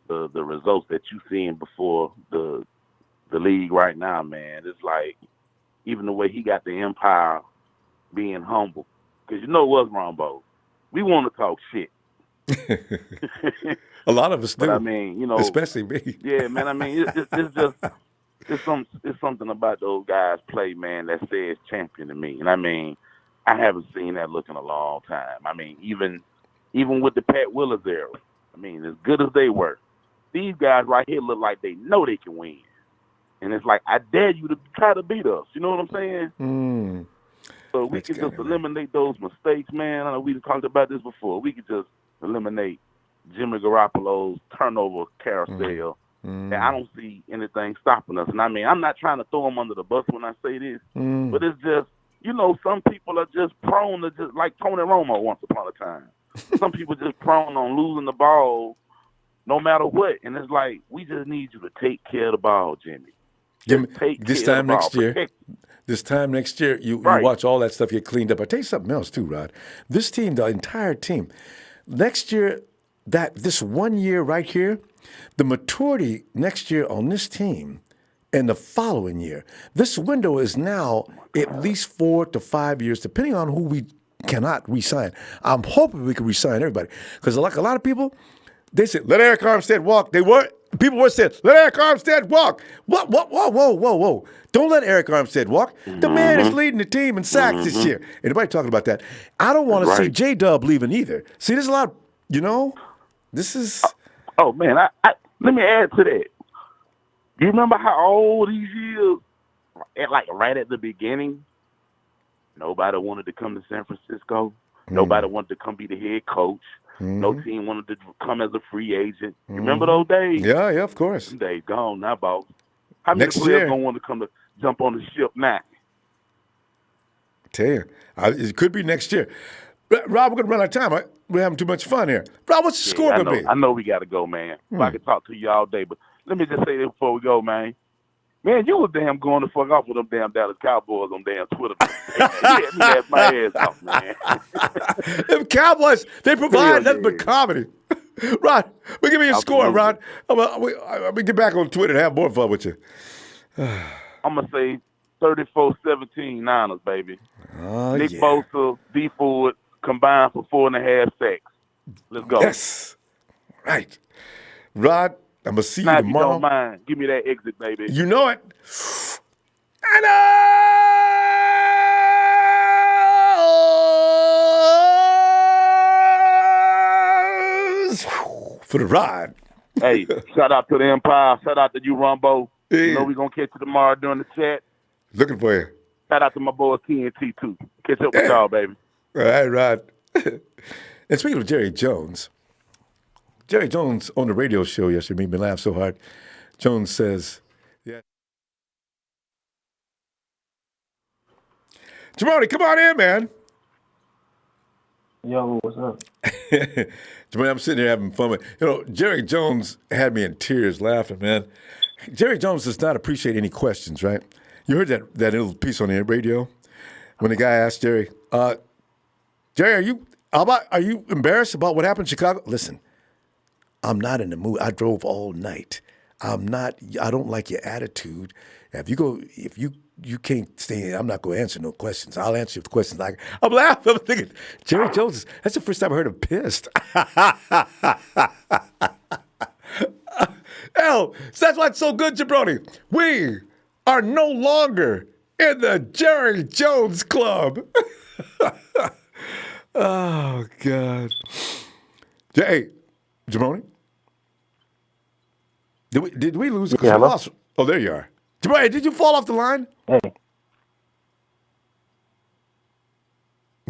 the results that you seeing before the league right now, man. It's like even the way he got the Empire being humble, because you know what's wrong, Bo? We want to talk shit. A lot of us do. But I mean, you know, especially me. Yeah, man. I mean, it's something about those guys play, man, that says champion to me. And I mean, I haven't seen that look in a long time. I mean, even with the Pat Willis era, I mean, as good as they were, these guys right here look like they know they can win. And it's like, I dare you to try to beat us. You know what I'm saying? So we can just eliminate those mistakes, man. I know we've talked about this before. We could just eliminate Jimmy Garoppolo's turnover carousel. And I don't see anything stopping us. And I mean, I'm not trying to throw them under the bus when I say this, but it's just, you know, some people are just prone to just like Tony Romo once upon a time. Some people just prone on losing the ball no matter what. And it's like, we just need you to take care of the ball, Jimmy. This time next year, you watch all that stuff get cleaned up. I tell you something else too, Rod. This team, the entire team, next year, this 1 year right here, the maturity next year on this team and the following year, this window is now at least 4 to 5 years, depending on who we cannot re-sign. I'm hoping we can re-sign everybody, because like a lot of people, they said, let Eric Armstead walk. People were saying, let Eric Armstead walk. What? Whoa. Don't let Eric Armstead walk. The man is leading the team in sacks this year. Anybody talking about that? I don't want to see J-Dub leaving either. See, there's a lot, this is... Oh, man, I let me add to that. Do you remember how all these years, like right at the beginning, nobody wanted to come to San Francisco. Nobody wanted to come be the head coach. No team wanted to come as a free agent. You remember those days? Yeah, of course. Them days gone now, boss. How many players don't want to come to jump on the ship now? Tell you, it could be next year. Rob, we're going to run out of time. We're having too much fun here. Rob, what's the score going to be? I know we got to go, man. I could talk to you all day, but let me just say this before we go, man. Man, you was damn going to fuck off with them damn Dallas Cowboys on damn Twitter. You had me laugh my ass off, man. Them Cowboys, they provide nothing but comedy. Rod, give me a score, Rod. I'm going to get back on Twitter and have more fun with you. I'm going to say 34-17 Niners, baby. Oh, Nick Bosa, D Ford, combined for 4.5 sacks. Let's go. Yes. Right. Rod, I'm going to see you tomorrow. If you don't mind, give me that exit, baby. You know it. For the ride. Hey, shout out to the Empire. Shout out to you, Ronbo. Yeah. You know we're going to catch you tomorrow during the chat. Looking for you. Shout out to my boy TNT, too. Catch up with y'all, baby. All right, Rod. And speaking of Jerry Jones on the radio show yesterday made me laugh so hard. Jones says, Jabroni, come on in, man. Yo, what's up? Jabroni, I'm sitting here having fun with. Jerry Jones had me in tears laughing, man. Jerry Jones does not appreciate any questions, right? You heard that little piece on the radio when the guy asked Jerry, Jerry, are you embarrassed about what happened in Chicago? Listen, I'm not in the mood. I drove all night. I don't like your attitude. If you can't stay, I'm not going to answer no questions. I'll answer the questions. I'm laughing. I'm thinking, Jerry Jones, that's the first time I heard him pissed. Hell, that's why it's so good, Jabroni. We are no longer in the Jerry Jones Club. Oh, God. Hey, Jabroni? Did we lose? Yeah, We lost. Oh, there you are. Jabroni, did you fall off the line? Hey.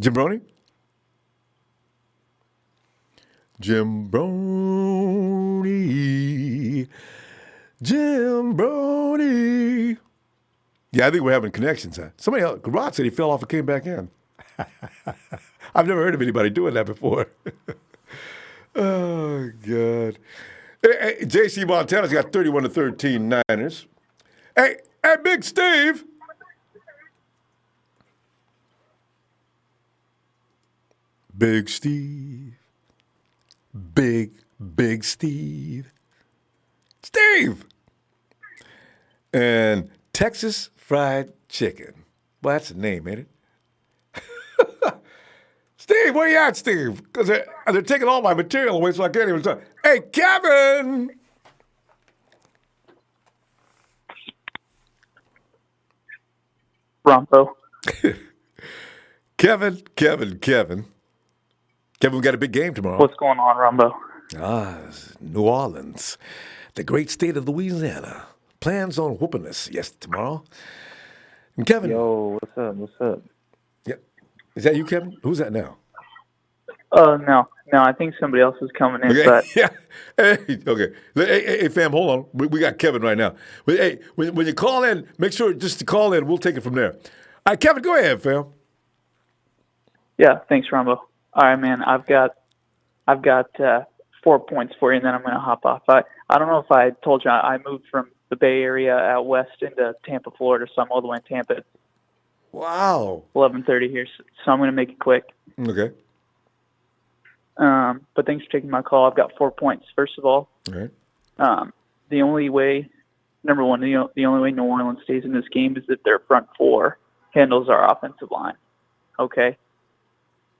Jimbroni? Jimbroni. Jimbroni. Yeah, I think we're having connections. Huh? Somebody else, Rod said he fell off and came back in. I've never heard of anybody doing that before. Oh, God. Hey, J.C. Montana's got 31-13 Niners. Hey, Big Steve. Big Steve. Big Steve. Steve! And Texas Fried Chicken. Well, that's the name, ain't it? Steve, where you at, Steve? Because they're taking all my material away, so I can't even talk. Hey, Kevin! Ronbo. Kevin. Kevin, we got a big game tomorrow. What's going on, Ronbo? New Orleans, the great state of Louisiana. Plans on whooping us, tomorrow. And Kevin. Yo, what's up? Yeah. Is that you, Kevin? Who's that now? No, I think somebody else is coming in. Okay. But Yeah. Hey, okay. Hey, fam, hold on. We got Kevin right now. But, hey, when you call in, make sure just to call in. We'll take it from there. All right, Kevin, go ahead, fam. yeah, thanks, Ronbo. All right, man. I've got 4 points for you, and then I'm going to hop off. I don't know if I told you I moved from the Bay Area out west into Tampa, Florida, so I'm all the way in Tampa. Wow. 11:30 here, so I'm going to make it quick. Okay. But thanks for taking my call. I've got 4 points. First of all, right. The only way New Orleans stays in this game is if their front four handles our offensive line. Okay.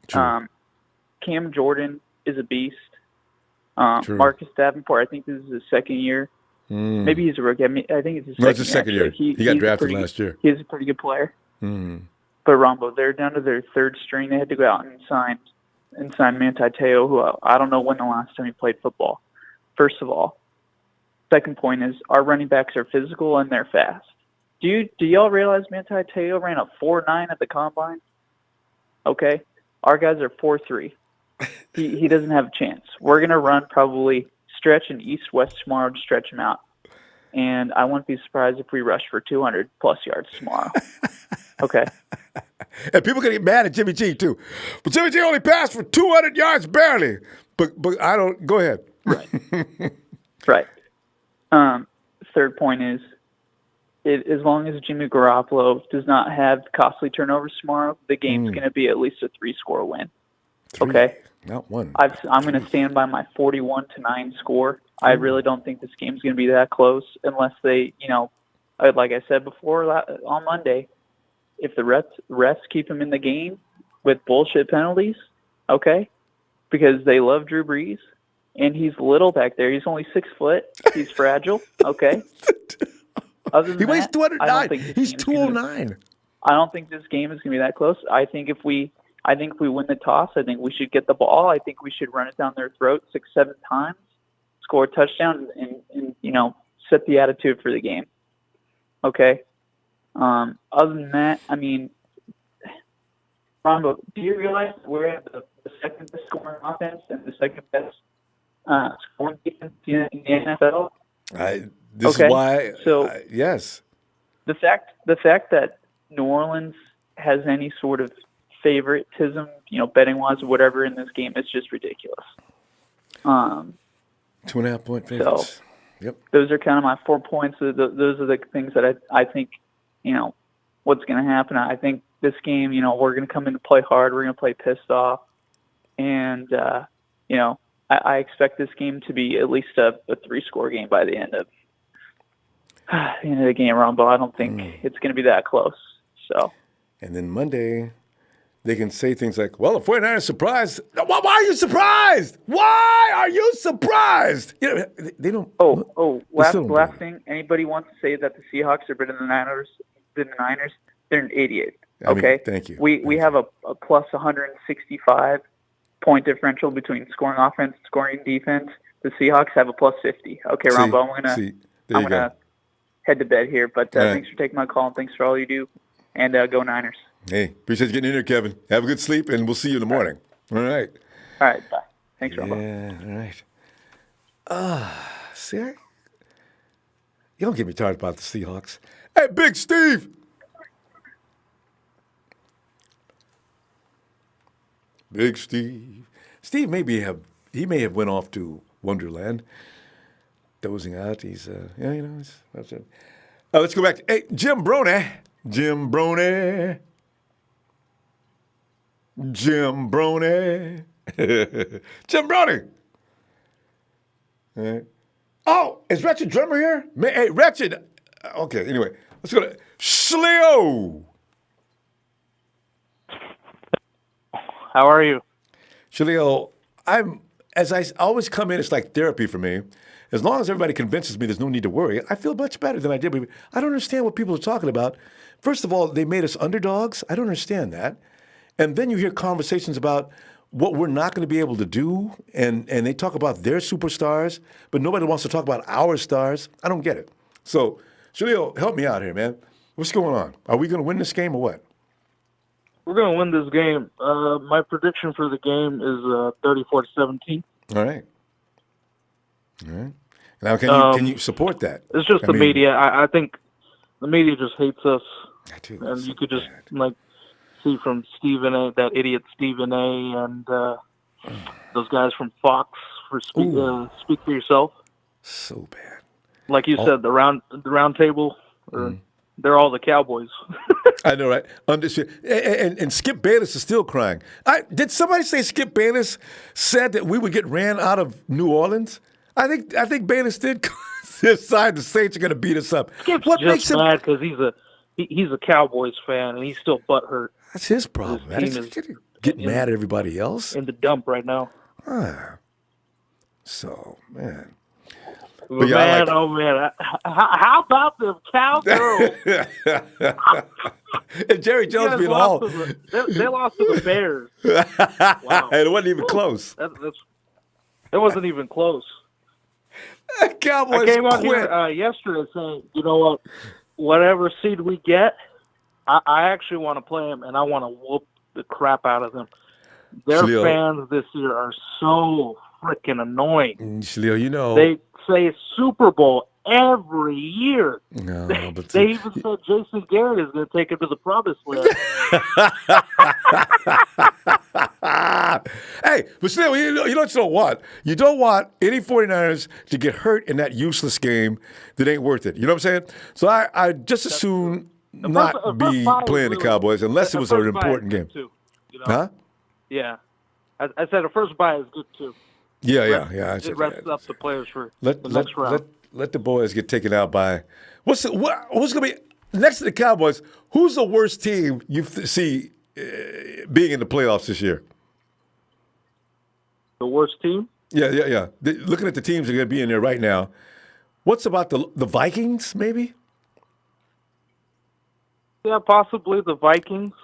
Cam Jordan is a beast. Marcus Davenport, I think this is his second year. Maybe he's a rookie. I think it's his second year. No, it's his second year. He got drafted last year. He's a pretty good player. Mm. But Ronbo, they're down to their third string. They had to go out and sign Manti Te'o, who I don't know when the last time he played football. First of all. Second point is our running backs are physical and they're fast. Do y'all realize Manti Te'o ran a 4.9 at the combine? Okay. Our guys are 4.3. He doesn't have a chance. We're going to run probably stretch and east-west tomorrow to stretch him out. And I wouldn't be surprised if we rush for 200-plus yards tomorrow. Okay. And people going to get mad at Jimmy G, too. But Jimmy G only passed for 200 yards barely. But I don't – go ahead. Right. Right. Third point is, as long as Jimmy Garoppolo does not have costly turnovers tomorrow, the game's going to be at least a 3-score win. Okay? Not one. I'm going to stand by my 41-9 score. I really don't think this game's going to be that close unless they, like I said before on Monday, if the refs keep him in the game with bullshit penalties, okay, because they love Drew Brees, and he's little back there. He's only 6 foot. He's fragile, okay? Other than he weighs that, 209. He's 209. I don't think this game is going to be that close. I think if we win the toss, I think we should get the ball. I think we should run it down their throat 6-7 times, score a touchdown, and set the attitude for the game. Okay? Other than that, I mean, Ronbo, do you realize we're at the second best scoring offense and the second best scoring defense in the NFL? This is why. So yes. The fact that New Orleans has any sort of favoritism, betting wise or whatever in this game. It's just ridiculous. 2.5 point favorites. So, yep. Those are kind of my 4 points. Those are the things that I think, what's going to happen. I think this game, we're going to come in to play hard. We're going to play pissed off. And, I expect this game to be at least a 3-score game by the end of the game, Ronbo. I don't think it's going to be that close. So. And then Monday, they can say things like, well, the 49ers surprised. Why are you surprised? Why are you surprised? They don't. Last thing. Anybody wants to say that the Seahawks are better than the Niners, they're an idiot. Okay? Thank you. We have a plus 165 point differential between scoring offense and scoring defense. The Seahawks have a plus 50. Okay, Ronbo, I'm gonna head to bed here, but thanks for taking my call and thanks for all you do. And go Niners. Hey, appreciate you getting in here, Kevin. Have a good sleep, and we'll see you in the morning. All right. All right, bye. Thanks, Ronbo. Yeah, all right. See, you don't get me tired about the Seahawks. Hey, Big Steve. Big Steve. Steve may have went off to Wonderland, dozing out. He's that's it. Let's go back. Hey, Jim Brony. Jim Brony. Jim Brony. Jim Brony. All right. Oh, is Wretched Drummer here? Hey, Wretched. Okay, anyway, let's go to Shleo. How are you? Shaleo, as I always come in, it's like therapy for me. As long as everybody convinces me there's no need to worry, I feel much better than I did. I don't understand what people are talking about. First of all, they made us underdogs. I don't understand that. And then you hear conversations about what we're not going to be able to do, and they talk about their superstars, but nobody wants to talk about our stars. I don't get it. So, Shaleo, help me out here, man. What's going on? Are we going to win this game or what? We're going to win this game. My prediction for the game is 34-17. All right. Now, can you support that? It's just the media. I think the media just hates us. I do. And you could just see from Stephen A., that idiot Stephen A., and those guys from Fox for Speak for Yourself. So bad. Like you said, the round table. They're all the Cowboys. I know, right? And Skip Bayless is still crying. Did somebody say Skip Bayless said that we would get ran out of New Orleans? I think Bayless did decide the Saints are going to beat us up. Skip's just mad because he's a Cowboys fan and he's still butthurt. That's his problem. Get mad at everybody else. In the dump right now. So, man. But man, oh man! How about the Cowgirls? And Jerry Jones being all they lost to the Bears. Wow, and it wasn't even close. It wasn't even close. Cowboys I came out here yesterday saying, you know what? Whatever seed we get, I actually want to play them, and I want to whoop the crap out of them. Their fans this year are so freaking annoying. Shleo, they say Super Bowl every year. No, but they even said Jason Garrett is going to take him to the promised land. Hey, but still, you don't want. You don't want any 49ers to get hurt in that useless game that ain't worth it. You know what I'm saying? So I just as soon not be playing the Cowboys unless it was an important game. Too, Huh? Yeah. I said the first bye is good too. Yeah. It rests up the players for the next round. Let the boys get taken out by who's going to be next to the Cowboys? Who's the worst team you see being in the playoffs this year? The worst team? Yeah. Looking at the teams that are going to be in there right now, what's about the Vikings? Maybe. Yeah, possibly the Vikings.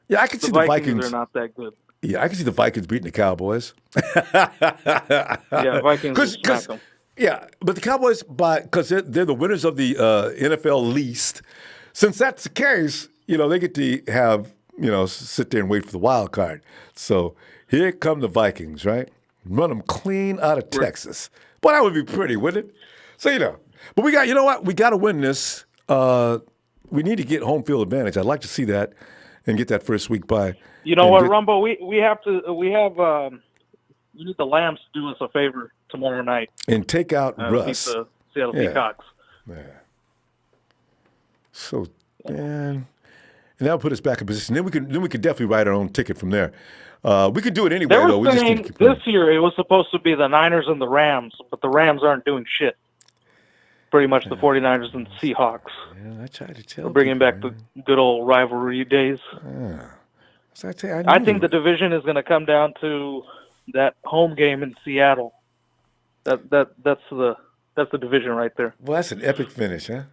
Yeah, I can see the Vikings. Are not that good. Yeah, I can see the Vikings beating the Cowboys. Yeah, Vikings will smack them. Yeah, but the Cowboys, because they're the winners of the NFL least, since that's the case, they get to have, sit there and wait for the wild card. So here come the Vikings, right? Run them clean out of Texas. Boy, that would be pretty, wouldn't it? So, but we got to win this. We need to get home field advantage. I'd like to see that. and get that first week bye. You know what, Rumbo? We need the Lambs to do us a favor tomorrow night and take out beat Russ. the Seattle Yeah. Seahawks. Yeah. So, man, and that'll put us back in position. Then we could definitely write our own ticket from there. We could do it anyway, They though. were We just need to saying keep playing. this year it was supposed to be the Niners and the Rams, but the Rams aren't doing shit. Pretty much the 49ers and Seahawks. Yeah, I tried to tell. We're bringing back the good old rivalry days. So I think the division is going to come down to that home game in Seattle. That's the division right there. Well, that's an epic finish, huh?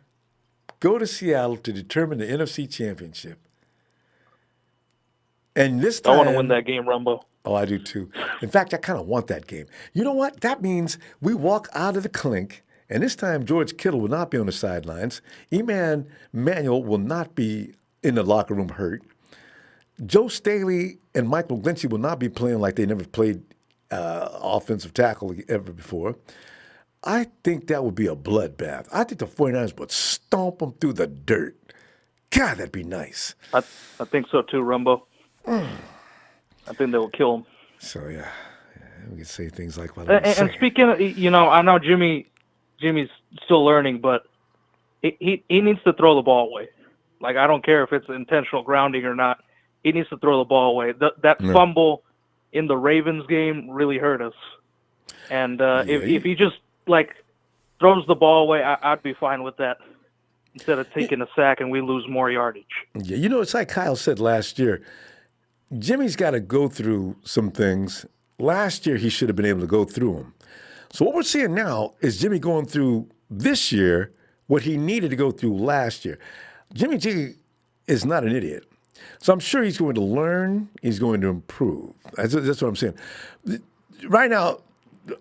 Go to Seattle to determine the NFC Championship. And this time, I want to win that game, Rumbo. Oh, I do too. In fact, I kind of want that game. You know what? That means we walk out of the clink, and this time George Kittle will not be on the sidelines. E-Man Manuel will not be in the locker room hurt. Joe Staley and Mike McGlinchey will not be playing like they never played offensive tackle ever before. I think that would be a bloodbath. I think the 49ers would stomp them through the dirt. God, that'd be nice. I think so too, Rumbo. I think they will kill him. So, yeah, we can say things like what And speaking of, I know Jimmy's still learning, but he needs to throw the ball away. Like, I don't care if it's intentional grounding or not. He needs to throw the ball away. That fumble in the Ravens game really hurt us. And if he just, throws the ball away, I'd be fine with that instead of taking a sack and we lose more yardage. Yeah, it's like Kyle said last year. Jimmy's got to go through some things. Last year, he should have been able to go through them. So what we're seeing now is Jimmy going through this year what he needed to go through last year. Jimmy G is not an idiot. So I'm sure he's going to learn. He's going to improve. That's what I'm saying. Right now,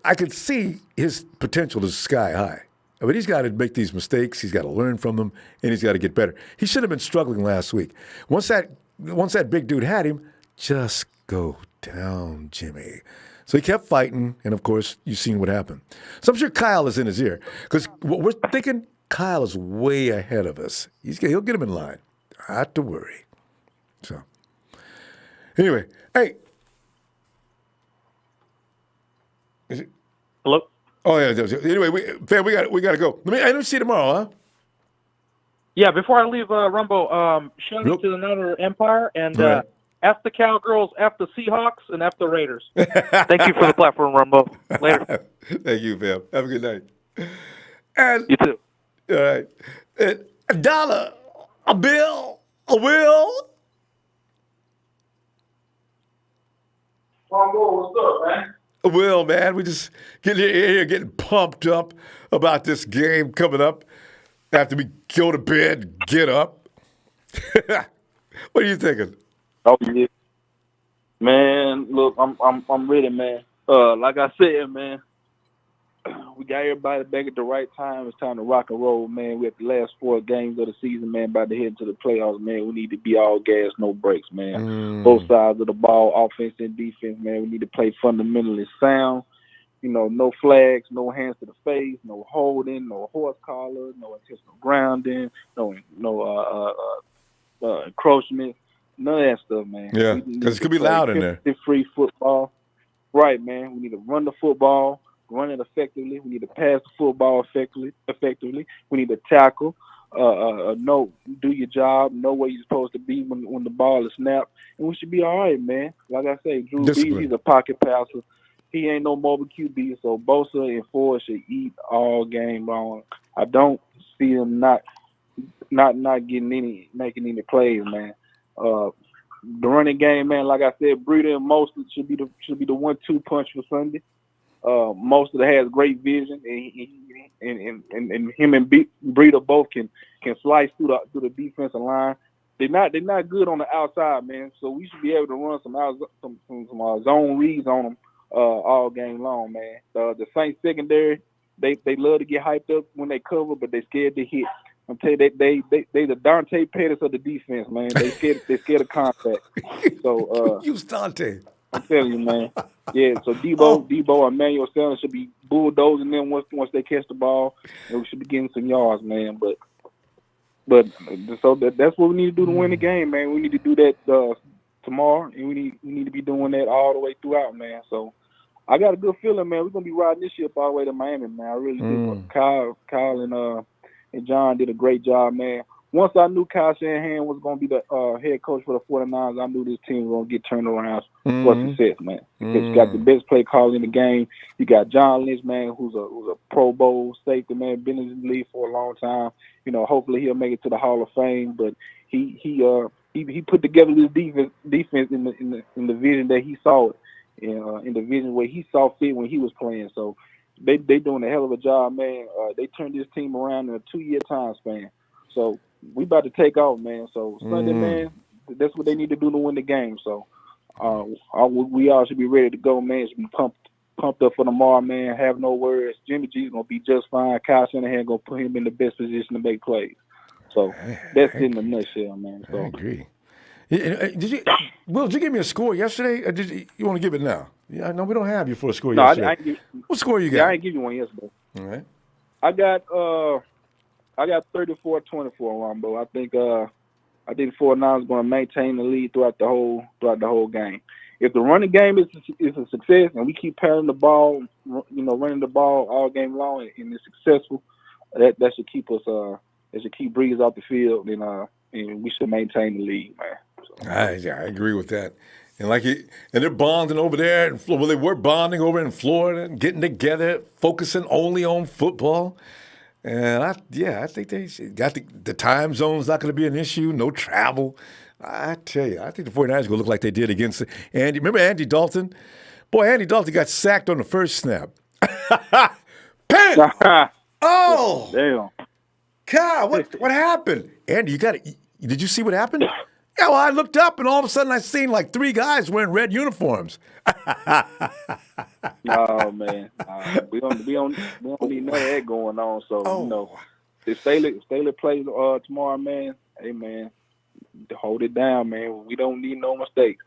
I could see his potential is sky high. But he's got to make these mistakes. He's got to learn from them, and he's got to get better. He should have been struggling last week. Once that big dude had him, just go down, Jimmy. So he kept fighting, and of course, you've seen what happened. So I'm sure Kyle is in his ear because what we're thinking, Kyle is way ahead of us. He'll get him in line. Not to worry. So anyway, hey. Is it? Hello? Oh yeah. Anyway, we got to go. Let me see you tomorrow, huh? Yeah. Before I leave, Rumbo, shout out to another Empire and F the Cowgirls, F the Seahawks, and F the Raiders. Thank you for the platform, Rumbo. Later. Thank you, fam. Have a good night. And you too. All right. And a dollar, a bill, a will. Ronbo, what's up, man? Well, man, we just getting pumped up about this game coming up. After we go to bed, get up. What are you thinking? Oh yeah, man. Look, I'm ready, man. Like I said, man, we got everybody back at the right time. It's time to rock and roll, man. We're at the last 4 games of the season, man. About to head into the playoffs, man. We need to be all gas, no brakes, man. Both sides of the ball, offense and defense, man. We need to play fundamentally sound. No flags, no hands to the face, no holding, no horse collar, no intentional grounding, no encroachment, none of that stuff, man. Yeah, because it could be loud in there. Free football, right, man. We need to run the football, run it effectively. We need to pass the football effectively. We need to tackle. Do your job. Know where you're supposed to be when the ball is snapped, and we should be all right, man. Like I say, Drew Brees, he's a pocket passer. He ain't no mobile QB, so Bosa and Ford should eat all game long. I don't see him not making any plays, man. The running game, man, like I said, Breida and Mostert should be the 1-2 punch for Sunday. Mostert has great vision, and him and Breida both can slice through the defensive line. They're not good on the outside, man. So we should be able to run some zone reads on them all game long, man. The Saints secondary, they love to get hyped up when they cover, but they scared to hit. I'm telling you, they the Dante Pettis of the defense, man. They scared of contact. So use Dante. I'm telling you, man. Yeah. So Debo, and Emmanuel Sanders should be bulldozing them once they catch the ball, and we should be getting some yards, man. But But so that's what we need to do to win the game, man. We need to do that tomorrow, and we need to be doing that all the way throughout, man. So I got a good feeling, man. We're gonna be riding this ship all the way to Miami, man. I really do. Kyle and John did a great job, man. Once I knew Kyle Shanahan was gonna be the head coach for the 49ers, I knew this team was gonna get turned around for success, man. Because you got the best play call in the game. You got John Lynch, man, who's a Pro Bowl safety, man, been in the league for a long time. You know, hopefully he'll make it to the Hall of Fame. But he put together this defense in the vision that he saw it. In the vision where he saw fit when he was playing. So they doing a hell of a job, man. They turned this team around in a 2-year time span. So we about to take off, man. So Sunday, man, that's what they need to do to win the game. So we all should be ready to go, man. Should be pumped up for tomorrow, man. Have no worries. Jimmy G's gonna be just fine. Kyle Shanahan gonna put him in the best position to make plays. So that's in a nutshell, man. So I agree. Will, did you give me a score yesterday? Or you want to give it now? Yeah, no, we don't have you for a score yesterday. What score you got? Yeah, I didn't give you one yesterday. All right. I got 34-24, Ronbo. I think the 49ers going to maintain the lead throughout the whole game. If the running game is a success and we keep passing the ball, running the ball all game long and it's successful, that should keep us it should keep Breeze off the field and we should maintain the lead, man. So. I agree with that. And and they're bonding over there. Well, they were bonding over in Florida and getting together, focusing only on football. And I think they got the time zone's not going to be an issue. No travel. I tell you, I think the 49ers are going to look like they did against Andy. Remember Andy Dalton? Boy, Andy Dalton got sacked on the first snap. Bam! Oh! Damn. God, what happened? Andy, did you see what happened? Yeah, well, I looked up and all of a sudden I seen like 3 guys wearing red uniforms. Oh man, we don't need none of that going on. So if Staley plays tomorrow, man, hey man, hold it down, man. We don't need no mistakes.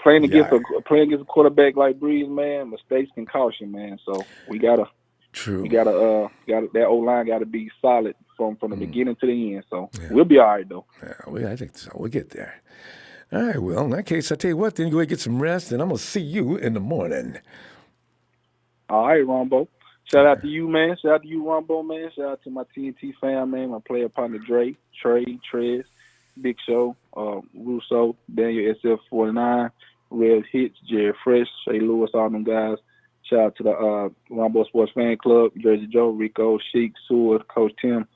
Playing against a quarterback like Breeze, man, mistakes can cost you, man. So we gotta that O-line gotta be solid from the beginning to the end. So we'll be all right though. Yeah, I think so. We'll get there. All right, well, in that case, I tell you what, then go ahead and get some rest, and I'm going to see you in the morning. All right, Ronbo. Shout out to you, man. Shout out to you, Ronbo, man. Shout out to my TNT fam, man. My player partner, Dre, Trey, Trez, Big Show, Russo, Daniel SF49, Red Hits, Jerry Fresh, Shay Lewis, all them guys. Shout out to the Ronbo Sports Fan Club, Jersey Joe, Rico, Sheik, Seward, Coach Tim,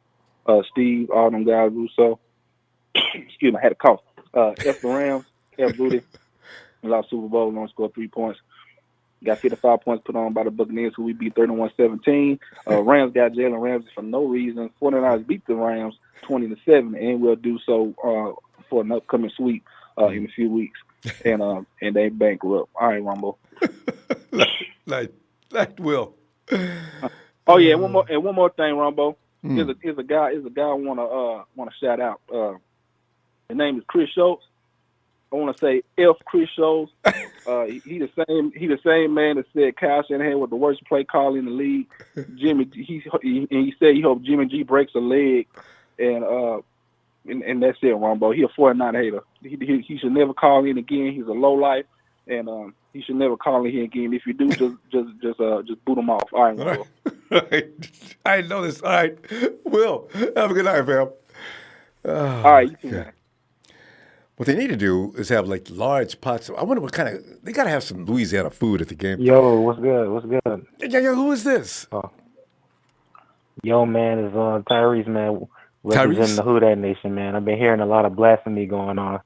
Steve, all them guys, Russo. Excuse me, I had a cough. F the Rams, F Booty, lost Super Bowl, only scored 3 points. Got 55 points put on by the Buccaneers, who we beat 31-17. Rams got Jalen Ramsey for no reason. 49ers beat the Rams 20-7, and will do so for an upcoming sweep in a few weeks. And they bankrupt. All right, Ronbo. Like Will. Oh yeah, one more thing, Ronbo. Here's a guy I wanna shout out. His name is Chris Schultz. I want to say F. Chris Schultz. He the same man that said Kyle Shanahan was the worst play call in the league. He said he hoped Jimmy G breaks a leg, and that's it, Ronbo. He a 49 hater. He should never call in again. He's a low life, and he should never call in here again. If you do, just boot him off. All right, Ronbo. All right. I know this. All right, Will, have a good night, fam. All right, you too, man. What they need to do is have like large pots. I wonder what kind of. They got to have some Louisiana food at the game. Yo, what's good? What's good? Yo, who is this? Yo, man, it's Tyrese, man. Representing the Who Dat Nation, man. I've been hearing a lot of blasphemy going on.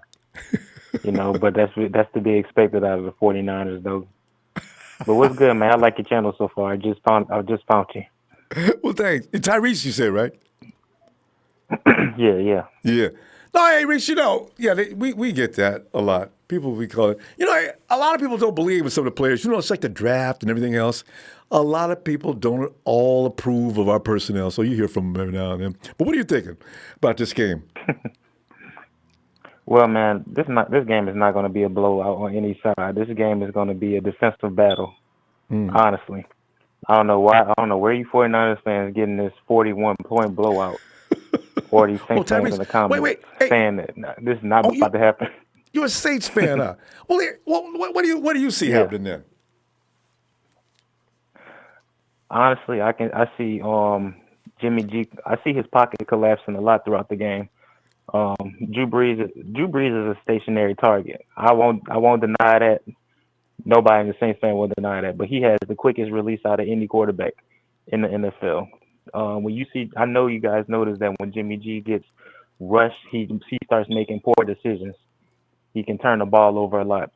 But that's to be expected out of the 49ers, though. But what's good, man? I like your channel so far. I just found you. Well, thanks. Tyrese, you said, right? Yeah. No, hey, Reese, we get that a lot. People, we call it. A lot of people don't believe in some of the players. It's like the draft and everything else. A lot of people don't all approve of our personnel, so you hear from them every now and then. But what are you thinking about this game? Well, man, this game is not going to be a blowout on any side. This game is going to be a defensive battle, honestly. I don't know why. I don't know where you 49ers fans getting this 41-point blowout or these Saints fans Tyrese, in the comments hey. saying that this is not about to happen. You're a Saints fan, huh? Well, what do you see happening then? Honestly, I see Jimmy G. I see his pocket collapsing a lot throughout the game. Drew Brees is a stationary target. I won't deny that. Nobody in the Saints fan will deny that. But he has the quickest release out of any quarterback in the NFL. When you see, I know you guys notice that when Jimmy G gets rushed, he starts making poor decisions. He can turn the ball over a lot.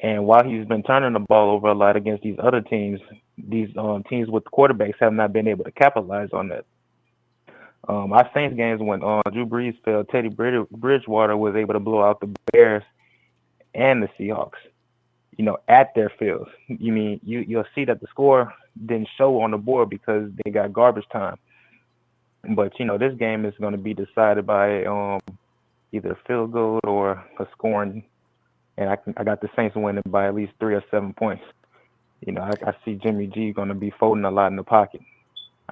And while he's been turning the ball over a lot against these other teams, these teams with quarterbacks have not been able to capitalize on that. Our Saints games when Drew Brees fell, Teddy Bridgewater was able to blow out the Bears and the Seahawks, at their fields. You'll see that the score didn't show on the board because they got garbage time. But, this game is going to be decided by either a field goal or a scoring. And I got the Saints winning by at least 3 or 7 points. I see Jimmy G going to be folding a lot in the pocket.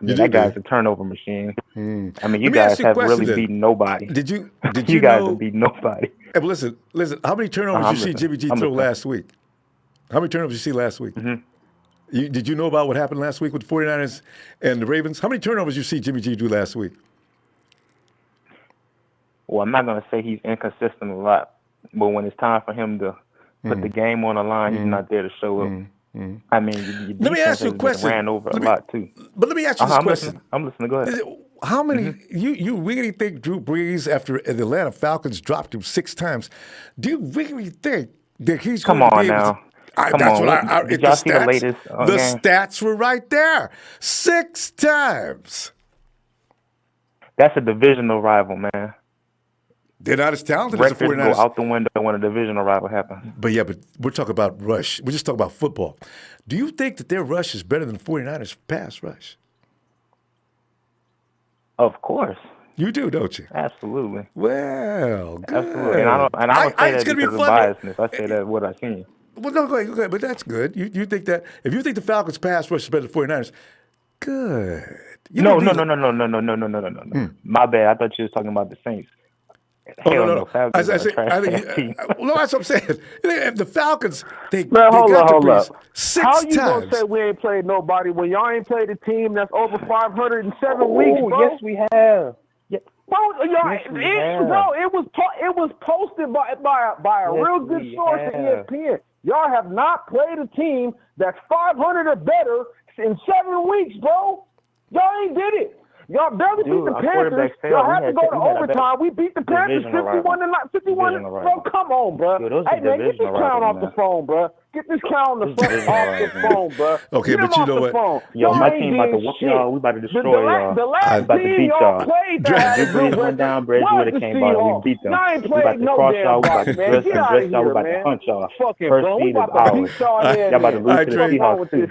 That guy's a turnover machine. You guys have really beaten nobody. Did you you guys have beaten nobody. Hey, listen. How many turnovers did you see Jimmy G throw last week? How many turnovers did you see last week? Did you know about what happened last week with the 49ers and the Ravens? How many turnovers did you see Jimmy G do last week? Well, I'm not going to say he's inconsistent a lot, but when it's time for him to put the game on the line, he's not there to show up. Your let me ask you a question. Ran over a lot too. But let me ask you this question. I'm listening. Go ahead. How many? You really think Drew Brees, after the Atlanta Falcons dropped him 6 times, do you really think that he's going to be able to? Did y'all see the latest the game? Stats were right there. 6 times. That's a divisional rival, man. They're not as talented as the 49ers. Records go out the window when a divisional rival happens. But we're talking about rush. We're just talking about football. Do you think that their rush is better than the 49ers' pass rush? Of course. You do, don't you? Absolutely. Well, good. Absolutely. And I don't say that because of biasness. I say that what I've seen. Well, no, go ahead, but that's good. You think that if you think the Falcons' pass rush is better than the 49ers, good. No. My bad. I thought you was talking about the Saints. No. That's what I'm saying. If the Falcons, hold up. 6 How you times. Gonna say we ain't played nobody when y'all ain't played a team that's over 507 weeks, bro? Yes, we have. Bro, it was posted by a real good source at ESPN. Y'all have not played a team that's 500 or better in 7 weeks, bro. Y'all ain't did it. Y'all barely beat the Panthers. Y'all had to go to overtime. We beat the Panthers 51 to 51. Bro, come on, bro. Hey, man, get this clown off the phone, bro. Get this clown off the phone, bro. Okay, but you know what? Yo, my team about to whoop y'all. We about to destroy y'all. The last about to team beat y'all y'all. played Drew Brees went down. Brad would have came out and we beat them. We about to cross y'all. We about to dress y'all. We about to punch y'all. First seed is ours. Y'all about to lose to the Seahawks too.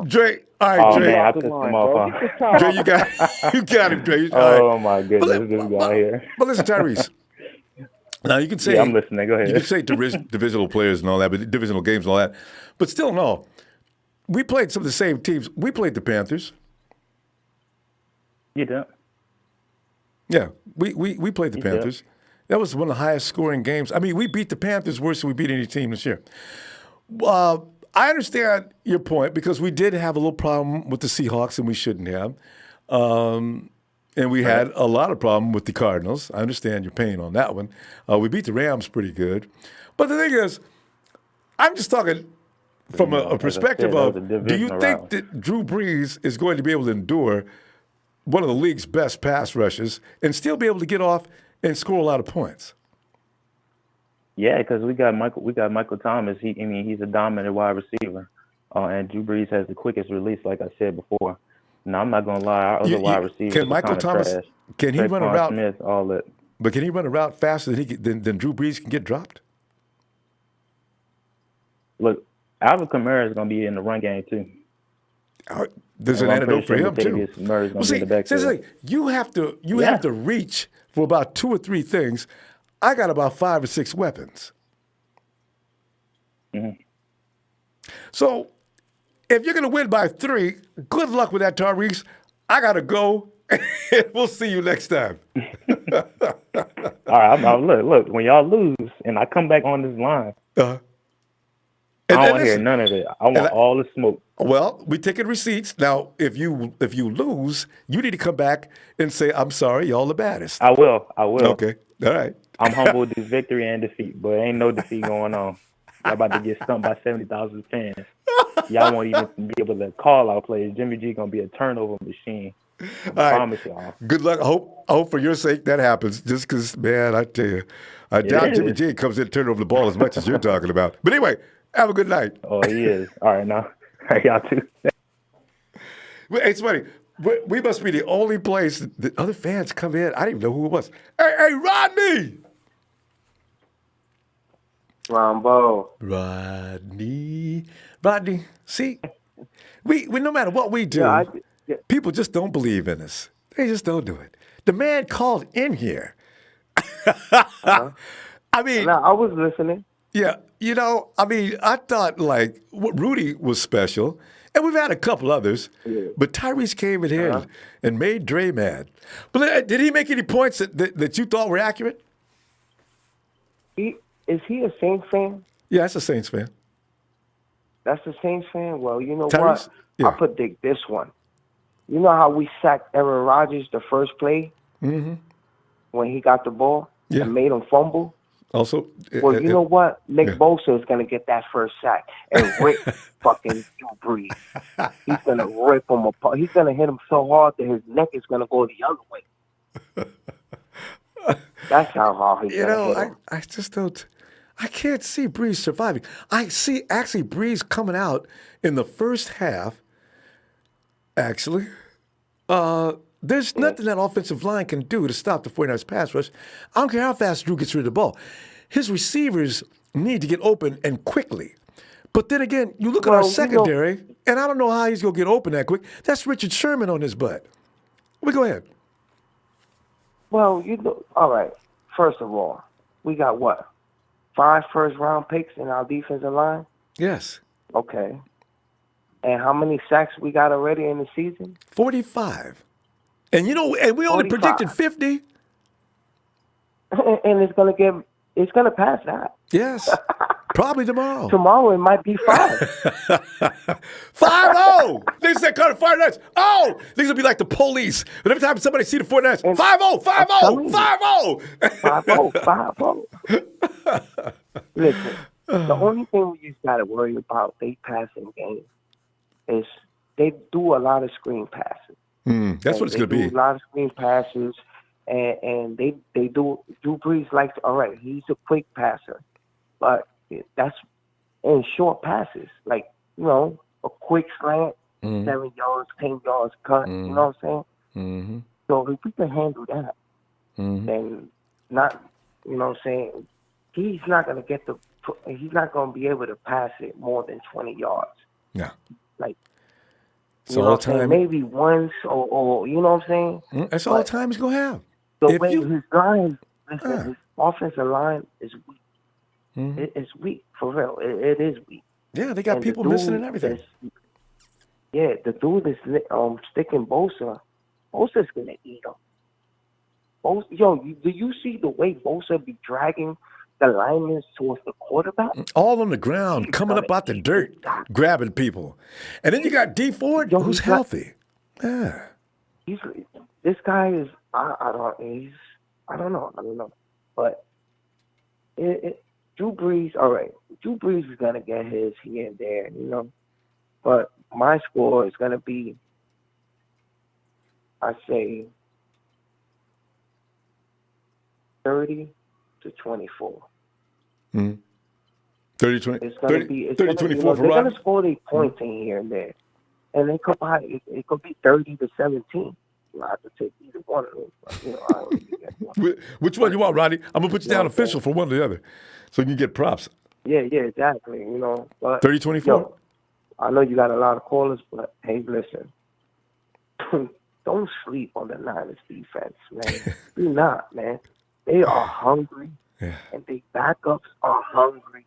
Dre. All right, Dre. Man, I pissed him off. Dre, you got him, Dre. Oh, my goodness, this guy here. But listen, Tyrese. Now, you can say... Yeah, I'm listening. Go ahead. You can say divisional players and all that, but divisional games and all that. But still, no. We played some of the same teams. We played the Panthers. You did? Yeah, we played the Panthers. That was one of the highest scoring games. I mean, we beat the Panthers worse than we beat any team this year. I understand your point because we did have a little problem with the Seahawks, and we shouldn't have. And we had a lot of problem with the Cardinals. I understand your pain on that one. We beat the Rams pretty good. But the thing is, I'm just talking from a perspective of, do you think that Drew Brees is going to be able to endure one of the league's best pass rushes and still be able to get off and score a lot of points? Yeah, because we got Michael Thomas. He's a dominant wide receiver, and Drew Brees has the quickest release, like I said before. Now I'm not gonna lie, our other wide receivers can Michael Thomas trash. Can he run a route? Smith, all that. But can he run a route faster than Drew Brees can get dropped? Look, Alvin Kamara is gonna be in the run game too. There's an antidote for him too. Well, see, you have to reach for about 2 or 3 things. I got about 5 or 6 weapons. Mm-hmm. So if you're going to win by 3, good luck with that, Tyrese. I got to go, and we'll see you next time. All right, look. When y'all lose and I come back on this line, I don't want to hear none of it. I want all the smoke. Well, we taking receipts now. If you lose, you need to come back and say, "I'm sorry, y'all the baddest." I will. Okay, all right. I'm humble with this victory and defeat, but ain't no defeat going on. Y'all about to get stumped by 70,000 fans. Y'all won't even be able to call out plays. Jimmy G gonna be a turnover machine. I promise y'all. Good luck. I hope for your sake that happens. Just because, man, I tell you, I doubt Jimmy G comes in and turn over the ball as much as you're talking about. But anyway, have a good night. Oh, he is. All right, now. All right, y'all too. It's funny. We must be the only place that other fans come in. I didn't even know who it was. Hey, Rodney! Ronbo. Rodney, see, we no matter what we do, people just don't believe in us. They just don't do it. The man called in here. I mean, I was listening. Yeah, I thought like Rudy was special, and we've had a couple others, but Tyrese came in here and made Dre mad. But did he make any points that you thought were accurate? Is he a Saints fan? Yeah, that's a Saints fan. That's a Saints fan? Well, you know Tyrese? what? Yeah. I'll predict this one. You know how we sacked Aaron Rodgers the first play when he got the ball and made him fumble? Also, well, you know what? Nick Bosa is going to get that first sack and rip fucking Drew Brees. He's going to rip him apart. He's going to hit him so hard that his neck is going to go the other way. That's how hard he's going to hit him. I just don't. I can't see Brees surviving. I see actually Brees coming out in the first half. Actually, there's nothing that offensive line can do to stop the 49ers pass rush. I don't care how fast Drew gets rid of the ball. His receivers need to get open and quickly. But then again, you look at our secondary, and I don't know how he's going to get open that quick. That's Richard Sherman on his butt. Go ahead. Well, all right. First of all, we got what? 5 first-round picks in our defensive line? Yes. Okay. And how many sacks we got already in the season? 45. And we only 45. predicted 50. And it's gonna pass that. Yes. Probably tomorrow. Tomorrow it might be 5. 5-0. They said kind of 49ers. Oh, these will be like the police. And every time somebody see the 49ers, 5-0, 5-0, 5-0. 5-0, 5-0. Listen, the only thing we just gotta worry about they passing game is they do a lot of screen passes. That's what it's going to be. A lot of screen passes, and they do. Drew Brees likes. All right, he's a quick passer, but that's in short passes, like a quick slant, 7 yards, 10 yards cut. You know what I'm saying? So if we can handle that, then not. You know what I'm saying? He's not going to get the. He's not going to be able to pass it more than 20 yards. Yeah. Like. So all time, maybe once or you know what I'm saying? That's all time he's gonna have. The way his line, his offensive line is weak. It's weak for real. It is weak. Yeah, they got people missing and everything. The dude is sticking Bosa. Bosa's gonna eat him. Do you see the way Bosa be dragging the linemen towards the quarterback? All on the ground, coming up out the dirt, grabbing people. And then you got D Ford, who's healthy. Yeah. This guy is, I don't know. But Drew Brees, all right. Drew Brees is going to get his here and there, But my score is going to be, I say, 30-24. 30-20. It's going to be 30-24 for They're Rodney. going to score their points in here and there, and it could be 30-17. I have to take either one of those. But, I don't really get one. Which one you want, Rodney? I'm gonna put you down official for one or the other, so you can get props. Yeah, exactly. But 30-24. I know you got a lot of callers, but hey, listen, don't sleep on the Niners defense, man. Do not, man. They are hungry, and the backups are hungry.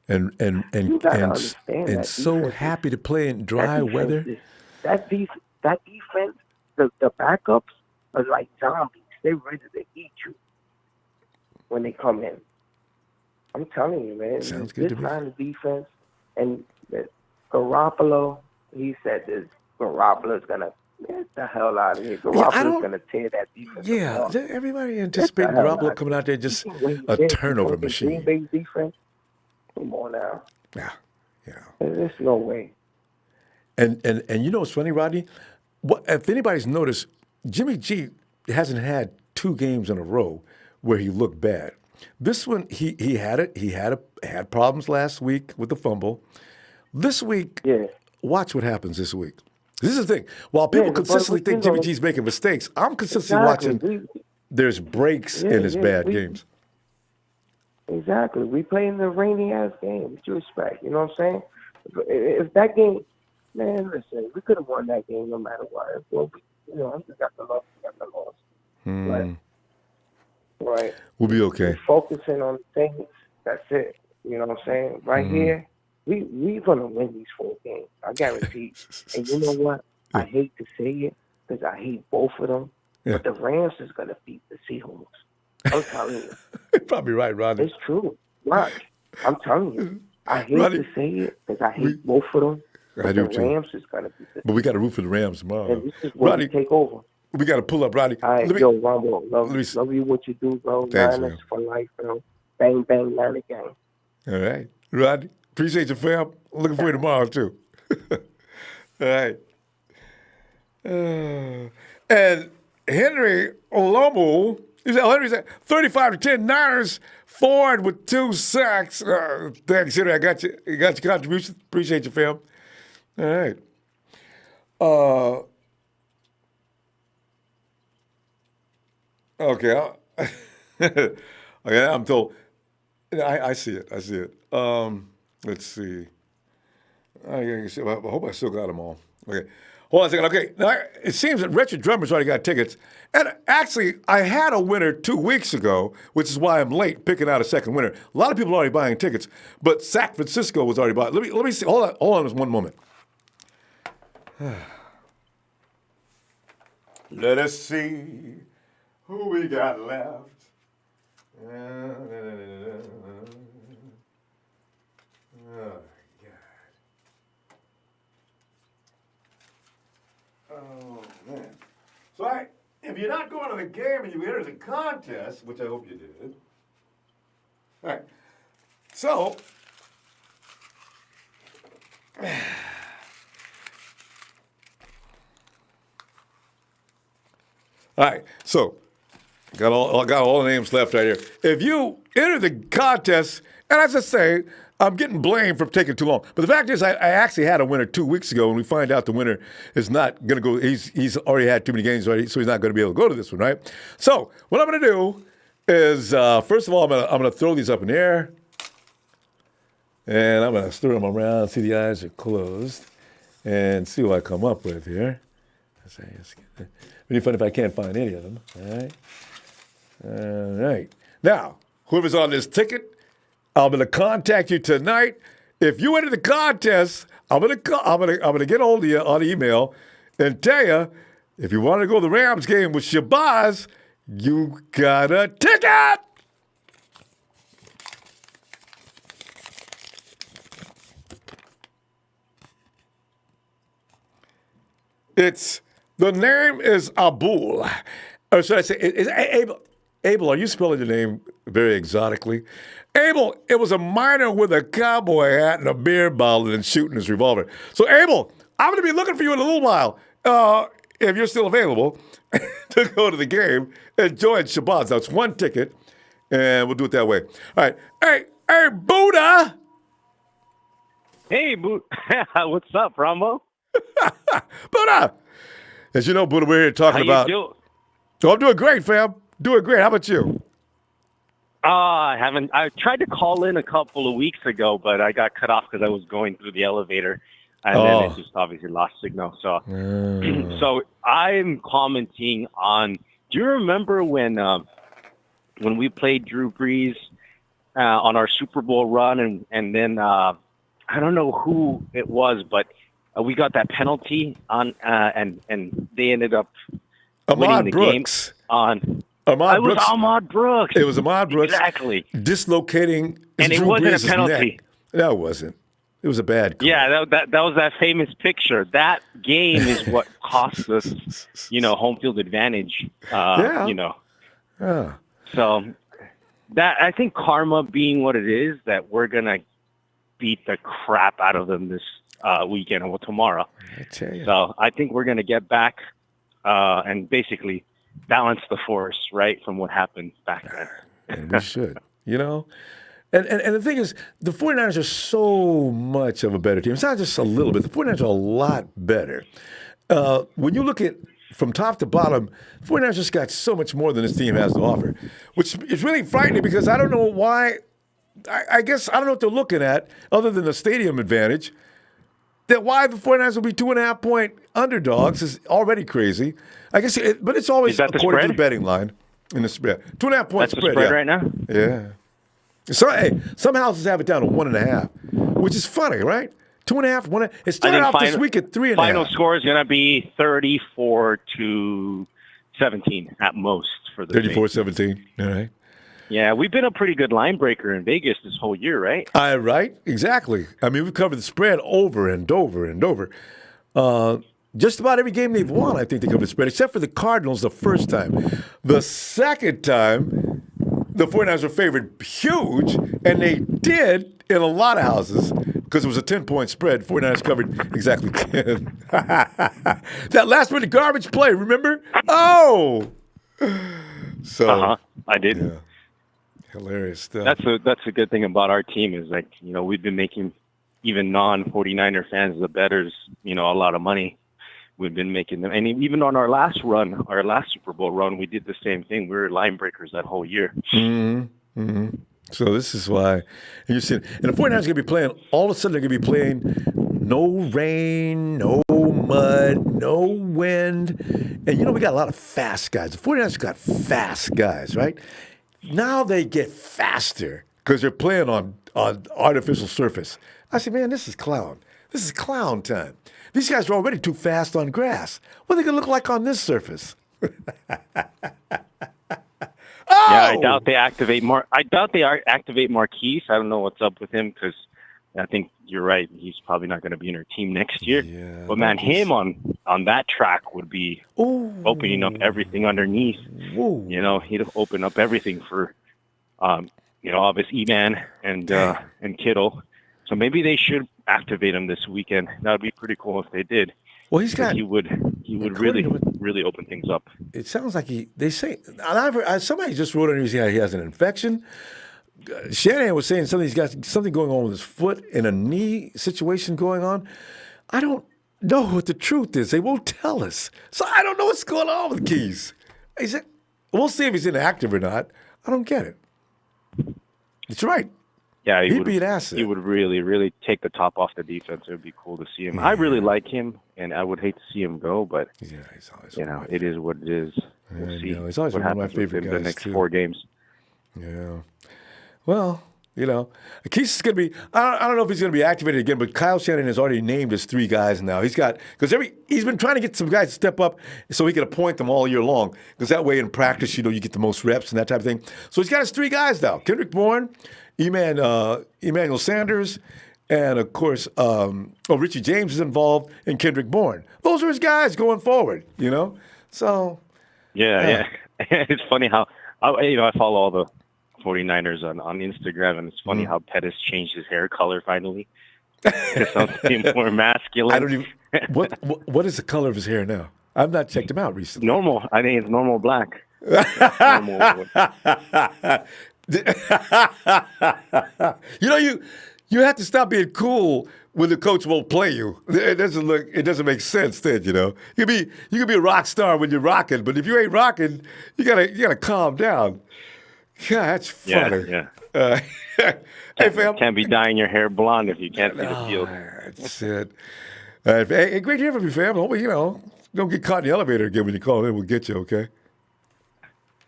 and so happy to play in dry weather. That defense, the backups, are like zombies. They're ready to eat you when they come in. I'm telling you, man. Sounds good to This me. line of defense and Garoppolo, he said this. Garoppolo's gonna get the hell out of here. Garoppolo's gonna tear that defense apart. Everybody anticipating Garoppolo coming out there just a turnover machine. Green Bay's defense. Come on now. Yeah. There's no way. And you know what's funny, Rodney? If anybody's noticed, Jimmy G hasn't had 2 games in a row where he looked bad. This one, he had it. He had problems last week with the fumble. This week, watch what happens this week. This is the thing. While people consistently think Jimmy G's making mistakes, I'm consistently watching there's breaks in his bad games. Exactly. We playing the rainy-ass game. What you expect? You know what I'm saying? If that game, man, listen, we could have won that game no matter what. Well, you know, we got the loss. Right. We'll be okay. We're focusing on things. That's it. You know what I'm saying? Right here, we're going to win these 4 games. I guarantee. And you know what? I hate to say it because I hate both of them. But the Rams is going to beat the Seahawks. I'm telling you. You're probably right, Rodney. It's true. Watch. I'm telling you. I hate to say it because I hate both of them. I do the Rams is going to beat the But we got to root for the Rams tomorrow. And this is what Rodney, we take over. We got to pull up, Rodney. All right, Ronbo, love you what you do, bro. Thanks, Niners man. for life, bro. Bang, bang, Niner gang. All right. Rodney, appreciate you, fam. Looking for you tomorrow, too. All right. And Henry Olomo, Henry's at 35-10 Niners, Ford with 2 sacks. Thanks, Henry. I got you. You got your contribution. Appreciate you, fam. All right. Okay. Okay, I'm told. I see it. I see it. Let's see. I hope I still got them all. Okay. Hold on a second. Okay. Now, it seems that Wretched Drummer's already got tickets. And actually, I had a winner 2 weeks ago, which is why I'm late picking out a second winner. A lot of people are already buying tickets, but San Francisco was already bought. Let me see. Hold on just one moment. Let us see who we got left. Oh, God. Oh, man. So if you're not going to the game and you enter the contest, which I hope you did. All right. So, all right. So, got all the names left right here. If you enter the contest, and as I say, I'm getting blamed for taking too long. But the fact is, I actually had a winner 2 weeks ago, and we find out the winner is not going to go. He's already had too many games already, so he's not going to be able to go to this one, right? So what I'm going to do is, first of all, I'm going to throw these up in the air, and I'm going to stir them around, see the eyes are closed, and see what I come up with here. It'd be fun if I can't find any of them. All right. Now, whoever's on this ticket, I'm going to contact you tonight. If you enter the contest, I'm going to get hold of you on email and tell you if you want to go to the Rams game with Shabazz, you got a ticket. The name is Abul. Or should I say, is Abel? Abel, are you spelling your name very exotically? Abel, it was a miner with a cowboy hat and a beer bottle and shooting his revolver. So, Abel, I'm going to be looking for you in a little while, if you're still available, to go to the game and join Shabazz. Now, it's 1 ticket, and we'll do it that way. All right. Hey, Buddha! Hey, what's up, Ronbo? Buddha! As you know, Buddha, we're here talking about... How you doing? Oh, I'm doing great, fam. Doing great. How about you? I haven't. I tried to call in a couple of weeks ago, but I got cut off because I was going through the elevator, and then it just obviously lost signal. So, so I'm commenting on. Do you remember when we played Drew Brees on our Super Bowl run, and then I don't know who it was, but we got that penalty on, and they ended up winning the Brooks. game on. Ahmad I was Brooks. Ahmad Brooks. It was Ahmad Brooks. Exactly. Dislocating And it Drew wasn't a Brees' penalty. neck. No, it wasn't. It was a bad call. Yeah, that was that famous picture. That game is what cost us, home field advantage. Yeah. Yeah. So that I think karma being what it is, that we're gonna beat the crap out of them this weekend or tomorrow. I tell you. So I think we're gonna get back and basically balance the force right from what happened back then. And we should, And the thing is, the 49ers are so much of a better team. It's not just a little bit. The 49ers are a lot better. When you look at from top to bottom, 49ers just got so much more than this team has to offer, which is really frightening because I don't know why. I guess I don't know what they're looking at other than the stadium advantage. That why the 49ers will be 2.5-point underdogs is already crazy. I guess, but it's always according to the betting line in the spread. 2.5-point spread. That's the spread right now? Yeah. So, some houses have it down to 1.5, which is funny, right? 2.5, 1. It started off this week at 3.5. Final score is going to be 34-17 at most for the 34-17. All right. Yeah, we've been a pretty good line breaker in Vegas this whole year, right? Right, exactly. I mean, we've covered the spread over and over and over. Just about every game they've won, I think they covered the spread, except for the Cardinals the first time. The second time, the 49ers were favored huge, and they did in a lot of houses because it was a 10-point spread. 49ers covered exactly 10. That last-minute garbage play, remember? Oh! So I did. Yeah. Hilarious stuff. That's a good thing about our team is we've been making even non-49er fans, the bettors, a lot of money. We've been making them, and even on our last Super Bowl run, we did the same thing. We were line breakers that whole year. Mm-hmm. Mm-hmm. So this is why, and you're seeing, and the 49ers are going to be playing. All of a sudden, they're going to be playing no rain, no mud, no wind, and we got a lot of fast guys. The 49ers got fast guys, right? Now they get faster because they're playing on artificial surface. I said, man, this is clown. This is clown time. These guys are already too fast on grass. What are they going to look like on this surface? Yeah, I doubt they activate Marquise. I don't know what's up with him because I think you're right. He's probably not going to be in our team next year. Yeah, but man, him on that track would be opening up everything underneath. Ooh. He'd open up everything for, obviously E-Man and Kittle. So maybe they should activate him this weekend. That would be pretty cool if they did. Well, he would really open things up. It sounds like they say, somebody just wrote on he has an infection. Shanahan was saying he's got something going on with his foot and a knee situation going on. I don't know what the truth is. They won't tell us. So I don't know what's going on with Keys. We'll see if he's inactive or not. I don't get it. It's right. Yeah, he'd be an asset. He would really, really take the top off the defense. It would be cool to see him. I really like him, and I would hate to see him go, but he's always it is what it is. We'll see. He's always one of my favorite guys the next too. 4 games. Yeah. Well, Keys is going to be. I don't know if he's going to be activated again, but Kyle Shanahan has already named his 3 guys now. He's been trying to get some guys to step up so he can appoint them all year long. Because that way in practice, you get the most reps and that type of thing. So he's got his 3 guys now: Kendrick Bourne, Emmanuel Sanders, and of course, Richie James is involved, and Kendrick Bourne. Those are his guys going forward. So. Yeah. It's funny how I follow all the 49ers on Instagram, and it's funny how Pettis changed his hair color finally to something more masculine. I don't even. What is the color of his hair now? I've not checked him out recently. Normal. I think it's normal black. You have to stop being cool when the coach won't play you. It doesn't make sense then, You can be a rock star when you're rocking, but if you ain't rocking, you gotta calm down. God, that's funny. Yeah. Hey, fam. Can't be dyeing your hair blonde if you can't see the field. That's it. Hey, great to hear from you, fam. Hope don't get caught in the elevator again when you call in. We'll get you, okay?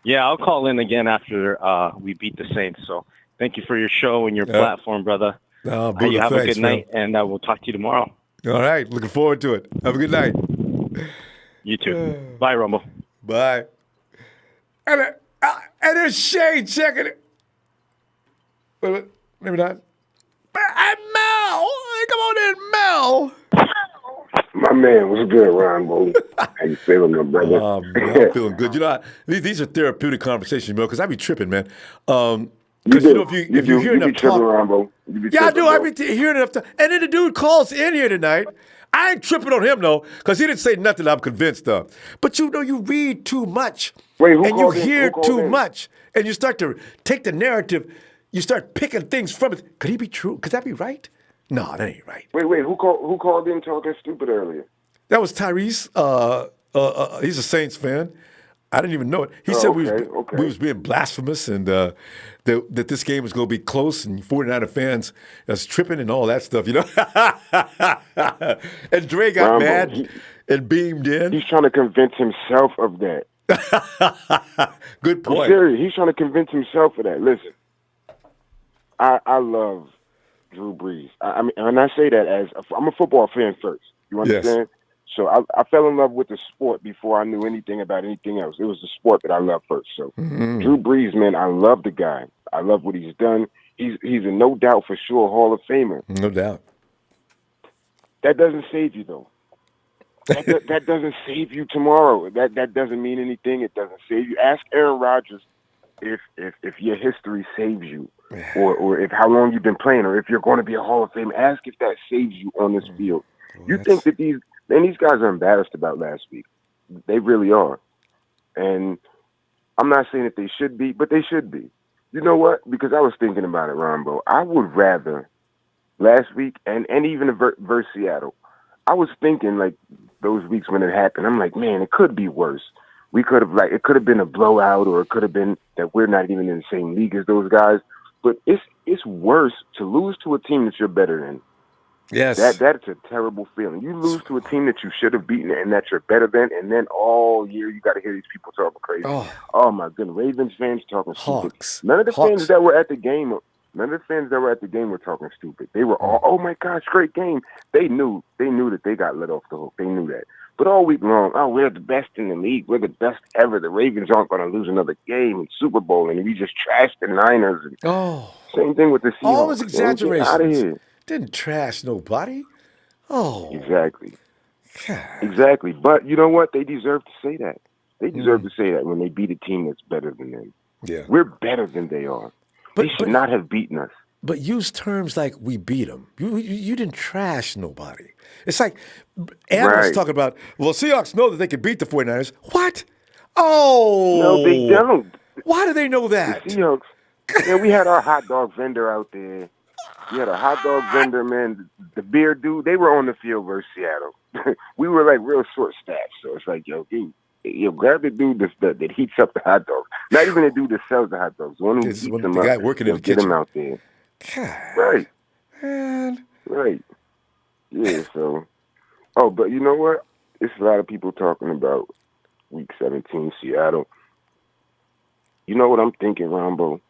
Yeah, I'll call in again after we beat the Saints. So thank you for your show and your platform, brother. You have a good night, and we'll talk to you tomorrow. All right. Looking forward to it. Have a good night. You too. Bye, Ronbo. Bye. And there's Shay checking it. Wait, maybe not. And Mel! Come on in, Mel! My man, what's good, Ronbo? How you feeling, my brother? Man, I'm feeling good. You know, these are therapeutic conversations, Mel, because I be tripping, man. You Because do. if you hear You be enough tripping, talk, Ronbo. You be yeah, I tripping, do. I bro. be hearing enough talk. And then the dude calls in here tonight. I ain't tripping on him though, because he didn't say nothing I'm convinced of. But you know, you read too much, Wait, who and you called in? hear Who called too in? much, and you start to take the narrative. You start picking things from it. Could he be true? Could that be right? No, that ain't right. Wait, who called in talking stupid earlier? That was Tyrese. He's a Saints fan. I didn't even know it. He said we was being blasphemous and that this game was going to be close and 49er fans was tripping and all that stuff, you know. And Dre got mad and beamed in. He's trying to convince himself of that. Good point. I'm serious. He's trying to convince himself of that. Listen, I love Drew Brees. I mean, and I say that as I'm a football fan first. You understand? Yes. So I fell in love with the sport before I knew anything about anything else. It was the sport that I loved first. So Drew Brees, man, I love the guy. I love what he's done. He's a no doubt for sure Hall of Famer. No doubt. That doesn't save you though. That doesn't save you tomorrow. That doesn't mean anything. It doesn't save you. Ask Aaron Rodgers if your history saves you, or if how long you've been playing, or if you're going to be a Hall of Famer. Ask if that saves you on this field. You think that these guys are embarrassed about last week. They really are. And I'm not saying that they should be, but they should be. You know what? Because I was thinking about it, Ronbo. I would rather last week and even versus Seattle. I was thinking like those weeks when it happened. I'm like, man, it could be worse. We could have it could have been a blowout, or it could have been that we're not even in the same league as those guys. But it's worse to lose to a team that you're better than. Yes. That's a terrible feeling. You lose to a team that you should have beaten and that you're better than, and then all year you got to hear these people talking crazy. Oh my goodness, Ravens fans talking stupid. None of the fans that were at the game were talking stupid. They were all, oh my gosh, great game. They knew that they got let off the hook. They knew that. But all week long, we're the best in the league. We're the best ever. The Ravens aren't going to lose another game in Super Bowl, and we just trashed the Niners. And same thing with the Seahawks. All those exaggerations. Get out of here. Didn't trash nobody. Exactly. Exactly. But you know what? They deserve to say that. They deserve to say that when they beat a team that's better than them. Yeah. We're better than they are. They should not have beaten us. But use terms like we beat them. You didn't trash nobody. It's like analysts talking about, well, Seahawks know that they can beat the 49ers. What? Oh. No, they don't. Why do they know that? The Seahawks. Yeah, we had our hot dog vendor out there. We had a hot dog vendor, man. The beer dude, they were on the field versus Seattle. We were like real short staffed. So it's like, yo, dude, grab the dude that heats up the hot dogs. Not even the dude that sells the hot dogs. The one who heats them up. The guy working in the kitchen. kitchen. Get him out there. God. Right. Man. Right. Yeah, so. Oh, but you know what? It's a lot of people talking about Week 17, Seattle. You know what I'm thinking, Ronbo?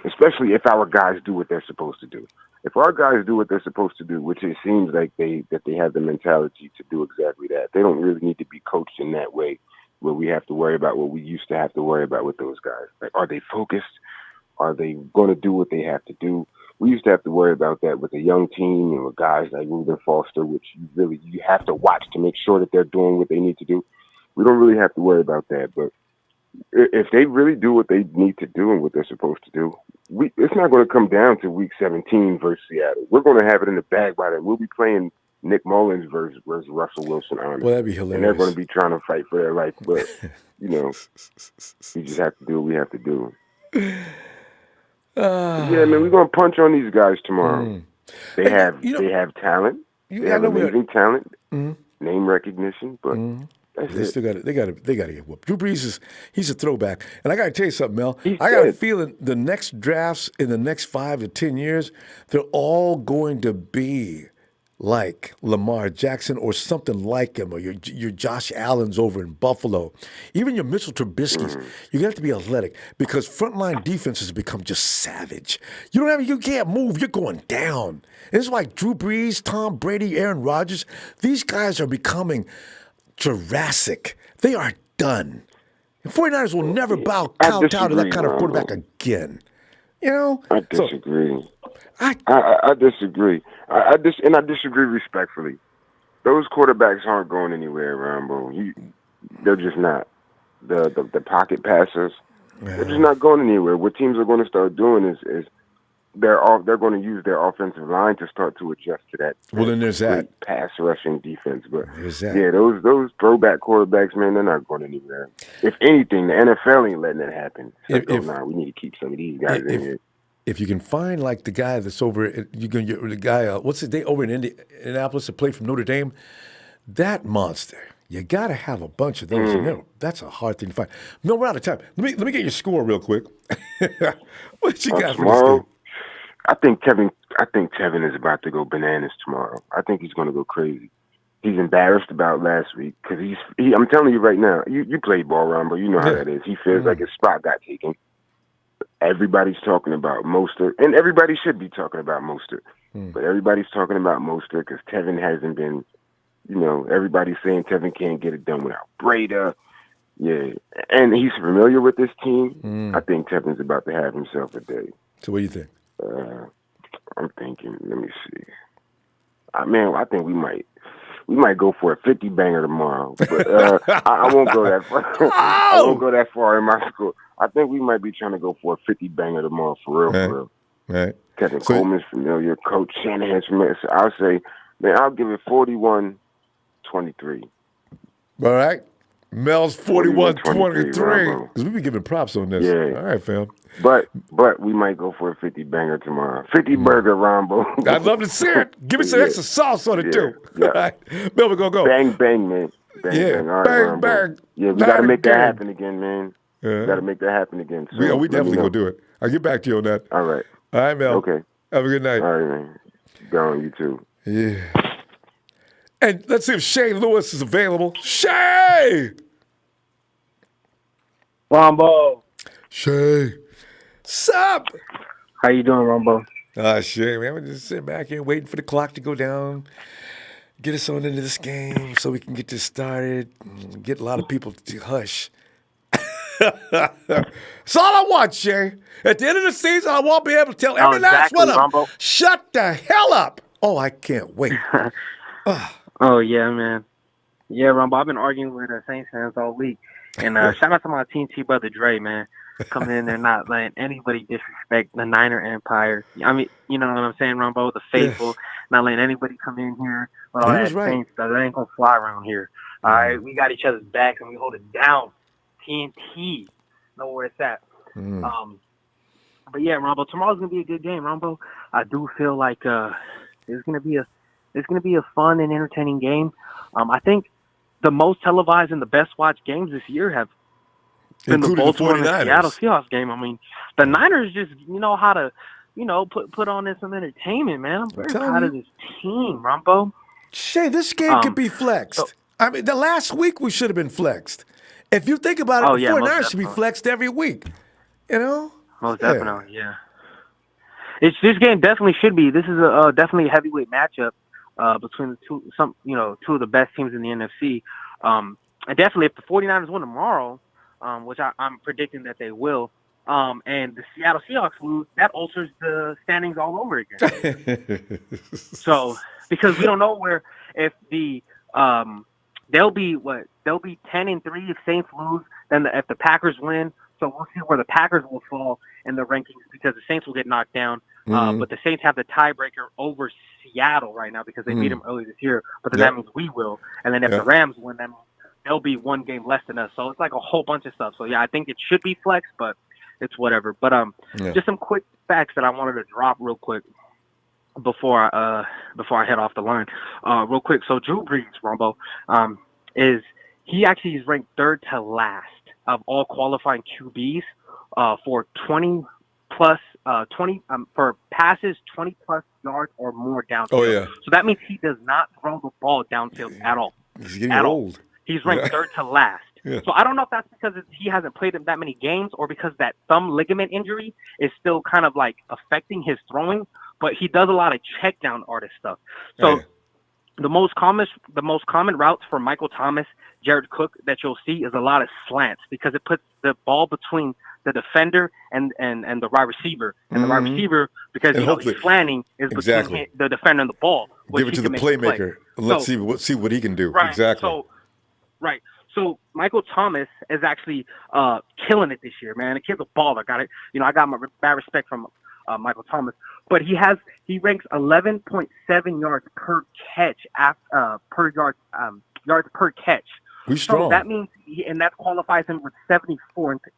Especially if our guys do what they're supposed to do. If our guys do what they're supposed to do, which it seems like they have the mentality to do exactly that, they don't really need to be coached in that way where we have to worry about what we used to have to worry about with those guys. Like, are they focused? Are they going to do what they have to do? We used to have to worry about that with a young team and with guys like Reuben Foster, which you have to watch to make sure that they're doing what they need to do. We don't really have to worry about that, but if they really do what they need to do and what they're supposed to do, it's not going to come down to Week 17 versus Seattle. We're going to have it in the bag by then. We'll be playing Nick Mullins versus Russell Wilson on it. Well, that'd be hilarious. And they're going to be trying to fight for their life. But, you know, we just have to do what we have to do. Yeah, man, we're going to punch on these guys tomorrow. They have talent. They have amazing talent, name recognition, but they got to get whooped. Drew Brees he's a throwback. And I got to tell you something, Mel. I got a feeling the next drafts in the next 5 to 10 years, they're all going to be like Lamar Jackson or something like him, or your Josh Allens over in Buffalo. Even your Mitchell Trubisky's. You have to be athletic because frontline defenses become just savage. You can't move. You're going down. And it's like Drew Brees, Tom Brady, Aaron Rodgers. These guys are becoming Jurassic. They are done. The 49ers will never kowtow to that kind of quarterback again. You know? I disagree. I disagree. I disagree respectfully. Those quarterbacks aren't going anywhere, Ronbo. They're just not. The pocket passers, they're just not going anywhere. What teams are going to start doing is they're going to use their offensive line to start to adjust to that. Well, then there's that pass rushing defense. But that. Yeah, those throwback quarterbacks, man, they're not going anywhere. If anything, the NFL ain't letting it happen. So we need to keep some of these guys in here. If you can find like the guy that's over, you can get the guy. What's his name over in Indianapolis that played from Notre Dame? That monster. You got to have a bunch of those. That's a hard thing to find. No, we're out of time. Let me get your score real quick. What you got tomorrow? for this game? I think Tevin is about to go bananas tomorrow. I think he's going to go crazy. He's embarrassed about last week because I'm telling you right now. You played ball, Ronbo. You know how that is. He feels like his spot got taken. Everybody's talking about Mostert, and everybody should be talking about Mostert. But everybody's talking about Mostert because Tevin hasn't been. Everybody's saying Tevin can't get it done without Breda. Yeah, and he's familiar with this team. I think Tevin's about to have himself a day. So what do you think? I'm thinking. Let me see. I think we might go for a 50 banger tomorrow. But I won't go that far. I won't go that far in my school. I think we might be trying to go for a 50 banger tomorrow for real. Right. Kevin Coleman's familiar. Coach Shanahan's familiar. So I'll say, man, I'll give it 41-23. All right. Mel's 41-23. Because we be giving props on this. Yeah. All right, fam. But we might go for a 50 banger tomorrow. 50 burger, Ronbo. I'd love to see it. Give me some extra sauce on it, too. Yeah. All right. Mel, we're going to go. Bang, bang, man. Bang. All right, bang. Yeah, we got to make that happen again, man. We got to make that happen again. So we definitely going to do it. I'll get back to you on that. All right. All right, Mel. Okay. Have a good night. All right, man. Go on, you too. Yeah. And let's see if Shay Lewis is available. Shay! Ronbo. Shay. Sup? How you doing, Ronbo? Shay, man. We're just sitting back here waiting for the clock to go down. Get us on into this game so we can get this started. Get a lot of people to hush. That's all I want, Shay. At the end of the season, I won't be able to tell every last one of them, shut the hell up. Oh, I can't wait. Oh, yeah, man. Yeah, Ronbo, I've been arguing with Saints fans all week. And shout out to my TNT brother, Dre, man. Coming in there not letting anybody disrespect the Niner Empire. I mean, you know what I'm saying, Ronbo? The faithful, not letting anybody come in here with all that Saints stuff. That ain't going to fly around here. All right? We got each other's backs, and we hold it down. TNT. Know where it's at. But yeah, Ronbo, tomorrow's gonna be a good game, Ronbo. I do feel like it's gonna be a fun and entertaining game. I think the most televised and the best watched games this year have been the Baltimore and the Seattle Seahawks game. I mean, the Niners just know how to, put on in some entertainment, man. I'm very proud of this team, Ronbo. Shay, this game could be flexed. I mean, the last week we should have been flexed. If you think about it, the 49ers should be flexed every week. Most definitely, yeah. This game definitely should be. This is a definitely a heavyweight matchup between the two of the best teams in the NFC. And definitely, if the 49ers win tomorrow, which I'm predicting that they will, and the Seattle Seahawks lose, that alters the standings all over again. So, because we don't know if the they'll be 10-3 if Saints lose. Then if the Packers win, so we'll see where the Packers will fall in the rankings because the Saints will get knocked down. But the Saints have the tiebreaker over Seattle right now because they beat them early this year. But then that means we will. And then if the Rams win, then they'll be one game less than us. So it's like a whole bunch of stuff. So yeah, I think it should be flexed, but it's whatever. But just some quick facts that I wanted to drop real quick before I head off the line, real quick. So Drew Brees, Ronbo, he actually is ranked third to last of all qualifying QBs for 20 for passes 20 plus yards or more downfield. Oh yeah. So that means he does not throw the ball downfield at all. He's getting old. He's ranked third to last. Yeah. So I don't know if that's because he hasn't played that many games or because that thumb ligament injury is still kind of like affecting his throwing. But he does a lot of check down artist stuff. So the most common routes for Michael Thomas, Jared Cook that you'll see is a lot of slants because it puts the ball between the defender and the wide receiver. And the wide receiver, because And he's slanting, is between the defender and the ball. Give it to the playmaker. Let's see what he can do. Right. Exactly. So Michael Thomas is actually killing it this year, man. The kid's a baller. I got my bad respect from Michael Thomas, but he ranks 11.7 yards per catch yards per catch. He's strong. So that means, and that qualifies him with ranked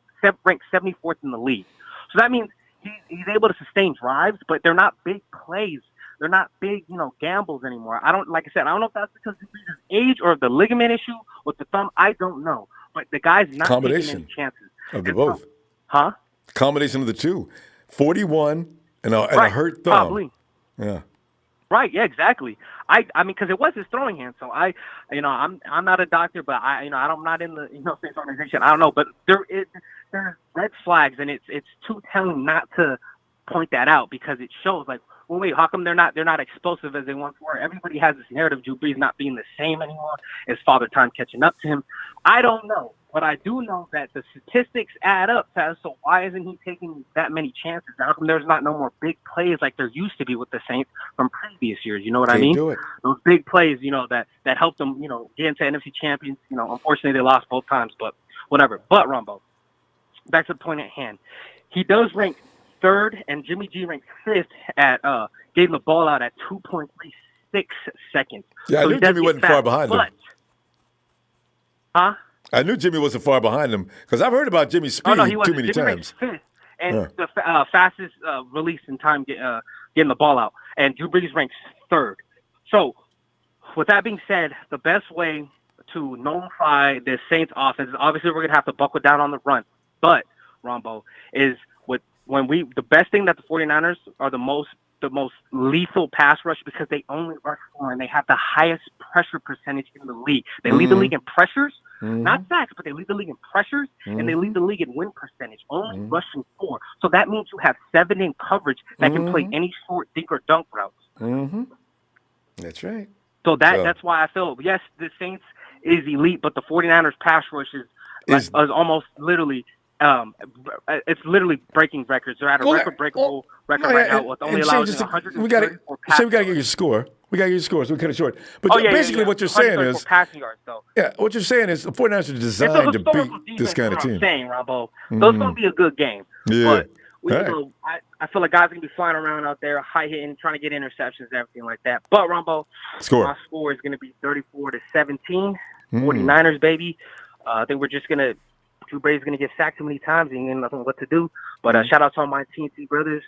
74th in the league. So that means he's able to sustain drives, but they're not big plays. They're not big, gambles anymore. I don't know if that's because of his age or the ligament issue with the thumb. I don't know. But the guy's not taking any chances. Of the both. Huh? Combination of the two. 41 and a hurt thumb. Probably. Yeah. Right. Yeah. Exactly. I mean, because it was his throwing hand. So I'm not a doctor, but I'm not in the same organization. I don't know, but there's red flags, and it's too telling not to point that out because it shows like, well, wait, how come they're not explosive as they once were? Everybody has this narrative of Drew Brees not being the same anymore. Is Father Time catching up to him? I don't know. But I do know that the statistics add up. So why isn't he taking that many chances? How come there's not no more big plays like there used to be with the Saints from previous years? You know what I mean? Do it. Those big plays, that helped them, get into NFC champions. Unfortunately they lost both times, but whatever. But Ronbo, back to the point at hand. He does rank third, and Jimmy G ranks fifth at getting the ball out at 2.36 seconds. Yeah, so I knew Jimmy wasn't far behind him. Huh? I knew Jimmy wasn't far behind him because I've heard about Jimmy's speed too many Jimmy times. Ranks fifth, and the fastest release in time getting the ball out. And Drew Brees ranks third. So, with that being said, the best way to nullify the Saints offense is obviously we're going to have to buckle down on the run. But, Ronbo, is the best thing that the 49ers are the most lethal pass rush because they only rush for and they have the highest pressure percentage in the league. They lead the league in pressures, not sacks, but they lead the league in pressures and they lead the league in win percentage, only rushing 4. So that means you have 7 in coverage that can play any short dink or dunk routes. That's right. So that's why I feel, yes, the Saints is elite, but the 49ers pass rush is almost literally it's literally breaking records. They're at a record-breakable record right now with only allowing 134 passing. We got to get your score. We got to get your score, so we cut it short. But basically what you're saying is, passing yards, though. Yeah, what you're saying is the 49ers are designed to beat this kind of team. I'm saying, Ronbo. So it's going to be a good game. Yeah. But I feel like guys are going to be flying around out there, high-hitting, trying to get interceptions and everything like that. But, Ronbo, my score is going to be 34-17. 49ers, baby. I think we're just going to Drew Brees going to get sacked too many times and he nothing what to do. But shout out to all my TNT brothers,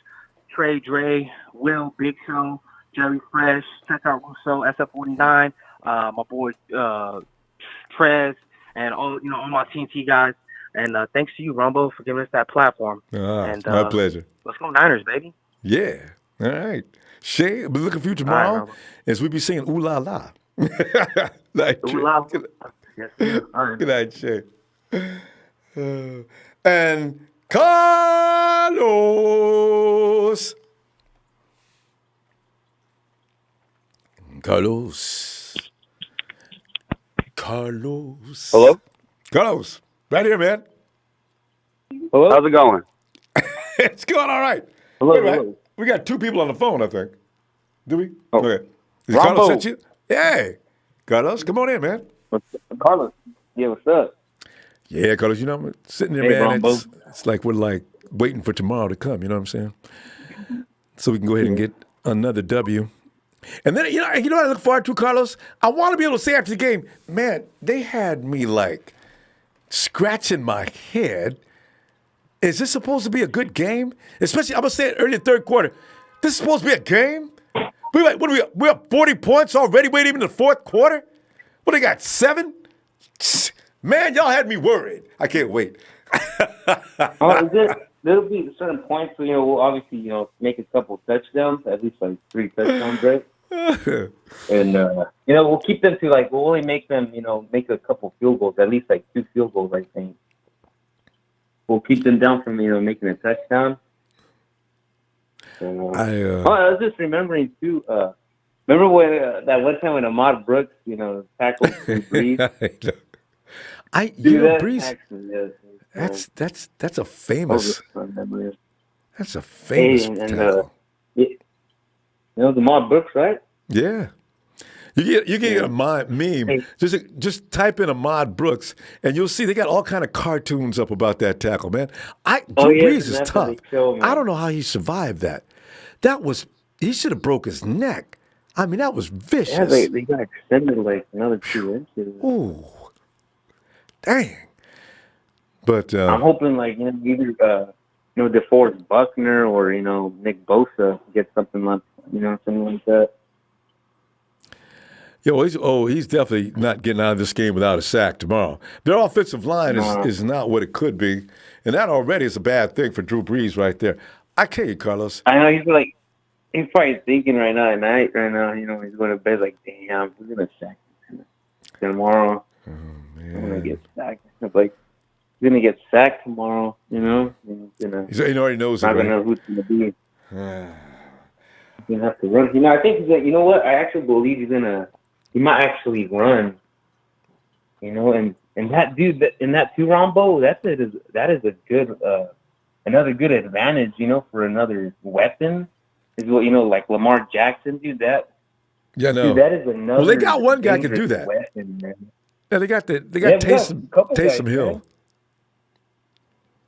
Trey, Dre, Will, Big Show, Jerry Fresh, check out Russo, SF49, my boy Trez, and all my TNT guys. And thanks to you, Ronbo, for giving us that platform. My pleasure. Let's go Niners, baby. Yeah. All right. Shay, I'll be looking for you tomorrow as we be singing Ooh La La. Ooh La La. Yes, all right. Good night, Shay. And Carlos. Hello? Carlos. Right here, man. Hello? How's it going? It's going all right. Hello, Wait, hello. We got 2 people on the phone, I think. Do we? Oh. Okay. Did Ronbo. Carlos sent you? Hey. Carlos, come on in, man. Carlos. Yeah, what's up? Yeah, Carlos, I'm sitting there, Hey, man. Ronbo. It's like we're waiting for tomorrow to come, you know what I'm saying? So we can go ahead and get another W. And then, what I look forward to, Carlos? I want to be able to say after the game, man, they had me scratching my head. Is this supposed to be a good game? Especially, I'm going to say it early in the third quarter. This is supposed to be a game? We're up 40 points already, wait even in the fourth quarter? What, they got 7? Man, y'all had me worried. I can't wait. There'll be certain points where, we'll obviously, make a couple touchdowns, at least 3 touchdowns, right? And, we'll keep them to, we'll only make them, make a couple field goals, at least 2 field goals, I think. We'll keep them down from, making a touchdown. I was just remembering, too, remember when that one time when Ahmad Brooks, tackled Drew Brees? Breeze. That's a famous. That's a famous tackle. The Mod Brooks, right? Yeah. You get a meme. Just type in Ahmad Brooks, and you'll see they got all kind of cartoons up about that tackle, man. Drew Brees is tough. I don't know how he survived that. He should have broke his neck. I mean, that was vicious. Yeah, they got extended like another 2 inches. Ooh, dang. But I'm hoping like either DeForest Buckner or Nick Bosa get something like something like that. He's definitely not getting out of this game without a sack tomorrow. Their offensive line is not what it could be, and that already is a bad thing for Drew Brees right there. I tell you, Carlos. I know he's probably thinking right now, he's going to bed like, damn, we're going to sack him tomorrow. Oh, man. I'm going to get sacked. It's like, he's going to get sacked tomorrow, He already knows it, not going to know who it's going to be. He's going to have to run. I think you know what? I actually believe he might actually run, and that dude in that two Ronbo, that is a good another good advantage, for another weapon. Is what like Lamar Jackson, dude. That no. Dude, that is another. Well, they got one guy can do that. Weapon, man. Yeah, they got Taysom Hill. Man.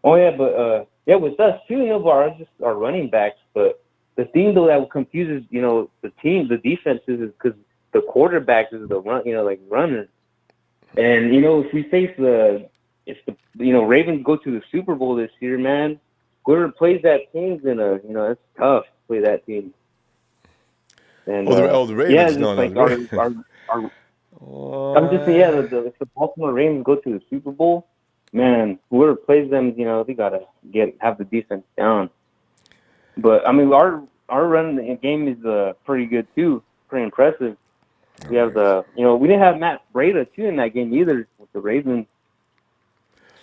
Oh yeah, but with us too, but our running backs. But the thing though that confuses the defenses is because the quarterback is the run, runner. And if we face the Ravens go to the Super Bowl this year, man, whoever plays that team's gonna, it's tough to play that team. And the Ravens. I'm just saying, if the Baltimore Ravens go to the Super Bowl, man, whoever plays them, they gotta have the defense down. But I mean, our run game is pretty good too, pretty impressive. We have we didn't have Matt Breida too in that game either with the Ravens.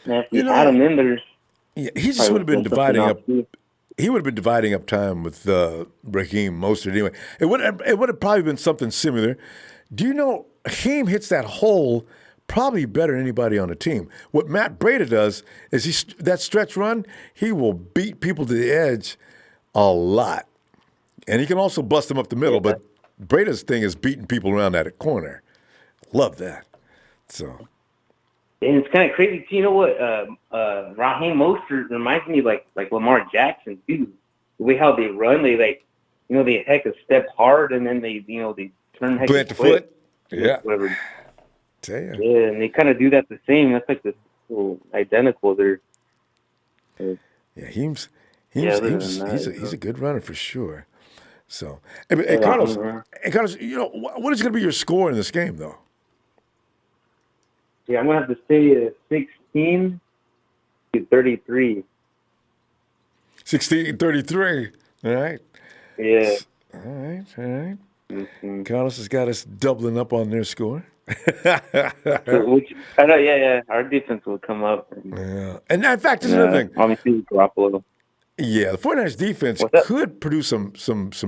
Man, if we had him in there, he just would have been dividing up. He would have been dividing up time with Raheem Mostert anyway. It would have probably been something similar. Do you know Raheem hits that hole probably better than anybody on the team? What Matt Breida does is that stretch run, he will beat people to the edge a lot, and he can also bust them up the middle. But Breida's thing is beating people around that corner. Love that. So. And it's kind of crazy too. You know what? Raheem Mostert reminds me like Lamar Jackson too. The way how they run, they they heck a step hard and then they turn heck plant the foot. Yeah. Whatever. Damn. Yeah, and they kind of do that the same. That's like this identical. They're. Yeah, he's a good runner for sure. So, hey Carlos, what is going to be your score in this game though? Yeah, I'm going to have to say 16-33. 16-33. All right. Yeah. All right. Mm-hmm. Carlos has got us doubling up on their score. I know, yeah. Our defense will come up. And in fact, there's another thing. Obviously, Garoppolo. Yeah, the 49ers defense could produce some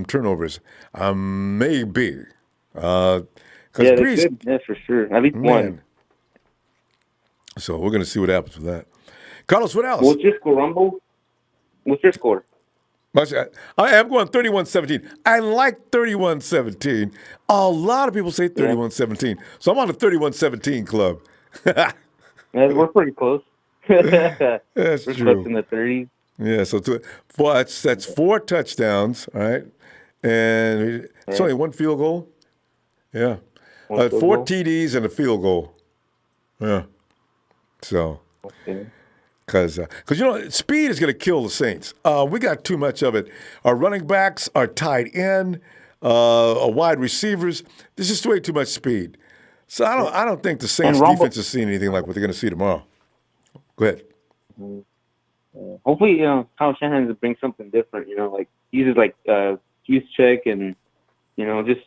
turnovers. Maybe. Yeah, they could. Yeah, for sure. At least one. So we're going to see what happens with that. Carlos, what else? What's your score, Rumble? What's your score? I'm going 31-17. I like 31-17. A lot of people say 31-17. So I'm on the 31-17 club. Yeah, we're pretty close. That's we're true. close in the 30s. Yeah, so that's 4 touchdowns, all right? And it's only one field goal. Yeah. 4 TDs and a field goal. Yeah. So, because speed is going to kill the Saints. We got too much of it. Our running backs, our tight end, our wide receivers. There's just way too much speed. So I don't think the Saints defense is seeing anything like what they're going to see tomorrow. Go ahead. Hopefully, Kyle Shanahan will bring something different. Like uses like juice check and just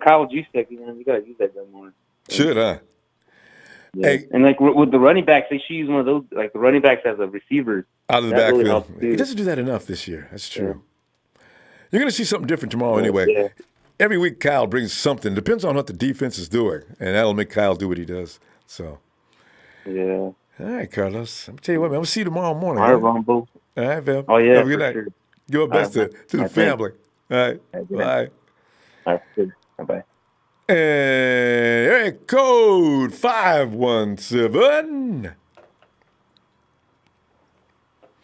Kyle juice check. You got to use that more. Should, huh? Yeah. Hey, and like with the running backs, they should use one of those, like the running backs as a receiver out of the backfield. He doesn't do that enough this year. That's true. Yeah. You're going to see something different tomorrow anyway. Yeah. Every week, Kyle brings something. Depends on what the defense is doing, and that'll make Kyle do what he does. So, Yeah. All right, Carlos. I'm tell you what, man. I'm gonna see you tomorrow morning. All right, Huh? Ronbo. All right, fam. Oh yeah, Have a good for night. sure. Give our All right, best man. to All the right, thanks. family. All right. Have a good night. Bye. All right, good. Bye-bye. And area code 517.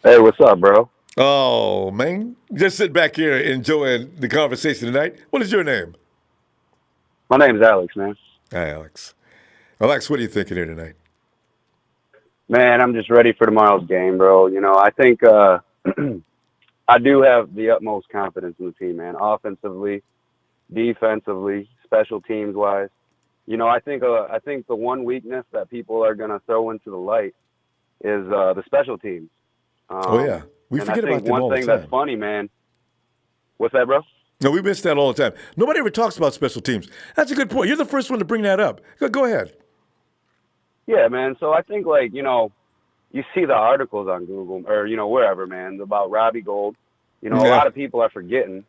Hey, what's up, bro? Oh, man. Just sit back here enjoying the conversation tonight. What is your name? My name's Alex, man. Hi, Alex. Alex, what are you thinking here tonight? Man, I'm just ready for tomorrow's game, bro. You know, I think I do have the utmost confidence in the team, man. Offensively, defensively, special teams wise. You know, I think the one weakness that people are gonna throw into the light is the special teams. Oh, yeah. We And I forget think about them one all the thing that's time. funny, man. What's that, bro? No, we miss that all the time. Nobody ever talks about special teams. That's a good point. You're the first one to bring that up. Go ahead. Yeah, man. So I think, like, you know, you see the articles on Google or, you know, wherever, man, about Robbie Gould. You know, a lot of people are forgetting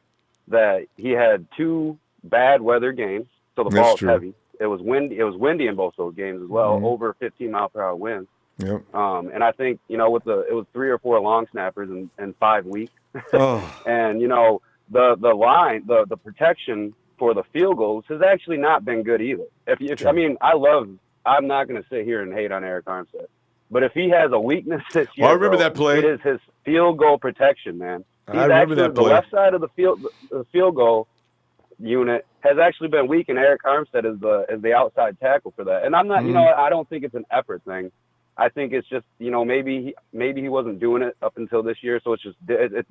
that he had 2 bad weather games, so the That's ball's true. heavy. It was windy in both those games as well, Mhm. over 15-mile-per-hour winds. Yep. And I think, you know, it was 3 or 4 long snappers in 5 weeks. Oh. And, you know, the line, the protection for the field goals has actually not been good either. I mean, I'm not going to sit here and hate on Eric Armstead, but if he has a weakness this year, I remember bro, that play. it is his field goal protection, man. I remember that The play. left side of the field goal unit has actually been weak, and Eric Armstead is the outside tackle for that. And I'm not, you know, I don't think it's an effort thing. I think it's just, you know, maybe he wasn't doing it up until this year, so it's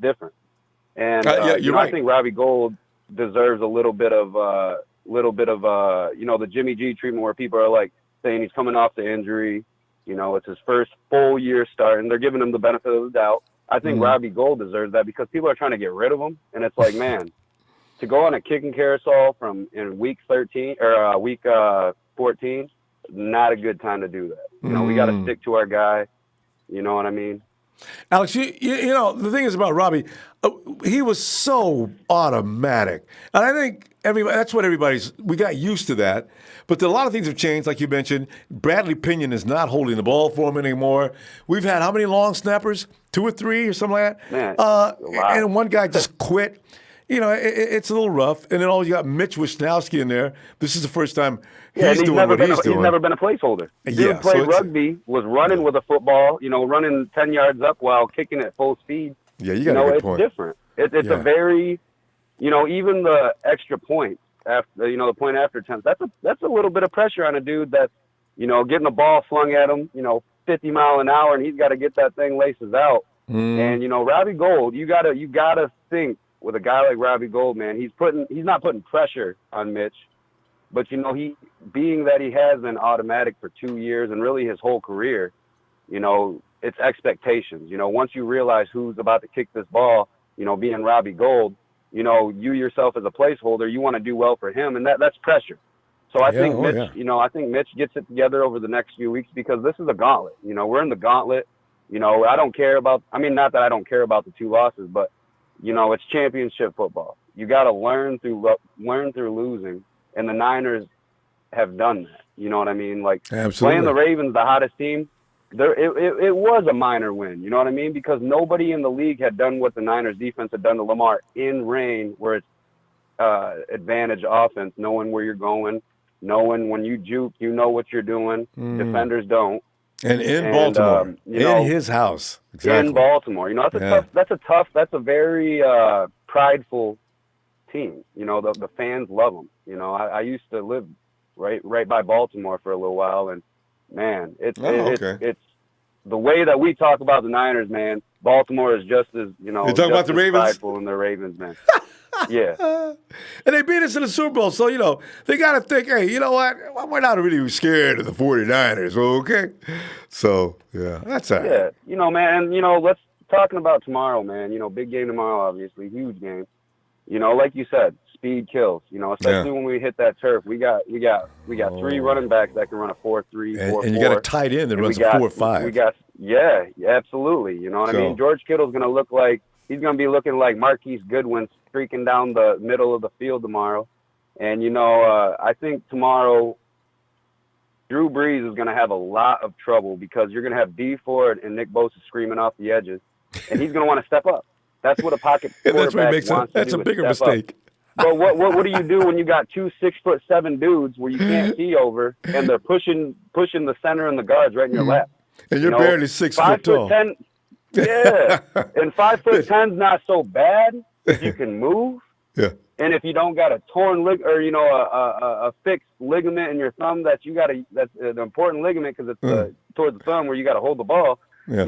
different. And yeah, you you're know, right. I think Robbie Gould deserves a little bit of you know, the Jimmy G treatment where people are like saying he's coming off the injury. You know, it's his first full year start, and they're giving him the benefit of the doubt. I think Robbie Gould deserves that because people are trying to get rid of him, and it's like, man, to go on a kicking carousel in week 13 or week 14, not a good time to do that. You know, we got to stick to our guy. You know what I mean? Alex, you know, the thing is about Robbie, he was so automatic. And I think that's what we got used to that. But a lot of things have changed, like you mentioned. Bradley Pinion is not holding the ball for him anymore. We've had how many long snappers? 2 or 3 or something like that? Man, a lot. And one guy just quit. You know, it's a little rough. And then you got Mitch Wisnowski in there. This is the first time he's doing what he's doing. He's never been a placeholder. Dude played rugby, was running with a football, you know, running 10 yards up while kicking at full speed. Yeah, you got a good point. It's different. It's a very, you know, even the extra point after, you know, the point after 10, that's a little bit of pressure on a dude that's, you know, getting the ball flung at him, you know, 50 mile an hour, and he's got to get that thing laces out. And, you know, Robbie Gould, you gotta think with a guy like Robbie Gould, man, he's not putting pressure on Mitch, but, you know, being that he has been automatic for 2 years and really his whole career, you know, it's expectations. You know, once you realize who's about to kick this ball, you know, being Robbie Gould, you know, you yourself as a placeholder, you want to do well for him, and that's pressure. So I think Mitch, you know, Mitch gets it together over the next few weeks because this is a gauntlet. You know, we're in the gauntlet. You know, not that I don't care about the 2 losses, but, you know, it's championship football. You got to learn through losing, and the Niners have done that. You know what I mean? Like, absolutely. Playing the Ravens, the hottest team, it was a minor win. You know what I mean? Because nobody in the league had done what the Niners defense had done to Lamar in rain, where it's advantage offense, knowing where you're going, knowing when you juke, you know what you're doing. Defenders don't. And in Baltimore, you know, in his house, exactly. In Baltimore, you know, that's a very prideful team. You know, the fans love them. You know, I used to live right by Baltimore for a little while, and man, it's the way that we talk about the Niners, man. Baltimore is just as, you know, you talking about the Ravens? prideful in the Ravens, man. Yeah. And they beat us in the Super Bowl, so, you know, they got to think, hey, you know what? We're not really scared of the 49ers, okay? So, yeah, that's all right. Yeah, you know, man, you know, let's talking about tomorrow, man. You know, big game tomorrow, obviously, huge game. You know, like you said, speed kills. You know, especially when we hit that turf. We got 3 running backs that can run a 4-3, 4-4. And you got a tight end that runs a 4-5. Yeah, absolutely. You know what I mean? George Kittle's going to look like he's going to be looking like Marquise Goodwin streaking down the middle of the field tomorrow. And, you know, I think tomorrow Drew Brees is going to have a lot of trouble because you're going to have D Ford and Nick Bosa screaming off the edges, and he's going to want to step up. That's what a pocket quarterback wants to that's do. a bigger step mistake. Up. But what do you do when you got 2 6'7" dudes where you can't see over and they're pushing the center and the guards right in your lap? And you're barely 6 foot 5 tall. 10, yeah. And 5'10's not so bad if you can move. Yeah. And if you don't got a torn a fixed ligament in your thumb that's an important ligament because it's towards the thumb where you got to hold the ball. Yeah.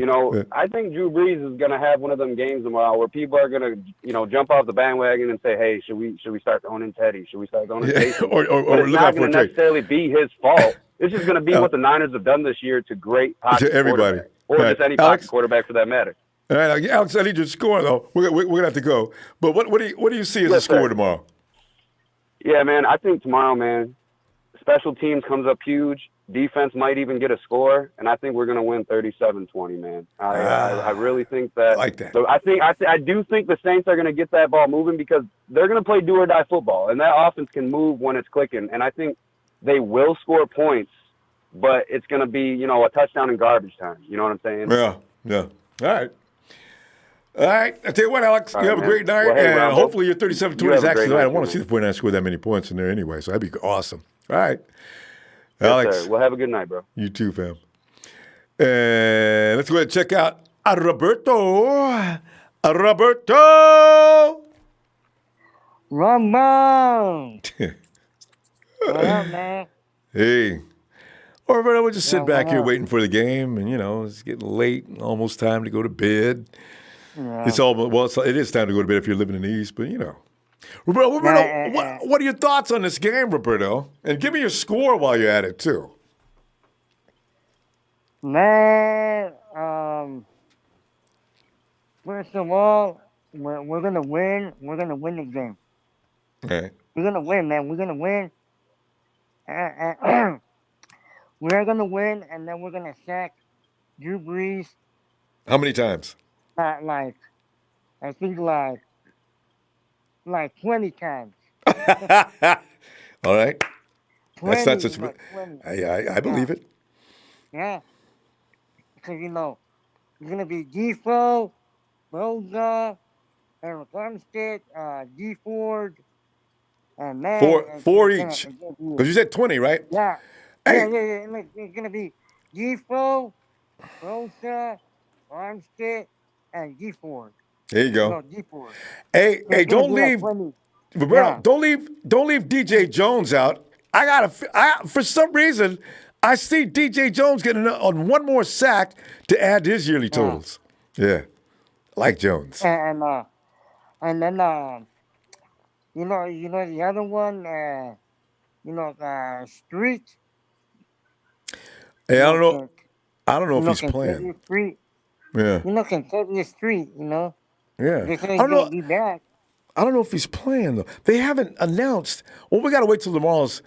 I think Drew Brees is going to have one of them games tomorrow where people are going to, jump off the bandwagon and say, hey, should we start owning Teddy? Should we start owning Jason? or but it's look not out for going to necessarily be his fault. This is going to be what the Niners have done this year to great pocket To everybody. or Right. just any Alex? pocket quarterback for that matter. All right, Alex, I need your score though. We're gonna have to go. But what do you see as the score tomorrow? Yeah, man. I think tomorrow, man, special teams comes up huge. Defense might even get a score, and I think we're going to win 37-20, man. I really think that. I like that. So I do think the Saints are going to get that ball moving because they're going to play do or die football, and that offense can move when it's clicking. And I think they will score points, but it's going to be a touchdown in garbage time. You know what I'm saying? Yeah. All right. I tell you what, Alex, you have a great night, Well, hey, and Ronbo, hopefully your 37-20 you is have a actually great right. I night, want to too, see the 49 score that many points in there anyway, so that'd be awesome. All right. Yes, Alex. sir. Well, have a good night, bro. You too, fam. And let's go ahead and check out Roberto. Roberto! Ronbo! What up, man? Hey. Or Roberto, we'll just sit Yeah, back what here up? waiting for the game, and, it's getting late, almost time to go to bed. Yeah. It is time to go to bed if you're living in the East, but, Roberto, what are your thoughts on this game, Roberto? And give me your score while you're at it, too. Man, first of all, we're gonna win. We're gonna win the game. Okay. We're gonna win, man. We're gonna win. We're gonna win, and then we're gonna sack Drew Brees. How many times? I think like 20 times. All right. 20, That's not such. like 20. I believe it. Yeah. Because it's gonna be Defoe, Boza, Eric Armstead, D Ford, and man, Four each. Because you said 20, right? Yeah. Hey. Yeah. It's gonna be Defoe, Boza, Armstead, and D Ford. There you go. No, D Ford. Hey, don't leave, Roberto. Yeah. Don't leave DJ Jones out. For some reason, I see DJ Jones getting on one more sack to add to his yearly totals. Yeah, like Jones. And then the other one, Street. Hey, I don't know if he's playing. Street. Yeah. Kentucky Street. Yeah. They say he's gonna be back. I don't know if he's playing though. They haven't announced. Well, we got to wait till tomorrow's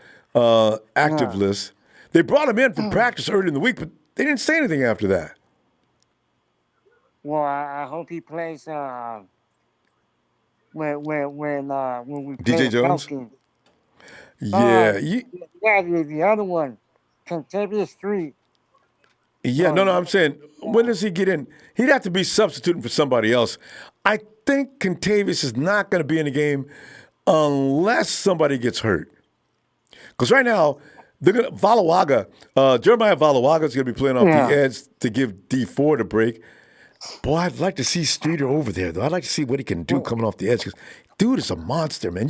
active list. They brought him in for practice early in the week, but they didn't say anything after that. Well, I hope he plays when we play DJ Jones? Falcons. Yeah. The other one, Kentucky Street. Yeah, no, I'm saying, when does he get in? He'd have to be substituting for somebody else. I think Contavious is not going to be in the game unless somebody gets hurt. Because right now, they're going to Jeremiah Valawaga is going to be playing off the edge to give D4 a break. Boy, I'd like to see Streeter over there, though. I'd like to see what he can do coming off the edge. Because dude is a monster, man.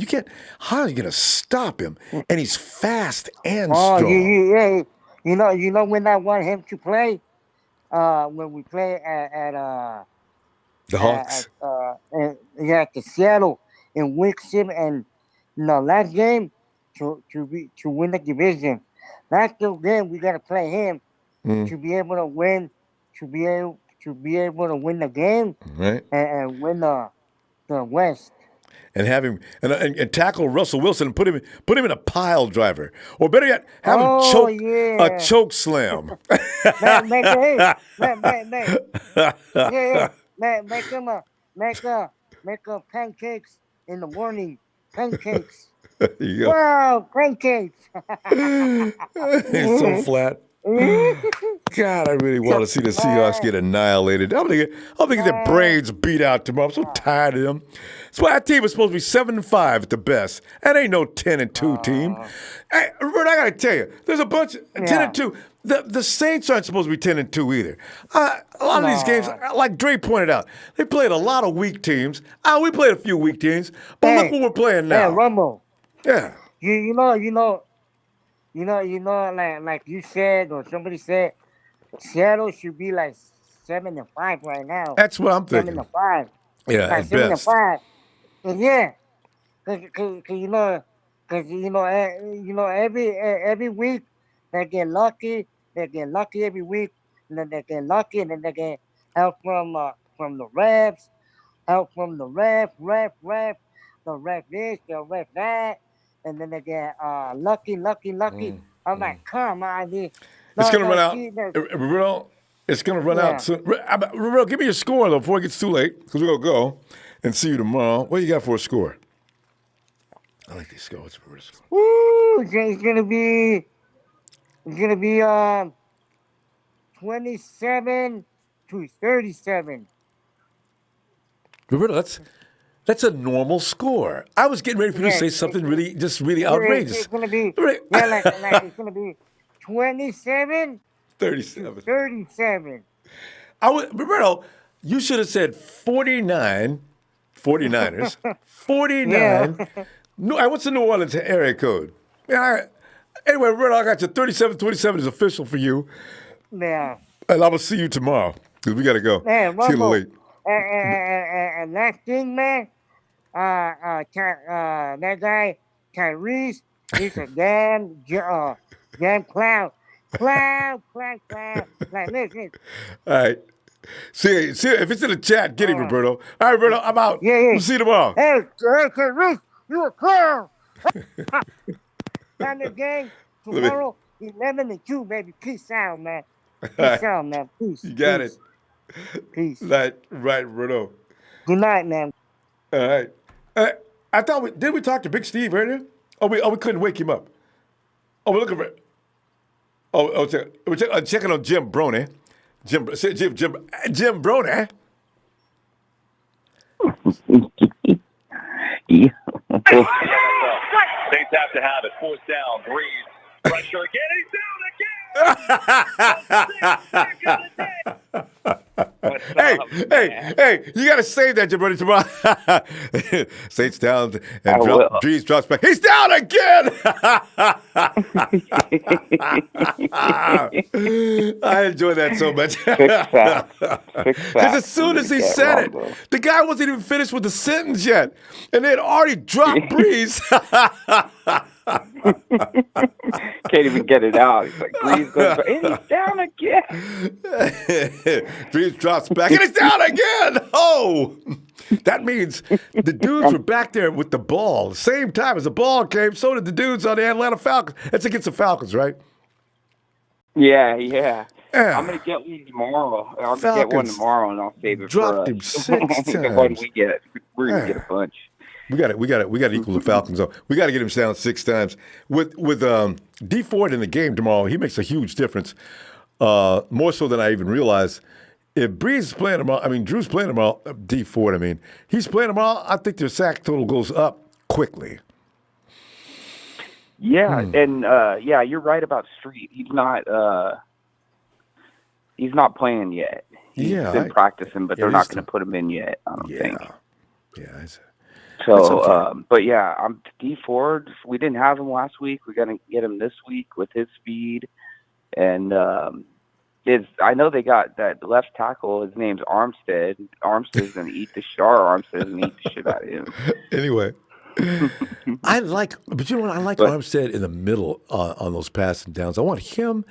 How are you going to stop him? And he's fast and strong. Yeah. You know when I want him to play? When we play at the Hawks. At the Seattle in Week 7 and last game to win the division. That's the game we gotta play him to be able to win, to be able to win the game, right? And win the West. And have him and tackle Russell Wilson and put him in a pile driver, or better yet, have him a choke slam. Make him make pancakes in the morning. Pancakes. You go. Wow, pancakes. It's so flat. God, I really want to see the Seahawks get annihilated. I'm gonna get their brains beat out tomorrow. I'm so tired of them. That's why that team is supposed to be 7-5 at the best. That ain't no 10-2 team. Hey, Robert, I gotta tell you, there's a bunch of 10-2. The Saints aren't supposed to be 10-2 either. A lot of these games, like Dre pointed out, they played a lot of weak teams. We played a few weak teams, but look what we're playing now. Hey, Ronbo. Yeah. You know, like you said or somebody said, Seattle should be like 7-5 right now. That's what I'm thinking. 7-5. Yeah, Like at best. 7-5. And yeah, cause every week they get lucky. They get lucky every week, and then they get lucky, and then they get help from the refs, help from the ref, the ref this, the ref that, and then they get lucky. I'm like, come on, dude. It's going to run out. It's going to run out soon. Real, give me your score, though, before it gets too late, because we're going to go and see you tomorrow. What do you got for a score? I like these scores. Woo! It's going to be 27-37. Roberto, that's a normal score. I was getting ready for you to say something really outrageous. It's going to be, it's going to be 27-37. Roberto, you should have said 49, 49ers, 49. Yeah. No, what's the New Orleans area code? Anyway, Roberto, I got you. 37-27 is official for you. Yeah. And I will see you tomorrow, because we got to go. Man, see you late. And last thing, man, that guy, Tyrese, he's a damn clown. Clown. Like, listen. All right. See, if it's in the chat, get him, Roberto. All right, Roberto, I'm out. Yeah. We'll see you tomorrow. Hey, Tyrese, you a clown. Time the game tomorrow, 11-2, baby. Peace out, man. Peace out, man. Peace. You got it. Peace. Right, Roberto. Good night, man. All right. I thought did we talk to Big Steve earlier? We couldn't wake him up. Oh, we're looking for. We're checking on Jim Brony. Jim Brony. Saints have to have it. Fourth down. Breeze. Pressure again. He's down again. Hey, you got to save that, Jim Brony, tomorrow. Saints down and Breeze drops back. He's down again. I enjoy that so much. Because as soon as he said it, the guy wasn't even finished with the sentence yet. And they had already dropped Breeze. Can't even get it out. He's like, Breeze goes, and he's down again. Breeze drops back, and he's down again. Oh, that means the dudes were back there with the ball. Same time as the ball came, so did the dudes on the Atlanta Falcons. That's against the Falcons, right? Yeah. I'm going to get one tomorrow. I'll get one tomorrow, and I'll save it dropped for him 6 times. The one we get. We're going to get a bunch. We got to equal the Falcons. We got to get him down 6 times. With D Ford in the game tomorrow, he makes a huge difference. More so than I even realized. If Breeze is playing tomorrow, Drew's playing tomorrow. D Ford, he's playing tomorrow. I think their sack total goes up quickly. Yeah, and you're right about Street. He's not playing yet. He's been practicing, but they're not going to put him in yet. I don't think. Yeah. So, okay. But yeah, I'm D Ford. We didn't have him last week. We're gonna get him this week with his speed, and I know they got that left tackle. His name's Armstead. Armstead's gonna eat the Armstead's gonna eat the shit out of him. Anyway, but you know what? I like Armstead in the middle on those passing downs. I want him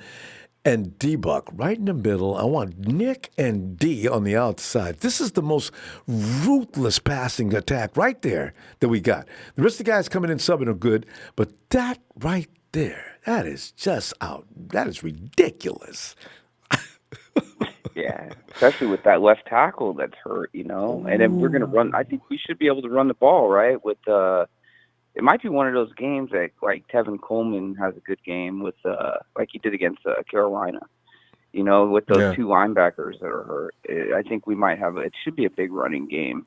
and D-Buck right in the middle. I want Nick and D on the outside. This is the most ruthless passing attack right there that we got. The rest of the guys coming in subbing are good, but that right there, that is just out. That is ridiculous. Yeah, especially with that left tackle that's hurt, And then we're going to run. I think we should be able to run the ball, right, with it might be one of those games that like Tevin Coleman has a good game with like he did against Carolina. With those two linebackers that are hurt, I think we might have. It should be a big running game.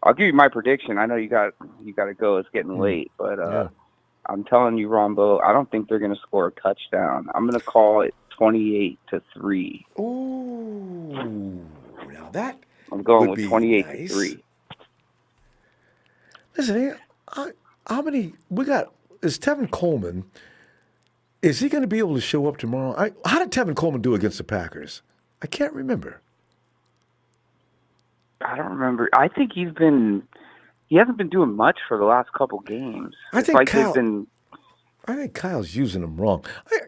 I'll give you my prediction. I know you got to go. It's getting late, but I'm telling you, Ronbo, I don't think they're going to score a touchdown. I'm going to call it 28-3. Ooh, now that I'm going would with be 28-3. Listen, how many we got? Is Tevin Coleman? Is he going to be able to show up tomorrow? How did Tevin Coleman do against the Packers? I can't remember. I don't remember. I think he hasn't been doing much for the last couple games. I think Kyle's using him wrong.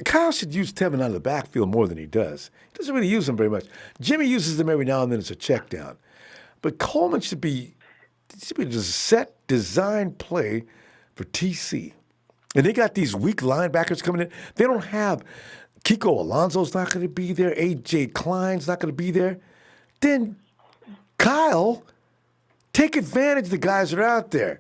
Kyle should use Tevin out of the backfield more than he does. He doesn't really use him very much. Jimmy uses them every now and then as a check down. But Coleman should be just set, design play for TC. And they got these weak linebackers coming in. They don't have Kiko Alonso's not going to be there. A.J. Klein's not going to be there. Then Kyle, take advantage of the guys that are out there.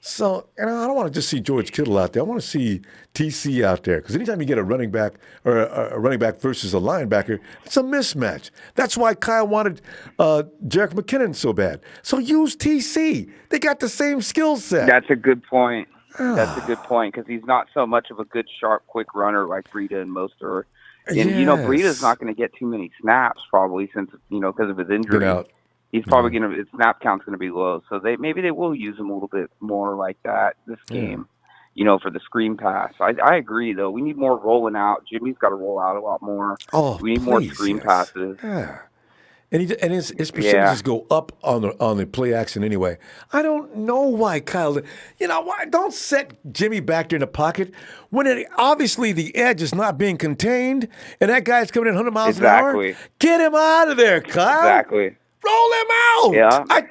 So, and I don't want to just see George Kittle out there. I want to see TC out there. Because anytime you get a running back or a running back versus a linebacker, it's a mismatch. That's why Kyle wanted Jerick McKinnon so bad. So use TC. They got the same skill set. That's a good point. That's a good point because he's not so much of a good, sharp, quick runner like Breida and Mostert. And, Breida's not going to get too many snaps probably since, because of his injury. Been out. He's probably his snap count's going to be low. So maybe they will use him a little bit more like that this game, for the screen pass. I agree, though. We need more rolling out. Jimmy's got to roll out a lot more. Oh, we need more screen passes. Yeah. And his percentages go up on the play action anyway. I don't know why Kyle. Why don't set Jimmy back there in the pocket when obviously the edge is not being contained and that guy's coming in 100 miles an hour. Get him out of there, Kyle. Exactly. Roll him out. Yeah.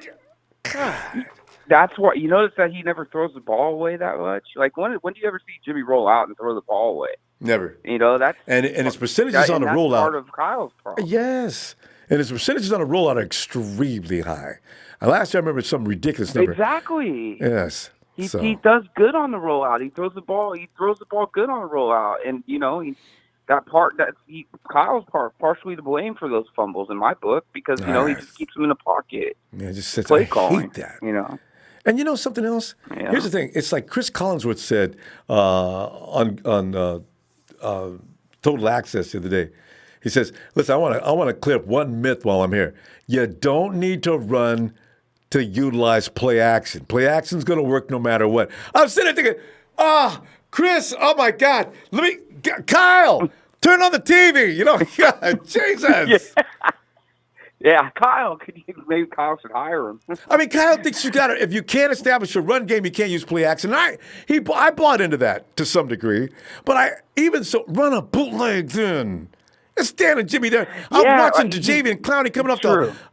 God. That's why you notice that he never throws the ball away that much. Like when do you ever see Jimmy roll out and throw the ball away? Never. That's and his percentages on the rollout. That's part of Kyle's problem. Yes. And his percentages on the rollout are extremely high. Last year I remember some ridiculous number. Exactly. Yes. He does good on the rollout. He throws the ball good on the rollout. And Kyle's partially to blame for those fumbles in my book because he just keeps them in the pocket. Yeah, just sits. Play I calling, hate that. And something else. Yeah. Here's the thing. It's like Chris Collinsworth said on Total Access the other day. He says, "Listen, I want to clear up one myth while I'm here. You don't need to run to utilize play action. Play action's going to work no matter what." I'm sitting there thinking, Chris, oh my God, Kyle, turn on the TV. God, Jesus. Yeah, Kyle. Maybe Kyle should hire him. I mean, Kyle thinks if you can't establish a run game, you can't use play action. I bought into that to some degree, but run a bootleg then. Standing Jimmy there. I'm watching Jadeveon Clowney coming off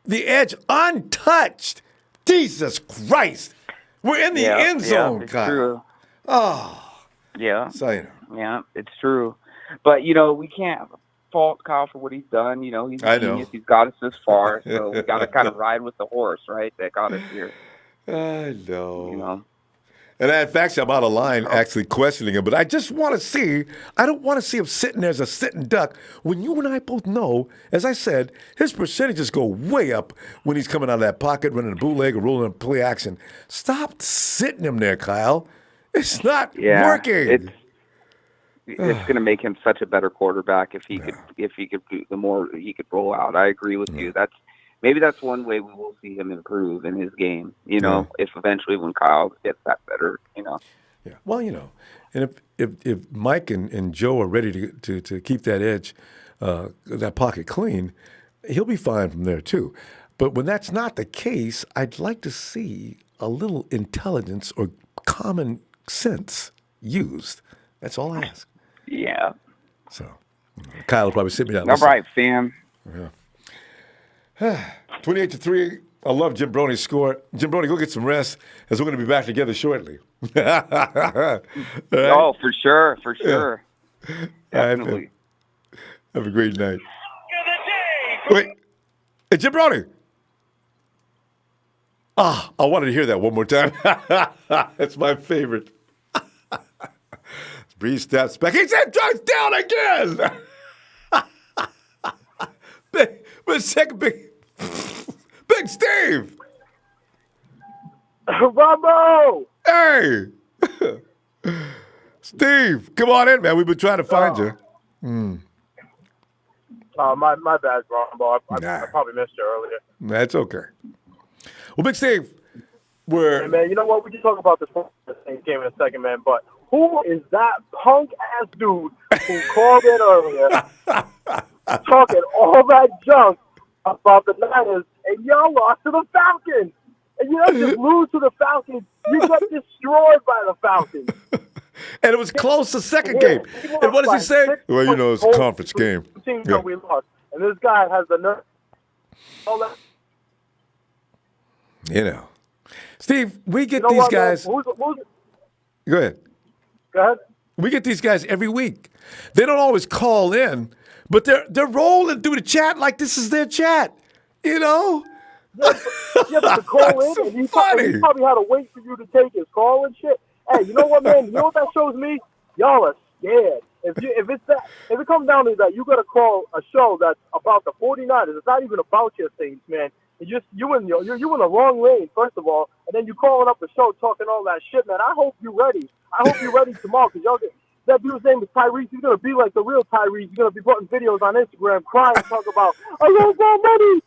the edge untouched. Jesus Christ. We're in the end zone, it's Kyle. True. Oh. Yeah. So, Yeah, it's true. But, we can't fault Kyle for what he's done. He's a genius. He's got us this far. So we got to kind of ride with the horse, right, that got us here. I know. And in fact, I'm out of line actually questioning him, but I just want to see, I don't want to see him sitting there as a sitting duck when you and I both know, as I said, his percentages go way up when he's coming out of that pocket, running a bootleg or rolling a play action. Stop sitting him there, Kyle. It's not working. It's going to make him such a better quarterback if he could do the more he could roll out. I agree with you. Maybe that's one way we will see him improve in his game, if eventually when Kyle gets that better, Yeah. Well, and if Mike and Joe are ready to keep that edge, that pocket clean, he'll be fine from there too. But when that's not the case, I'd like to see a little intelligence or common sense used. That's all I ask. Yeah. So, Kyle will probably sit me down. All right, fam. Yeah. 28-3. I love Jim Broney's score. Jim Broney, go get some rest, as we're going to be back together shortly. Right? Oh, for sure. Definitely. Have a great night. Wait, hey, Jim Broney. I wanted to hear that one more time. That's my favorite. Breeze steps back. He said touchdown again. Big Steve. Ronbo! Hey. Steve, come on in, man. We've been trying to find you. My bad, Ronbo. I probably missed you earlier. That's okay. Well, Big Steve, we're... Hey, man, you know what? We can talk about this game in a second, man, but who is that punk-ass dude who called in earlier talking all that junk about the Niners, and y'all lost to the Falcons? And you don't just lose to the Falcons. You got destroyed by the Falcons. And it was close the second game. And what does he say? Well, you know, it's a conference game. Teams that we lost. And this guy has the nerve. You know. Steve, we get these guys. Go ahead. Go ahead. We get these guys every week. They don't always call in, but they're rolling through the chat like this is their chat. You know? Yeah, but to call in, and he probably had to wait for you to take his call and shit. Hey, you know what, man? You know what that shows me? Y'all are scared. If it comes down to that, you got to call a show that's about the 49ers. It's not even about your Saints, man. You in the wrong lane, first of all, and then you calling up a show talking all that shit, man. I hope you're ready. I hope you're ready tomorrow, because y'all that dude's name is Tyrese. He's gonna be like the real Tyrese. He's gonna be putting videos on Instagram, crying, talking about I don't got money.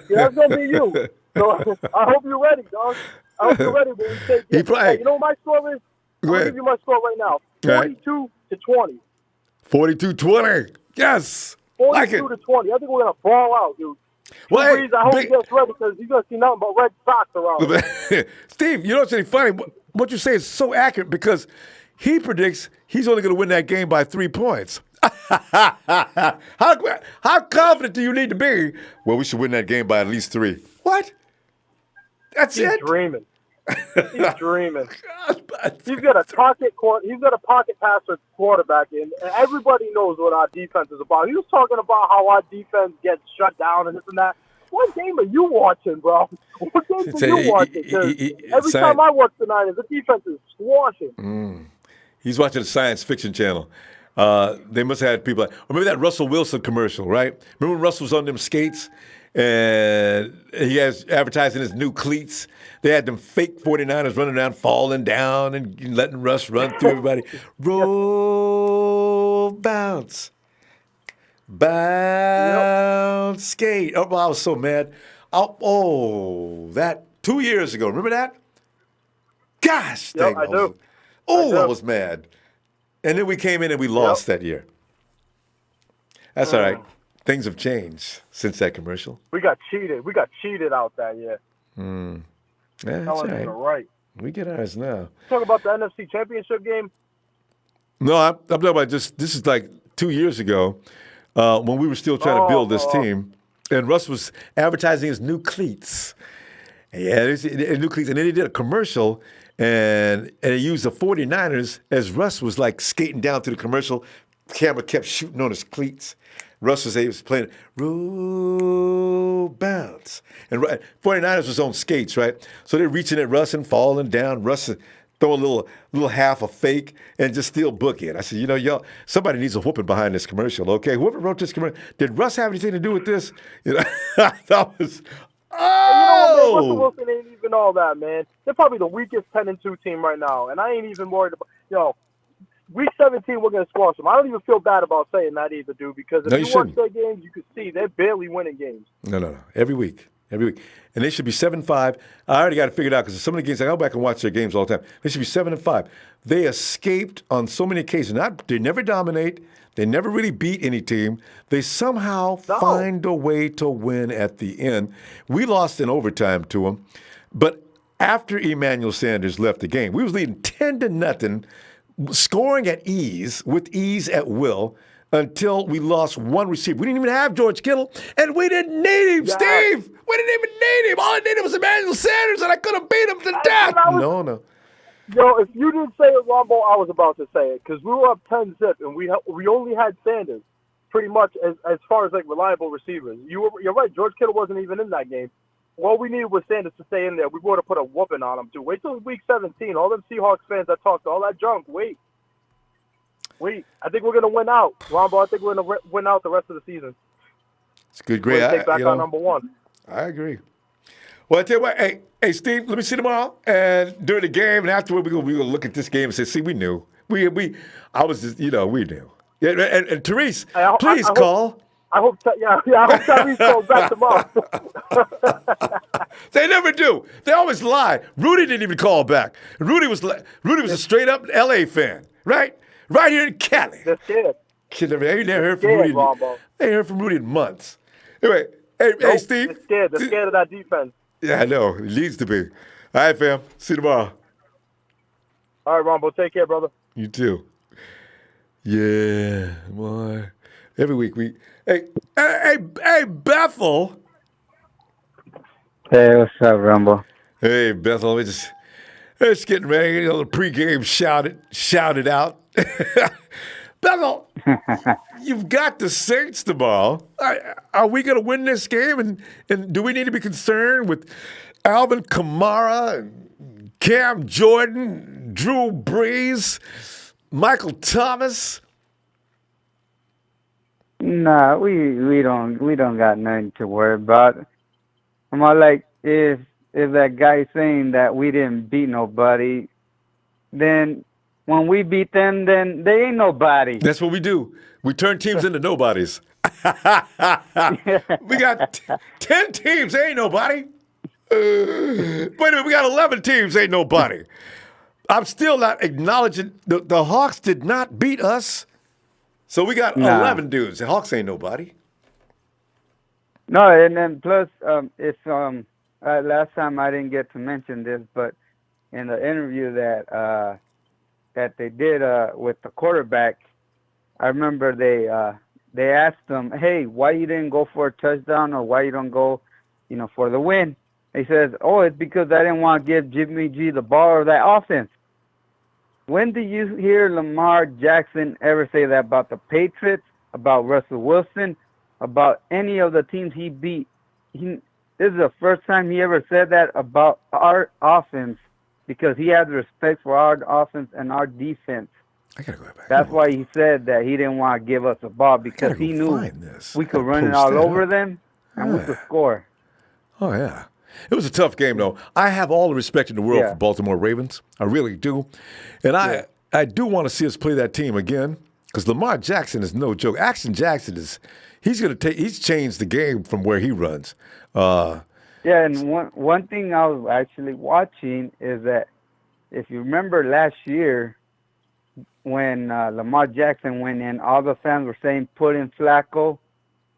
Yeah, that's gonna be you. So I hope you're ready, dog. I hope you're ready when we take it. Hey, you know what my score is? I'm gonna give you my score right now. 42-20. 42-20. Yes. 42-20. I think we're gonna ball out, dude. Well, hey, I hope he gets ready, because he's gonna see nothing but red socks around him. Steve, you know what's really funny? What you say is so accurate, because he predicts he's only going to win that game by 3 points. How confident do you need to be? Well, we should win that game by at least 3. What? That's He's it? Dreaming. He's dreaming. He's got a pocket passer quarterback in, and everybody knows what our defense is about. He was talking about how our defense gets shut down and this and that. What game are you watching, bro? What game are you watching? Every time I watch the Niners, the defense is squashing. He's watching the science fiction channel. They must have had people like, remember that Russell Wilson commercial, right? Remember when Russell was on them skates and he has advertising his new cleats? They had them fake 49ers running around, falling down and letting Russ run through everybody. Roll, bounce, bounce, skate. Oh, I was so mad. That 2 years ago. Remember that? Gosh, I do. I was mad. And then we came in and we lost that year. That's all right. Things have changed since that commercial. We got cheated. We got cheated out that year. Yeah, that's all right. We get ours now. Talk about the NFC Championship game? No, I'm talking about this is like 2 years ago when we were still trying to build this team. And Russ was advertising his new cleats. Yeah, new cleats. And then he did a commercial and he used the 49ers as Russ was like skating down to the commercial. Camera kept shooting on his cleats. Russ was playing roll, bounce. And 49ers was on skates, right? So they're reaching at Russ and falling down. Russ throwing a little half a fake and just still book it. I said, y'all, somebody needs a whooping behind this commercial, okay? Whoever wrote this commercial, did Russ have anything to do with this? That was... Oh! Russell Wilson ain't even all that, man. They're probably the weakest 10-2 team right now, and I ain't even worried about, Week 17, we're going to squash them. I don't even feel bad about saying that either, dude, because if you watch their games, you can see they're barely winning games. No. Every week. And they should be 7-5. I already got it figured out because some of the games, I go back and watch their games all the time. They should be 7-5. They escaped on so many occasions. They never dominate. They never really beat any team. They somehow find a way to win at the end. We lost in overtime to them. But after Emmanuel Sanders left the game, we was leading 10-0, scoring with ease at will, until we lost one receiver. We didn't even have George Kittle, and we didn't need him, Steve. We didn't even need him. All I needed was Emmanuel Sanders, and I could have beat him to death. No. If you didn't say it, Ronbo, I was about to say it, because we were up 10-0, and we only had Sanders, pretty much as far as like reliable receivers. You're right. George Kittle wasn't even in that game. All we needed was Sanders to stay in there. We would have put a whooping on him, too. Wait till week 17. All them Seahawks fans that talked all that junk, wait. I think we're gonna win out, Ronbo. I think we're gonna win out the rest of the season. It's good, We're great. gonna take back our number one. I agree. Well, I tell you what, hey, Steve, let me see you tomorrow, and during the game, and afterward, we gonna look at this game and say, see, we knew, I was just, we knew. Yeah, and Therese, please call. I hope Tyrese calls back tomorrow. They never do. They always lie. Rudy didn't even call back. Rudy was a straight up LA fan, right? Right here in Cali. They're scared. They never heard from Rudy. They heard from Rudy in months. Anyway, hey, Steve. They're scared. They're scared of that defense. Yeah, I know. It needs to be. All right, fam. See you tomorrow. All right, Ronbo. Take care, brother. You too. Yeah, boy. Every week we. Hey, Bethel. Hey, what's up, Ronbo? Hey, Bethel. We're just getting ready. The pregame shouted out. Bethel, you've got the Saints tomorrow. Are we going to win this game? And do we need to be concerned with Alvin Kamara, and Cam Jordan, Drew Brees, Michael Thomas? Nah, we don't got nothing to worry about. I'm all like, if that guy saying that we didn't beat nobody, then when we beat them, then they ain't nobody. That's what we do. We turn teams into nobodies. We got 10 teams, ain't nobody. Wait a minute, we got 11 teams, ain't nobody. I'm still not acknowledging the Hawks did not beat us. So we got 11 dudes. The Hawks ain't nobody. No, and then plus, last time I didn't get to mention this, but in the interview that they did with the quarterback, I remember they asked him, "Hey, why you didn't go for a touchdown or why you don't go, for the win?" He says, "Oh, it's because I didn't want to give Jimmy G the ball or that offense." When do you hear Lamar Jackson ever say that about the Patriots, about Russell Wilson, about any of the teams he beat? This is the first time he ever said that about our offense because he has respect for our offense and our defense. I gotta go back. That's why he said that he didn't want to give us the ball because he knew we could run it all over them and we could score. Oh, yeah. It was a tough game, though. I have all the respect in the world for Baltimore Ravens. I really do. And I do want to see us play that team again because Lamar Jackson is no joke. Action Jackson he's changed the game from where he runs. And one thing I was actually watching is that if you remember last year when Lamar Jackson went in, all the fans were saying put in Flacco.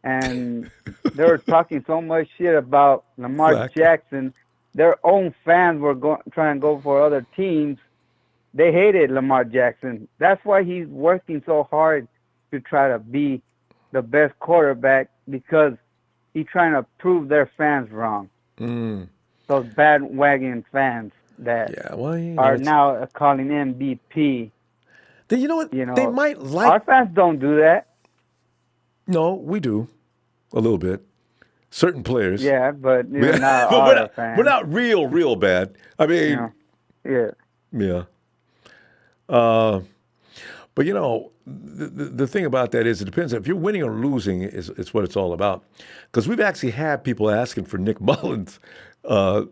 And they were talking so much shit about Lamar Jackson. Their own fans were trying to go for other teams. They hated Lamar Jackson. That's why he's working so hard to try to be the best quarterback because he's trying to prove their fans wrong. Those bandwagon fans that are now calling MVP. You know what? They might like... Our fans don't do that. No, we do. A little bit. Certain players. Yeah, but not all our fans. We're not real bad. I mean... Yeah. Yeah. But, the thing about that is it depends. If you're winning or losing, it's what it's all about. Because we've actually had people asking for Nick Mullins. Every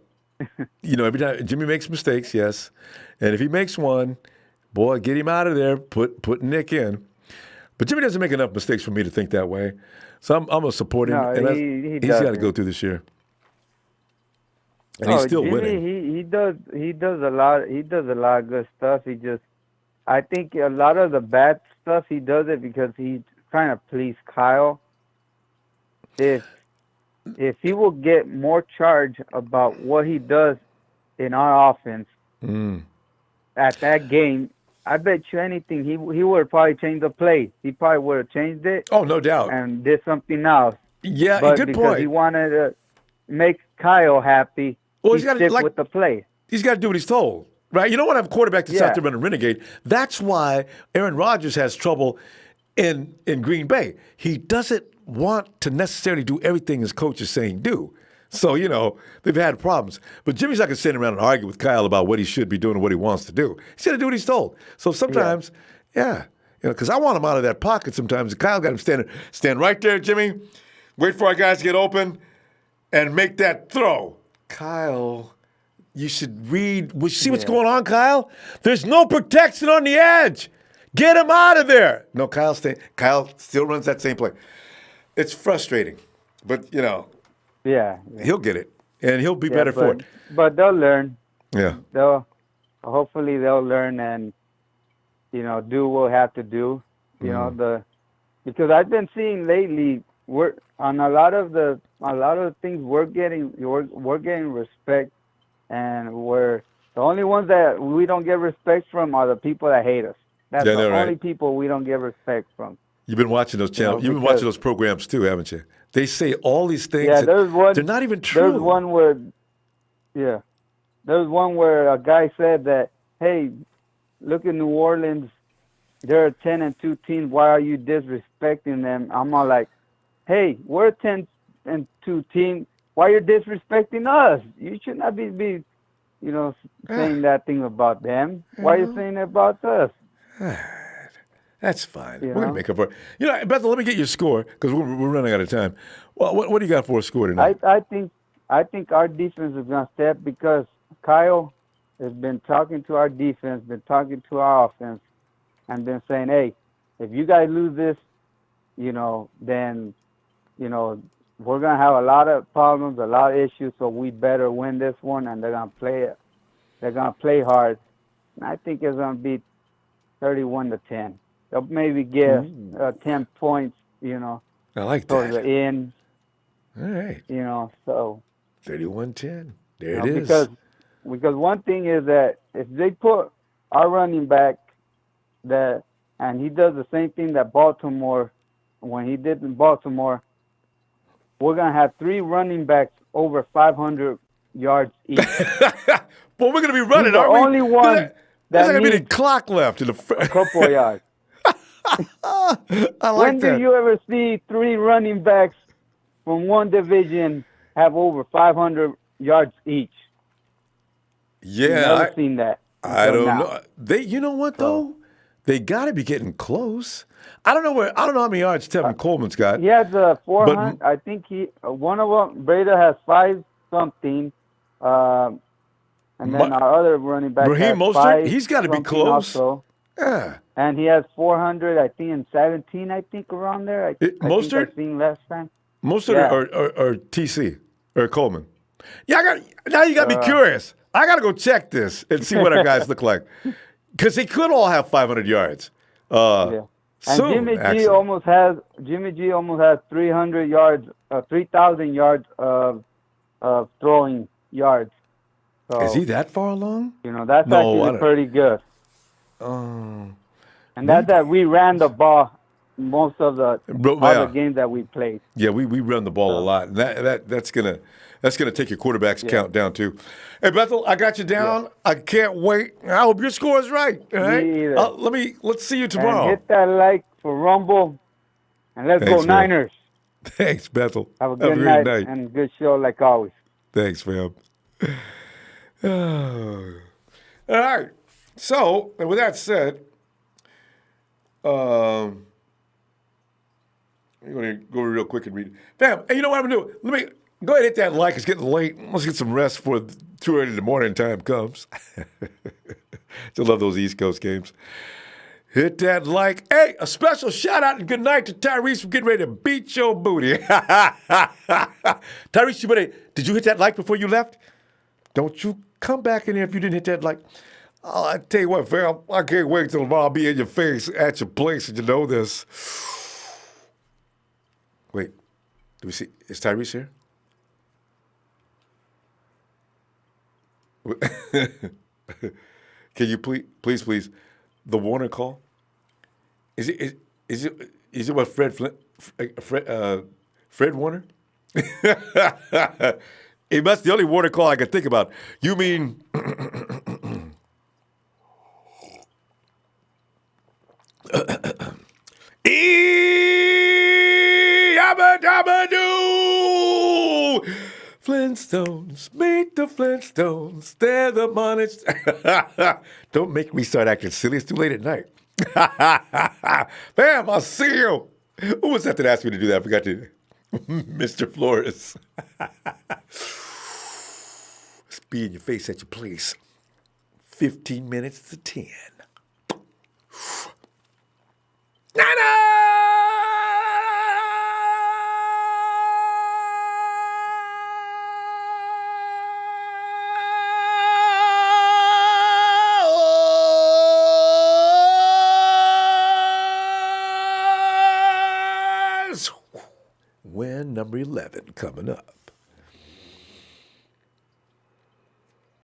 time Jimmy makes mistakes, yes. And if he makes one, boy, get him out of there. Put Nick in. But Jimmy doesn't make enough mistakes for me to think that way. So I'm going to support him. No, and he's got to go through this year. And he's still Jimmy, winning. He does a lot. He does a lot of good stuff. I think a lot of the bad stuff he does it because he's trying to please Kyle. If he will get more charge about what he does in our offense at that game, I bet you anything he would have probably changed the play. He probably would have changed it. Oh, no doubt. And did something else. Yeah, but good because point. He wanted to make Kyle happy. Well, he's got to stick with the play. He's got to do what he's told, right? You don't want to have a quarterback that's out there running renegade. That's why Aaron Rodgers has trouble in Green Bay. He doesn't want to necessarily do everything his coach is saying do. So, they've had problems. But Jimmy's not going to sit around and argue with Kyle about what he should be doing and what he wants to do. He's going to do what he's told. So sometimes, because I want him out of that pocket sometimes. Kyle got him stand right there, Jimmy. Wait for our guys to get open and make that throw. Kyle, you should read. See what's going on, Kyle? There's no protection on the edge. Get him out of there. No, Kyle still runs that same play. It's frustrating, but he'll get it, and he'll be better for it. But they'll learn. Yeah. Hopefully they'll learn and do what we have to do. Because I've been seeing lately, we're on a lot of the things we're getting respect, and we're the only ones that we don't get respect from are the people that hate us. That's the only people we don't get respect from. You've been watching those channels. You've been watching those programs too, haven't you? They say all these things. Yeah, they're not even true. There's one where a guy said that, hey, look at New Orleans. They're a 10-2 team. Why are you disrespecting them? I'm all like, hey, we're a 10-2 team. Why are you disrespecting us? You should not be saying that thing about them. Why are you saying that about us? That's fine. We're going to make up for it. Bethel, let me get your score because we're running out of time. Well, what do you got for a score tonight? I think our defense is going to step because Kyle has been talking to our defense, been talking to our offense, and been saying, hey, if you guys lose this, then, we're going to have a lot of problems, a lot of issues, so we better win this one, and they're going to play it. They're going to play hard. And I think it's going to be 31-10. They'll maybe get 10 points, I like towards that. the end. All right. So 31-10. There it is. Because one thing is that if they put our running back and he does the same thing that Baltimore, when he did in Baltimore, we're going to have 3 running backs over 500 yards each. But we're going to be running, the aren't we? only one there's not that going to be any needs clock left. a couple of yards. I like when that. do you ever see 3 running backs from one division have over 500 yards each? Yeah, I've never seen that. I don't know. You know what though? They got to be getting close. I don't know how many yards Tevin Coleman's got. He has 400. I think one of them. Breda has 5 something, and then our other running back Raheem has Mostert, 5 he's got to be close. Also. Yeah. And he has 400, I think, and 17, I think, around there. I think I've seen last time. Mostert or TC or Coleman. Yeah, now you got to be curious. I got to go check this and see what our guys look like. Because they could all have 500 yards. And soon, Jimmy G almost has 300 yards, 3,000 yards of throwing yards. So, is he that far along? That's actually pretty good. And that's that we ran the ball most of the other games that we played. Yeah, we run the ball a lot. And that's gonna take your quarterback's count down too. Hey Bethel, I got you down. Yeah. I can't wait. I hope your score is right. All right. Let's see you tomorrow. And hit that like for Ronbo, and let's go Niners. Thanks, Bethel. Have a good night and good show like always. Thanks, fam. All right. So, and with that said, I'm going to go real quick and read. Fam, hey, you know what I'm going to do? Let me go ahead and hit that like. It's getting late. Let's get some rest before too early in the morning time comes. Still love those East Coast games. Hit that like. Hey, a special shout out and good night to Tyrese for getting ready to beat your booty. Tyrese, did you hit that like before you left? Don't you come back in here if you didn't hit that like. Oh, I tell you what, fam, I can't wait till tomorrow I'll be in your face at your place and you know this. Wait, do we see? Is Tyrese here? Can you please, the Warner call? Is it what Fred Warner? That's the only Warner call I can think about. You mean? Yabba-dabba-doo! Flintstones, meet the Flintstones. They're the monsters. Don't make me start acting silly. It's too late at night. Bam, I'll see you. Who was that that asked me to do that? I forgot to. Mr. Flores. Let's be in your face at your place. 15 minutes to 10. When number 11 coming up.